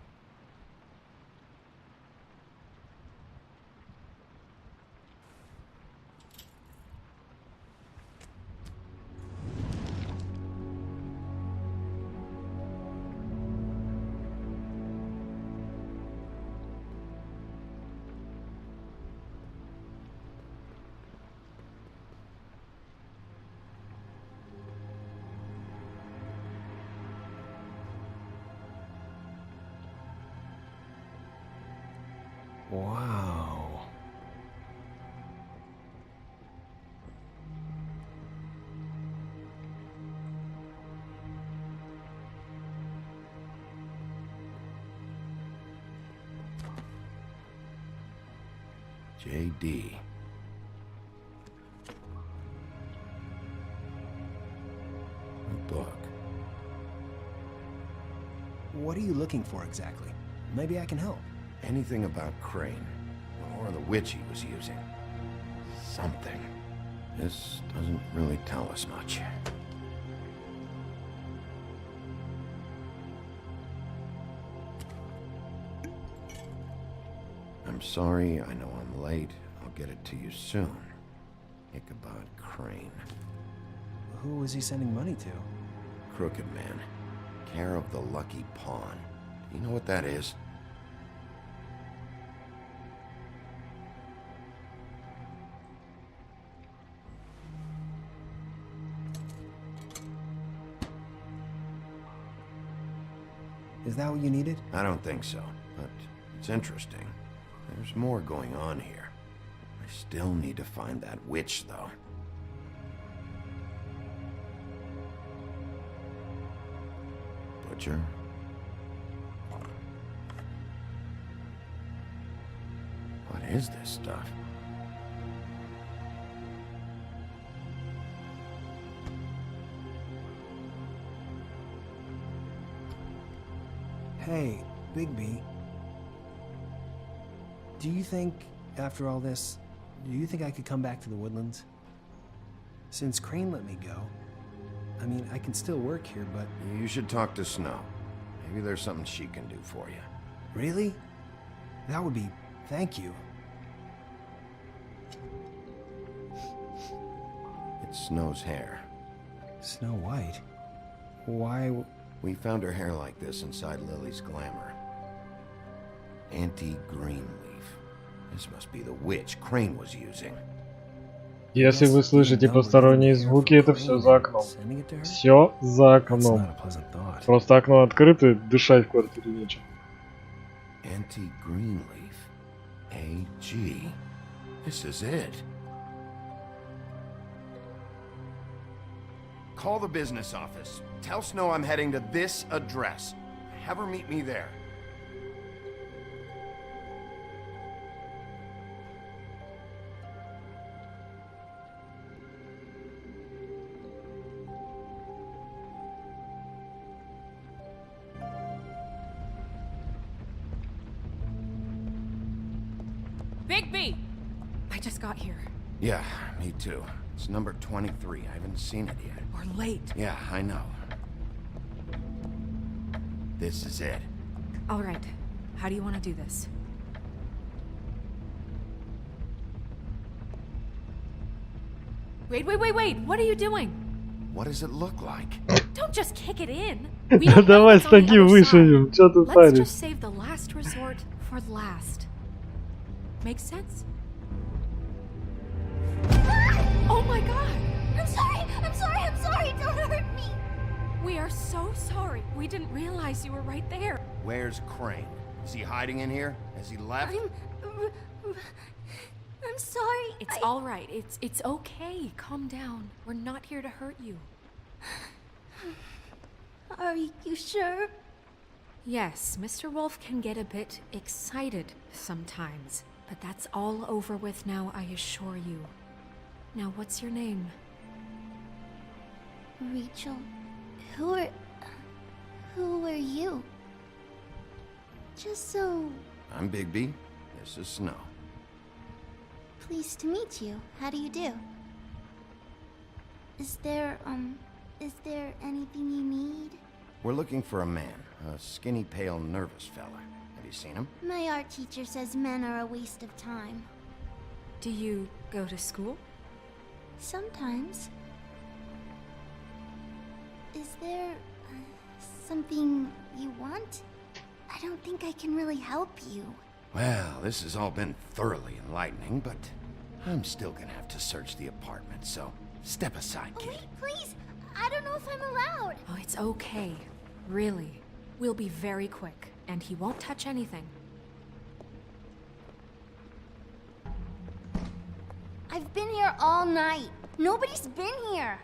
Speaker 2: Wow.
Speaker 19: J.D. A book.
Speaker 2: What are you looking for exactly? Maybe I can help.
Speaker 19: Anything about Crane, or the witch he was using. Something. This doesn't really tell us much. I'm sorry, I know I'm late. I'll get it to you soon. Ichabod Crane.
Speaker 2: Who was he sending money to?
Speaker 19: Crooked Man. Care of the Lucky Pawn. Do you know what that is?
Speaker 2: Is that what you needed?
Speaker 19: I don't think so, but it's interesting. There's more going on here. I still need to find that witch, though. Butcher? What is this stuff?
Speaker 2: Hey, Bigby. Do you think, after all this, do you think I could come back to the Woodlands? Since Crane let me go, I mean, I can still work here, but...
Speaker 19: You should talk to Snow. Maybe there's something she can do for you.
Speaker 2: Really? That would be... Thank you.
Speaker 19: It's Snow's hair.
Speaker 2: Snow White? Why...
Speaker 19: We found her hair like this inside Lily's glamour. Anti-Greenleaf. This must be the witch Crane was using.
Speaker 1: Если вы слышите посторонние звуки, это все за окном. Все за окном. Просто окно открыто, дышать в квартире нечем.
Speaker 19: Anti-Greenleaf. AG. This is it. Call the business office. Tell Snow I'm heading to this address. Have her meet me there.
Speaker 3: Bigby! I just got here.
Speaker 19: Yeah, me too. It's number 23. I haven't seen it yet.
Speaker 3: We're late.
Speaker 19: Yeah, I know. This is it.
Speaker 3: All right. How do you want to do this? Wait. What are you doing?
Speaker 19: What does it look like?
Speaker 3: Don't just kick it in.
Speaker 1: Давай с таким вышибем. Чё ты
Speaker 3: Let's
Speaker 1: паришь?
Speaker 3: just save the last resort for last. Make sense? Oh my god!
Speaker 11: I'm sorry, don't hurt me!
Speaker 3: We are so sorry. We didn't realize you were right there.
Speaker 19: Where's Crane? Is he hiding in here? Has he left?
Speaker 11: I'm sorry.
Speaker 3: It's all right. It's okay. Calm down. We're not here to hurt you.
Speaker 11: Are you sure?
Speaker 3: Yes, Mr. Wolf can get a bit excited sometimes, but that's all over with now, I assure you. Now, what's your name?
Speaker 11: Rachel, who are you? Just so...
Speaker 19: I'm Bigby. This is Snow.
Speaker 11: Pleased to meet you. How do you do? Is there anything you need?
Speaker 19: We're looking for a man. A skinny, pale, nervous fella. Have you seen him?
Speaker 11: My art teacher says men are a waste of time.
Speaker 3: Do you go to school?
Speaker 11: Sometimes. Is there something you want? I don't think I can really help you.
Speaker 19: Well, this has all been thoroughly enlightening, but I'm still gonna have to search the apartment, so step aside, kid.
Speaker 11: Wait, please! I don't know if I'm allowed!
Speaker 3: Oh, it's okay. Really. We'll be very quick, and he won't touch anything.
Speaker 11: I've been here all night. Nobody's been here.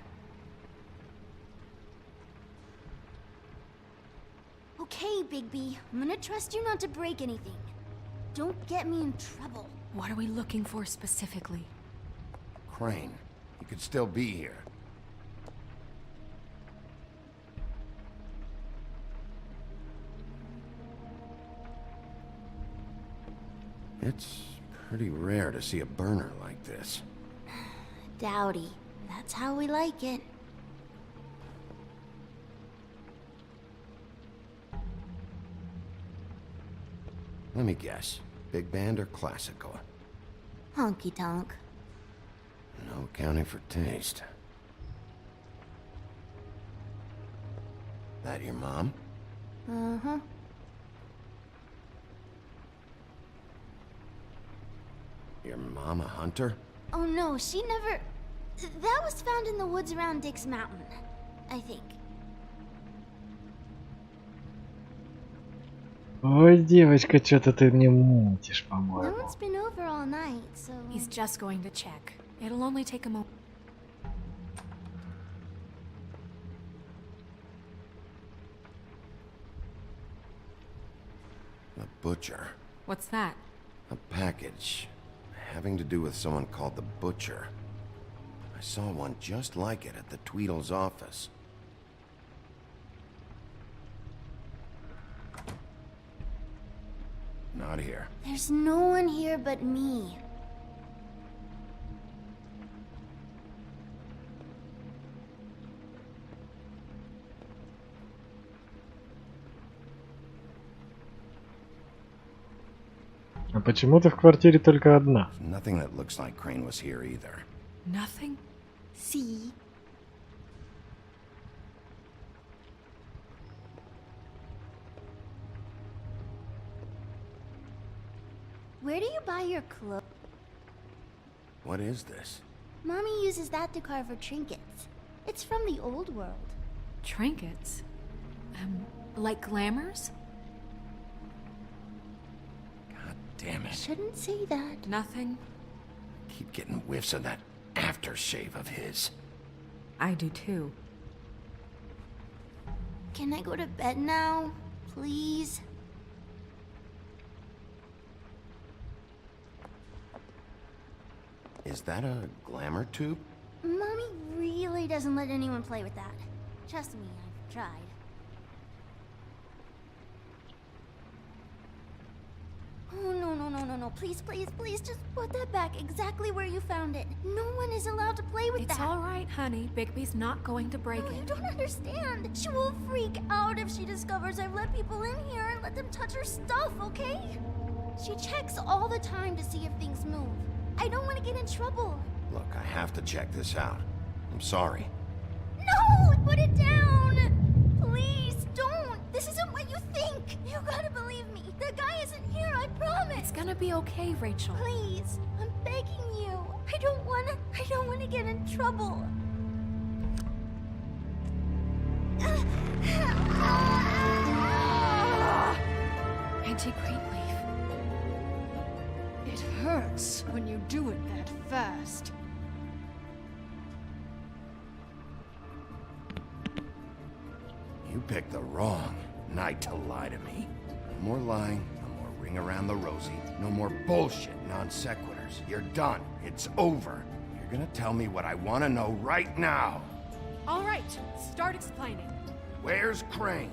Speaker 11: Okay, Bigby. I'm gonna trust you not to break anything. Don't get me in trouble.
Speaker 3: What are we looking for specifically?
Speaker 19: Crane. He could still be here. It's pretty rare to see a burner like this.
Speaker 11: Dowdy. That's how we like it.
Speaker 19: Let me guess. Big band or classical?
Speaker 11: Honky tonk.
Speaker 19: No accounting for taste. That your mom?
Speaker 11: Uh-huh.
Speaker 19: Your mom a hunter?
Speaker 11: Oh no, she never... That was found in the woods around Dick's Mountain, I think.
Speaker 1: Ой, девочка, что-то ты мне мутишь,
Speaker 11: No
Speaker 1: по-моему.
Speaker 11: one's been over all night, so...
Speaker 3: He's just going to check. It'll only take a moment.
Speaker 19: The butcher.
Speaker 3: What's that?
Speaker 19: A package. Having to do with someone called the Butcher. I saw one just like it at the Tweedle's office. Not here.
Speaker 11: There's no one here but me.
Speaker 1: А почему ты в квартире только одна?
Speaker 19: Nothing that looks like Crane was here either.
Speaker 3: Nothing?
Speaker 11: See? Where do you buy your clothes?
Speaker 19: What is this?
Speaker 11: Mommy uses that to carve her trinkets. It's from the old world.
Speaker 3: Trinkets? Like glamours?
Speaker 19: God damn it.
Speaker 11: Shouldn't say that.
Speaker 3: Nothing?
Speaker 19: Keep getting whiffs of that aftershave of his.
Speaker 3: I do too.
Speaker 11: Can I go to bed now? Please?
Speaker 19: Is that a glamour tube?
Speaker 11: Mommy really doesn't let anyone play with that. Trust me, I've tried. Oh, no. Please, just put that back exactly where you found it. No one is allowed to play with that.
Speaker 3: It's all right, honey. Bigby's not going to break it.
Speaker 11: You don't understand. She will freak out if she discovers I've let people in here and let them touch her stuff, okay? She checks all the time to see if things move. I don't want to get in trouble.
Speaker 19: Look, I have to check this out. I'm sorry.
Speaker 11: No! Put it down! Please, don't! This isn't what you think! You gotta believe me. The guy isn't here, I promise!
Speaker 3: It's gonna be okay, Rachel.
Speaker 11: Please, I'm begging you. I don't wanna get in trouble.
Speaker 3: Auntie Greenleaf.
Speaker 17: It hurts when you do it that fast.
Speaker 19: You picked the wrong night to lie to me. No more lying, no more ring around the rosy, no more bullshit non sequiturs. You're done. It's over. You're gonna tell me what I want to know right now.
Speaker 3: All right, start explaining.
Speaker 19: Where's Crane?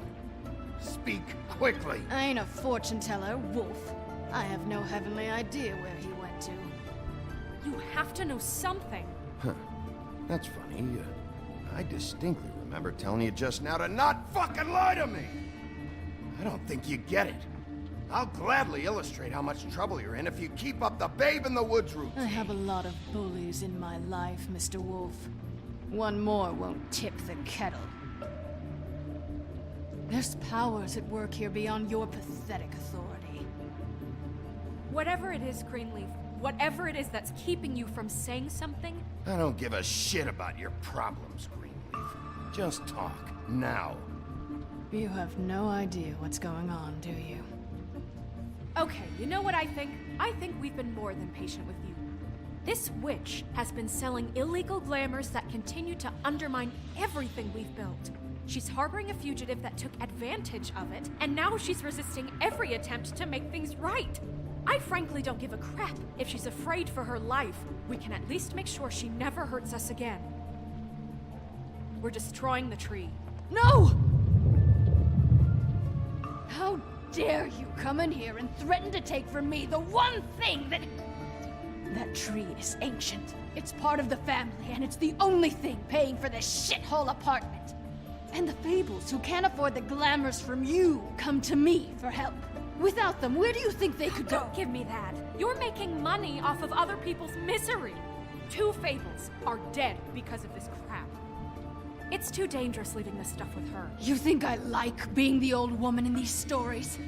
Speaker 19: Speak quickly.
Speaker 17: I ain't a fortune teller, Wolf. I have no heavenly idea where he went to.
Speaker 3: You have to know something.
Speaker 19: Huh. That's funny. I distinctly remember telling you just now to not fucking lie to me! I don't think you get it. I'll gladly illustrate how much trouble you're in if you keep up the babe in the woods routine.
Speaker 17: I have a lot of bullies in my life, Mr. Wolf. One more won't tip the kettle. There's powers at work here beyond your pathetic authority.
Speaker 3: Whatever it is, Greenleaf, whatever it is that's keeping you from saying something...
Speaker 19: I don't give a shit about your problems, Greenleaf. Just talk, now.
Speaker 17: You have no idea what's going on, do you?
Speaker 3: Okay, you know what I think? I think we've been more than patient with you. This witch has been selling illegal glamours that continue to undermine everything we've built. She's harboring a fugitive that took advantage of it, and now she's resisting every attempt to make things right. I frankly don't give a crap if she's afraid for her life. We can at least make sure she never hurts us again. We're destroying the tree.
Speaker 17: No! How dare you come in here and threaten to take from me the one thing that... That tree is ancient. It's part of the family, and it's the only thing paying for this shithole apartment. And the Fables, who can't afford the glamours from you, come to me for help. Without them, where do you think they could go?
Speaker 3: Don't give me that. You're making money off of other people's misery. 2 Fables are dead because of this crap. It's too dangerous leaving this stuff with her.
Speaker 17: You think I like being the old woman in these stories?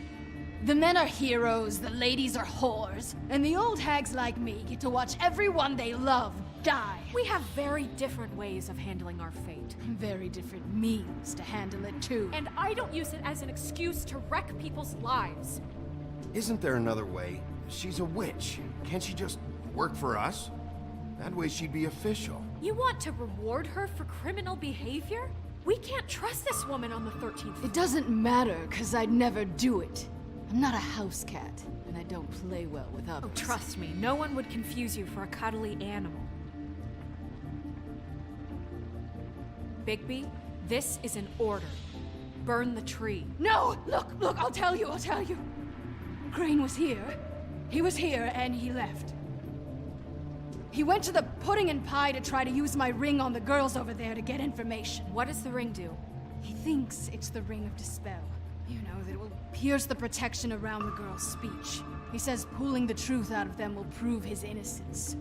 Speaker 17: The men are heroes, the ladies are whores, and the old hags like me get to watch everyone they love die.
Speaker 3: We have very different ways of handling our fate.
Speaker 17: Very different means to handle it, too.
Speaker 3: And I don't use it as an excuse to wreck people's lives.
Speaker 19: Isn't there another way? She's a witch. Can't she just work for us? That way she'd be official.
Speaker 3: You want to reward her for criminal behavior? We can't trust this woman on the 13th floor.
Speaker 17: It doesn't matter, because I'd never do it. I'm not a house cat, and I don't play well with others.
Speaker 3: Oh, trust me, no one would confuse you for a cuddly animal. Bigby, this is an order. Burn the tree.
Speaker 17: No! Look, I'll tell you. Crane was here. He was here, and he left. He went to the pudding and pie to try to use my ring on the girls over there to get information.
Speaker 3: What does the ring do?
Speaker 17: He thinks it's the ring of dispel. You know, that it will pierce the protection around the girl's speech. He says pulling the truth out of them will prove his innocence.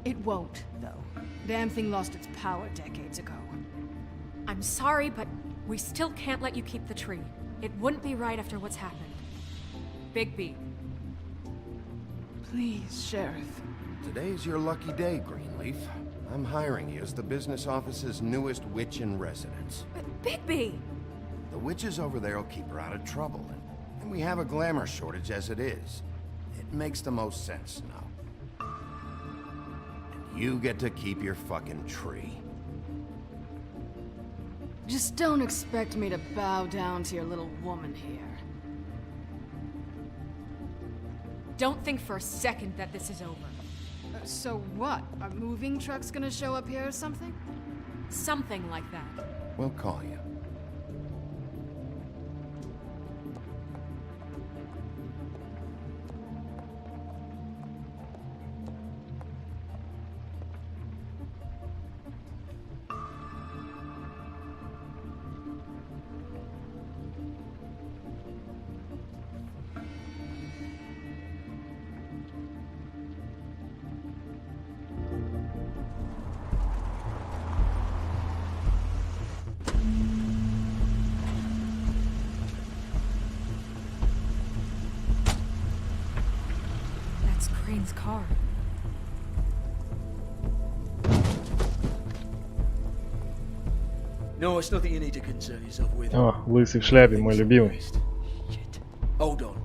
Speaker 17: It won't, though. Damn thing lost its power decades ago.
Speaker 3: I'm sorry, but we still can't let you keep the tree. It wouldn't be right after what's happened. Bigby.
Speaker 17: Please, Sheriff.
Speaker 19: Today's your lucky day, Greenleaf. I'm hiring you as the business office's newest witch in residence.
Speaker 3: Bigby!
Speaker 19: The witches over there will keep her out of trouble, and we have a glamour shortage as it is. It makes the most sense now. And you get to keep your fucking tree.
Speaker 17: Just don't expect me to bow down to your little woman here.
Speaker 3: Don't think for a second that this is over.
Speaker 17: So what? Are moving trucks gonna show up here or something?
Speaker 3: Something like that.
Speaker 19: We'll call you.
Speaker 3: Crane's car.
Speaker 10: No, it's nothing you need to concern yourself with.
Speaker 1: О, лысый в шляпе, мой любимый.
Speaker 10: Hold on.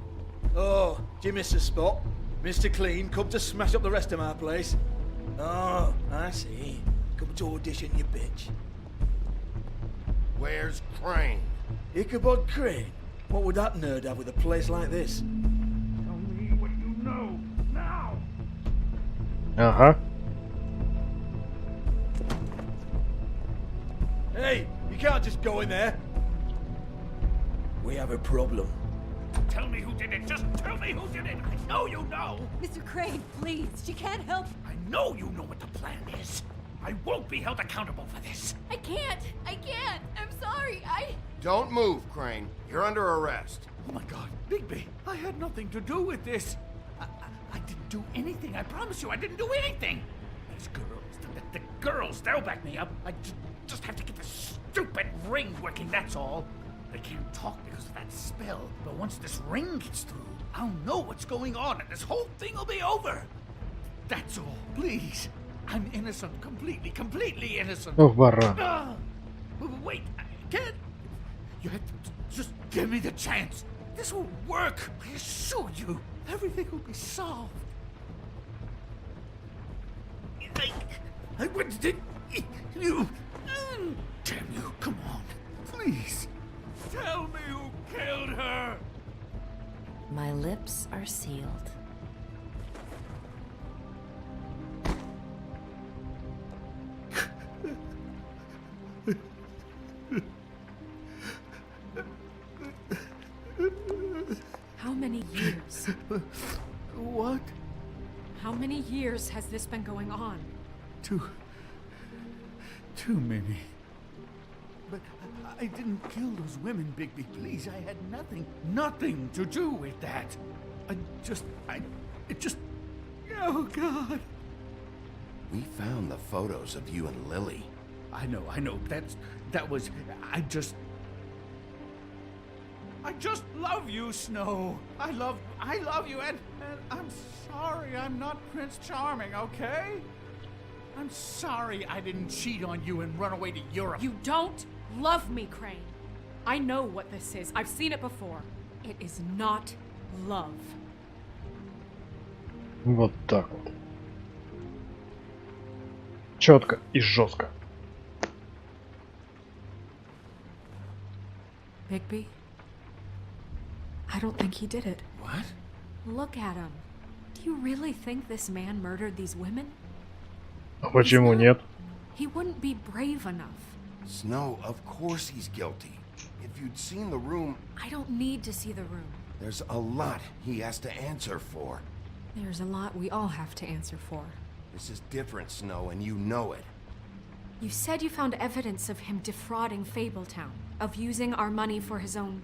Speaker 10: Oh, do you miss the spot? Mr. Clean, come to smash up the rest of my place. Oh, I see. Come to audition, you bitch.
Speaker 18: Where's Crane?
Speaker 10: Ichabod Crane? What would that nerd have with a place like this?
Speaker 18: Tell me what you know, now!
Speaker 1: Ага.
Speaker 10: Hey, you can't just go in there. We have a problem.
Speaker 18: Tell me who did it. Just tell me who did it. I know you know.
Speaker 20: Mr. Crane, please. She can't help.
Speaker 18: I know you know what the plan is. I won't be held accountable for this.
Speaker 11: I can't. I'm sorry.
Speaker 19: Don't move, Crane. You're under arrest.
Speaker 13: Oh my God, Bigby, I had nothing to do with this. I didn't do anything. I promise you, I didn't do anything. These girls, the girls, they'll back me up. I just have to get the stupid ring working, that's all. They can't talk because of that spell, but once this ring gets through, I'll know what's going on and this whole thing will be over. That's all, please. I'm innocent, completely innocent.
Speaker 1: Ох, баран.
Speaker 13: Wait, I can't. You have to just give me the chance. This will work. I assure you, everything will be solved. I wouldn't. You. Damn you! Come on, please. Tell me who killed her.
Speaker 16: My lips are sealed.
Speaker 3: How many years?
Speaker 13: What?
Speaker 3: How many years has this been going on?
Speaker 13: Too many. But I didn't kill those women, Bigby. Please, I had nothing to do with that. It just. Oh God.
Speaker 19: We found the photos of you and Lily.
Speaker 13: I know. That was. I just love you, Snow. I love you, and I'm sorry I'm not Prince Charming, okay? I'm sorry I didn't cheat on you and run away to Europe.
Speaker 3: You don't love me, Crane. I know what this is. I've seen it before. It is not love.
Speaker 1: Вот так вот. Четко и жестко.
Speaker 3: Bigby? I don't think he did it.
Speaker 13: What?
Speaker 3: Look at him. Do you really think this man murdered these women?
Speaker 1: А почему нет?
Speaker 3: He wouldn't be brave enough.
Speaker 19: Snow, of course he's guilty. If you'd seen the room...
Speaker 3: I don't need to see the room.
Speaker 19: There's a lot he has to answer for.
Speaker 3: There's a lot we all have to answer for.
Speaker 19: This is different, Snow, and you know it.
Speaker 3: You said you found evidence of him defrauding Fabletown. of using our money for his own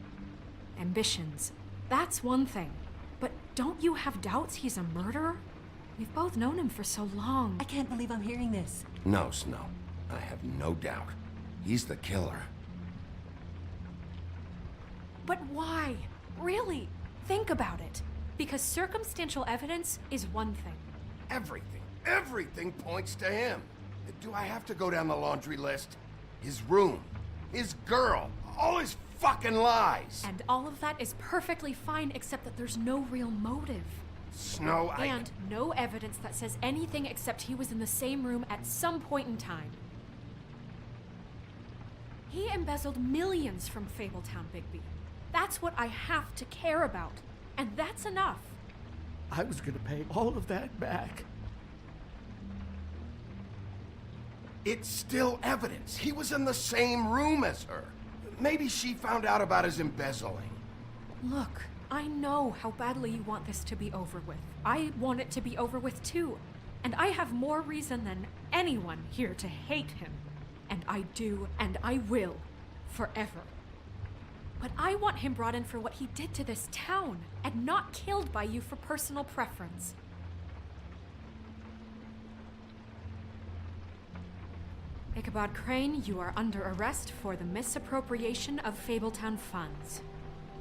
Speaker 3: ambitions. That's one thing. But don't you have doubts he's a murderer? We've both known him for so long.
Speaker 16: I can't believe I'm hearing this.
Speaker 19: No, Snow. I have no doubt. He's the killer.
Speaker 3: But why? Really? Think about it. Because circumstantial evidence is one thing.
Speaker 18: Everything points to him. Do I have to go down the laundry list? His room, his girl, all his fucking lies.
Speaker 3: And all of that is perfectly fine, except that there's no real motive.
Speaker 18: Snow,
Speaker 3: And no evidence that says anything except he was in the same room at some point in time. He embezzled millions from Fabletown, Bigby. That's what I have to care about. And that's enough.
Speaker 13: I was gonna pay all of that back.
Speaker 18: It's still evidence. He was in the same room as her. Maybe she found out about his embezzling.
Speaker 3: Look, I know how badly you want this to be over with. I want it to be over with too. And I have more reason than anyone here to hate him. And I do, and I will, forever. But I want him brought in for what he did to this town, and not killed by you for personal preference. Ichabod Crane, you are under arrest for the misappropriation of Fabletown funds.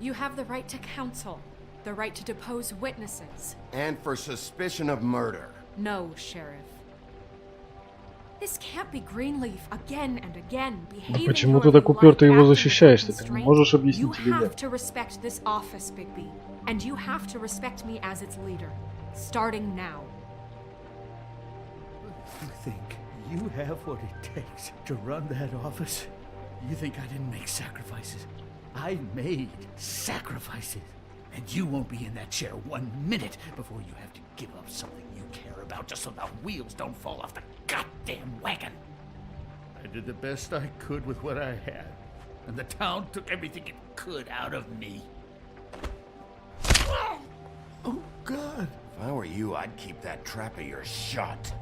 Speaker 3: You have the right to counsel, the right to depose witnesses.
Speaker 18: And for suspicion of murder.
Speaker 3: No, Sheriff. This can't be Greenleaf again and again, behaving
Speaker 1: Почему ты так уперто его защищаешь-то? Ты не можешь
Speaker 3: You
Speaker 1: объяснить или
Speaker 3: have
Speaker 1: нет?
Speaker 3: to respect this office, Bigby. And you have to respect me as its leader. Starting now.
Speaker 13: You think you have what it takes to run that office? You think I didn't make sacrifices? I made sacrifices. And you won't be in that chair 1 minute before you have to give up something you care about just so the wheels don't fall off the goddamn wagon. I did the best I could with what I had, and the town took everything it could out of me. Oh, God.
Speaker 19: If I were you, I'd keep that trap of yours shut.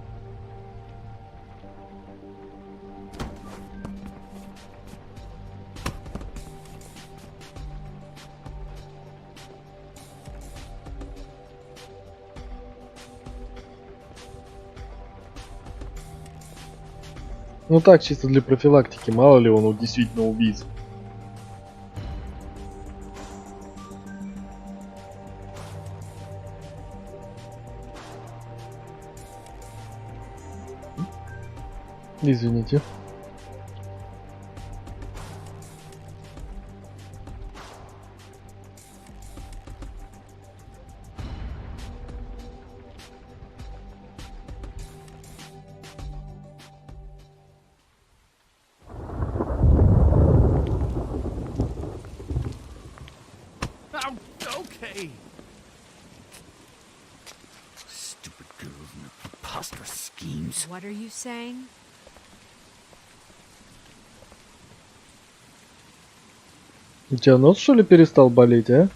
Speaker 1: Ну так, чисто для профилактики, мало ли он действительно убийца. Извините.
Speaker 13: Okay. Stupid girls and their preposterous schemes.
Speaker 3: What are you saying?
Speaker 1: У тебя нос, что ли, перестал болеть, а?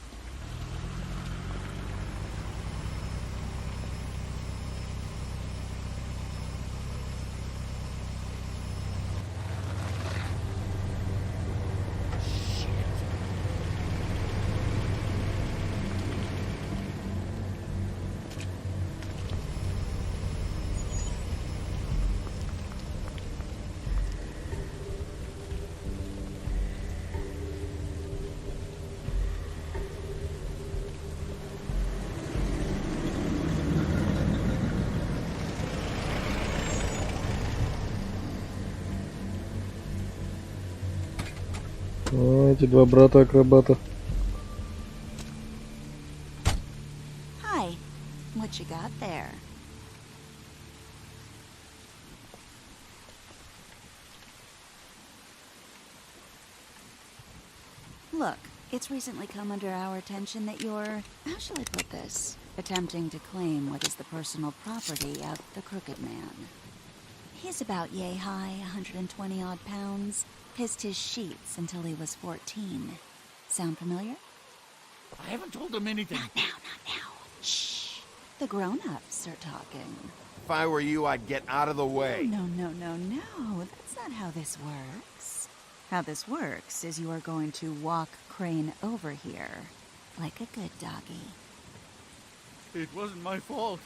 Speaker 1: О, эти два брата-акробата.
Speaker 4: Hi. What you got there? Look, it's recently come under our attention that you're, how shall I put this, attempting to claim what is the personal property of the Crooked Man. He's about yay high, 120 odd pounds, pissed his sheets until he was 14. Sound familiar?
Speaker 13: I haven't told him anything.
Speaker 4: Not now. Shh. The grown-ups are talking.
Speaker 18: If I were you, I'd get out of the way.
Speaker 4: No. That's not how this works. How this works is you are going to walk Crane over here, like a good doggy.
Speaker 6: It wasn't my fault.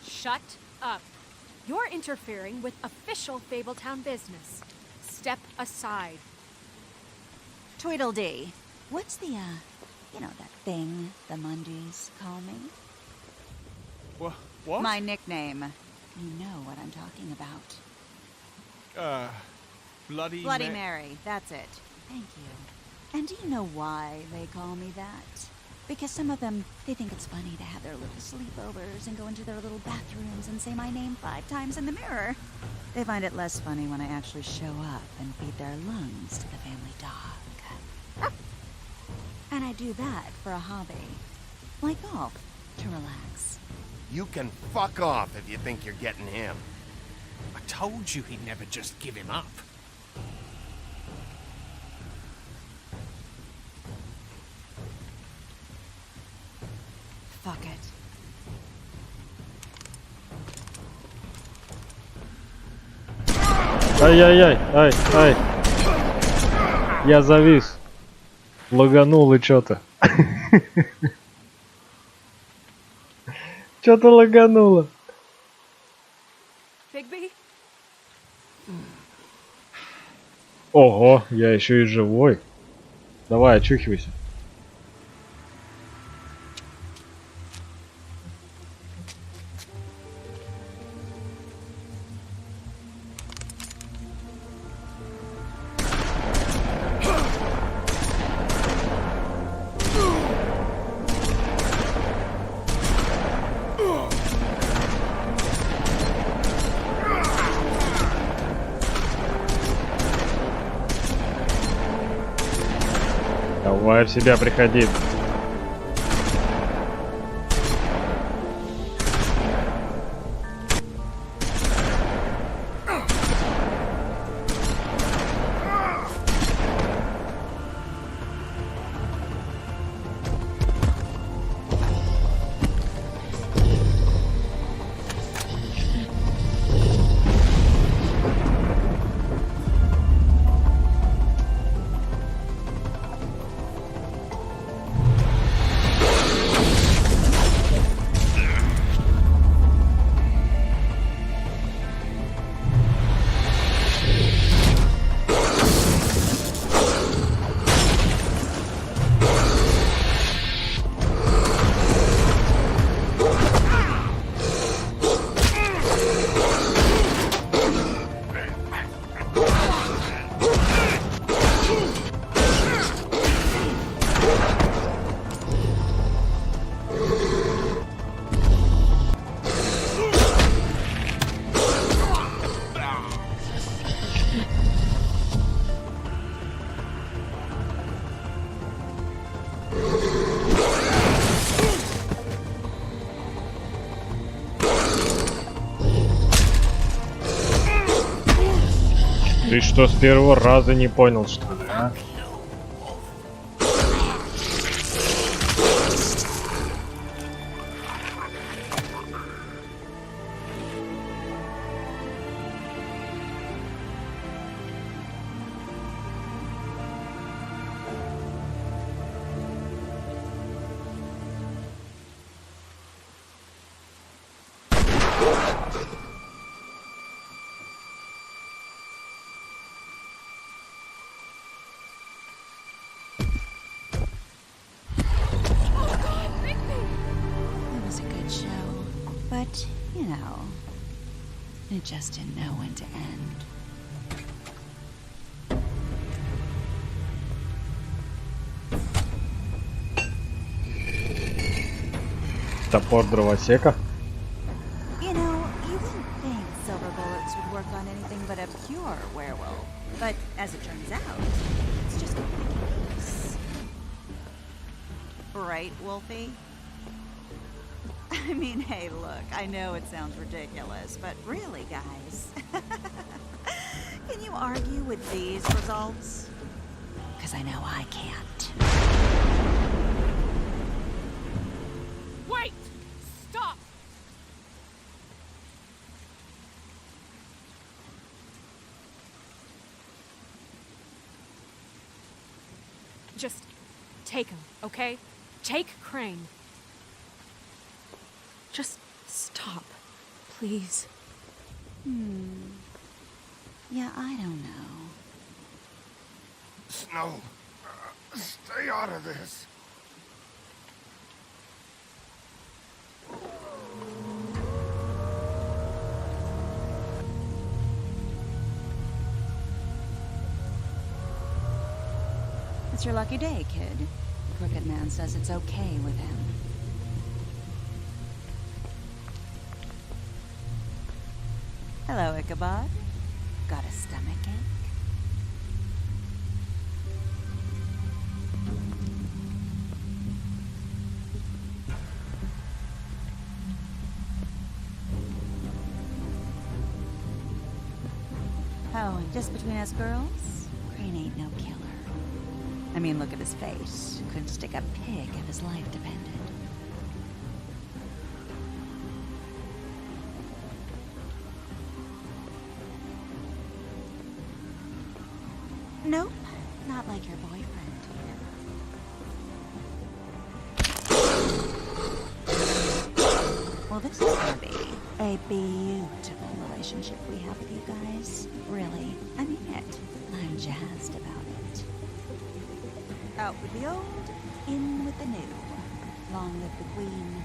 Speaker 5: Shut up. You're interfering with official Fabletown business. Step aside.
Speaker 4: Tweedledee. What's the, you know, that thing the Mundies call me?
Speaker 6: What?
Speaker 4: My nickname. You know what I'm talking about.
Speaker 6: Bloody
Speaker 4: Mary, that's it. Thank you. And do you know why they call me that? Because some of them, they think it's funny to have their little sleepovers and go into their little bathrooms and say my name 5 times in the mirror. They find it less funny when I actually show up and feed their lungs to the family dog. And I do that for a hobby. Like golf, to relax.
Speaker 18: You can fuck off if you think you're getting him.
Speaker 15: I told you he'd never just give him up.
Speaker 4: Fuck it.
Speaker 1: Ай-яй-яй, ай. Я завис. Лаганул и чё-то. Чё-то лагануло.
Speaker 5: Bigby?
Speaker 1: Ого, я еще и живой. Давай, очухивайся. Давай в себя приходи. Ты что, с первого раза не понял, что ли, а?
Speaker 4: But, you know, it just didn't know when to end.
Speaker 1: Топор дровосека.
Speaker 4: You know, you wouldn't think silver bullets would work on anything but a pure werewolf. But as it turns out, it's just ridiculous. Right, Wolfie? I mean, hey, look, I know it sounds ridiculous, but really, guys, can you argue with these results? Because I know I can't.
Speaker 5: Wait! Stop! Just take him, okay? Take Crane.
Speaker 3: Just stop, please.
Speaker 4: Yeah, I don't know.
Speaker 18: Snow, stay out of this.
Speaker 4: It's your lucky day, kid. The Crooked Man says it's okay with him. Hello, Ichabod. Got a stomachache? Oh, and just between us girls, Crane ain't no killer. I mean, look at his face. Couldn't stick a pig if his life depended. Nope, not like your boyfriend here. Well, this is gonna be a beautiful relationship we have with you guys. Really, I mean it. I'm jazzed about it. Out with the old, in with the new. Long live the Queen.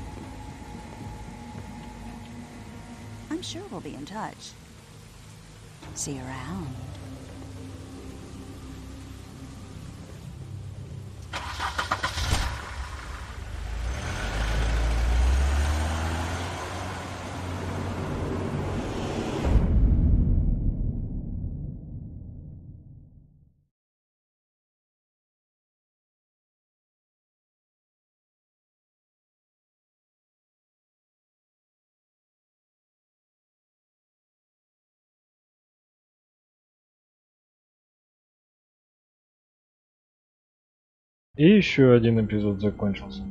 Speaker 4: I'm sure we'll be in touch. See you around.
Speaker 1: И еще один эпизод закончился.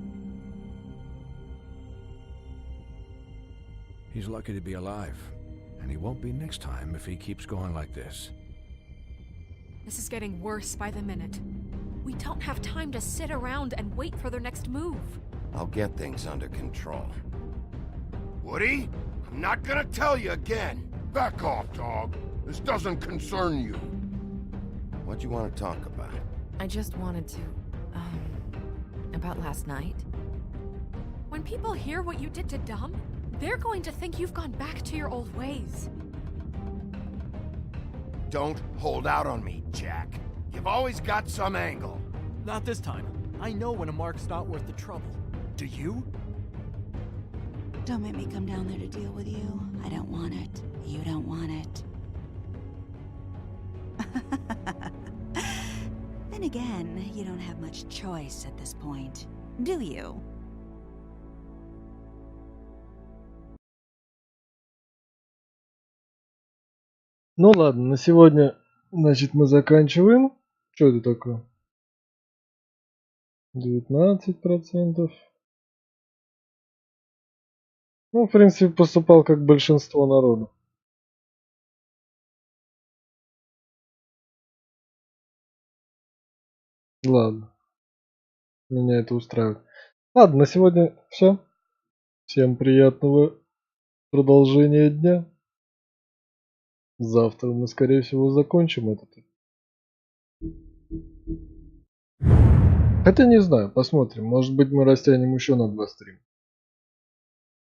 Speaker 7: He's lucky to be alive, and he won't be next time if he keeps going like this.
Speaker 5: This is getting worse by the minute. We don't have time to sit around and wait for their next move.
Speaker 19: I'll get things under control.
Speaker 18: Woody, I'm not gonna tell you again. Back off, dog. This doesn't concern you.
Speaker 19: What do you want to talk about?
Speaker 3: I just wanted to, about last night.
Speaker 5: When people hear what you did to Dom, they're going to think you've gone back to your old ways.
Speaker 18: Don't hold out on me, Jack. You've always got some angle.
Speaker 10: Not this time. I know when a mark's not worth the trouble. Do you?
Speaker 4: Don't make me come down there to deal with you. I don't want it. You don't want it. Then again, you don't have much choice at this point, do you?
Speaker 1: Ну ладно, на сегодня, значит, мы заканчиваем. Что это такое? 19%. Ну, в принципе, поступал как большинство народу. Ладно. Меня это устраивает. Ладно, на сегодня все. Всем приятного продолжения дня. Завтра мы, скорее всего, закончим этот. Хотя не знаю, посмотрим. Может быть, мы растянем еще на 2 стрима.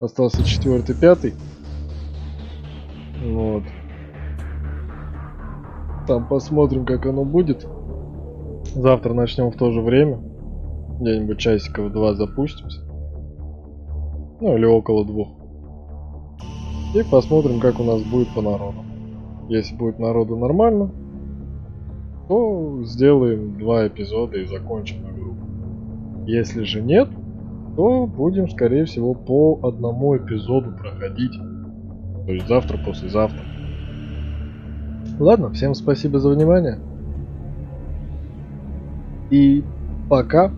Speaker 1: Остался 4-й, 5-й. Вот. Там посмотрим, как оно будет. Завтра начнем в то же время. Где-нибудь часиков 2 запустимся. Ну или около 2. И посмотрим, как у нас будет по народу. Если будет народу нормально, то сделаем 2 эпизода и закончим игру. Если же нет, то будем, скорее всего, по одному эпизоду проходить. То есть завтра, послезавтра. Ладно, всем спасибо за внимание. И пока.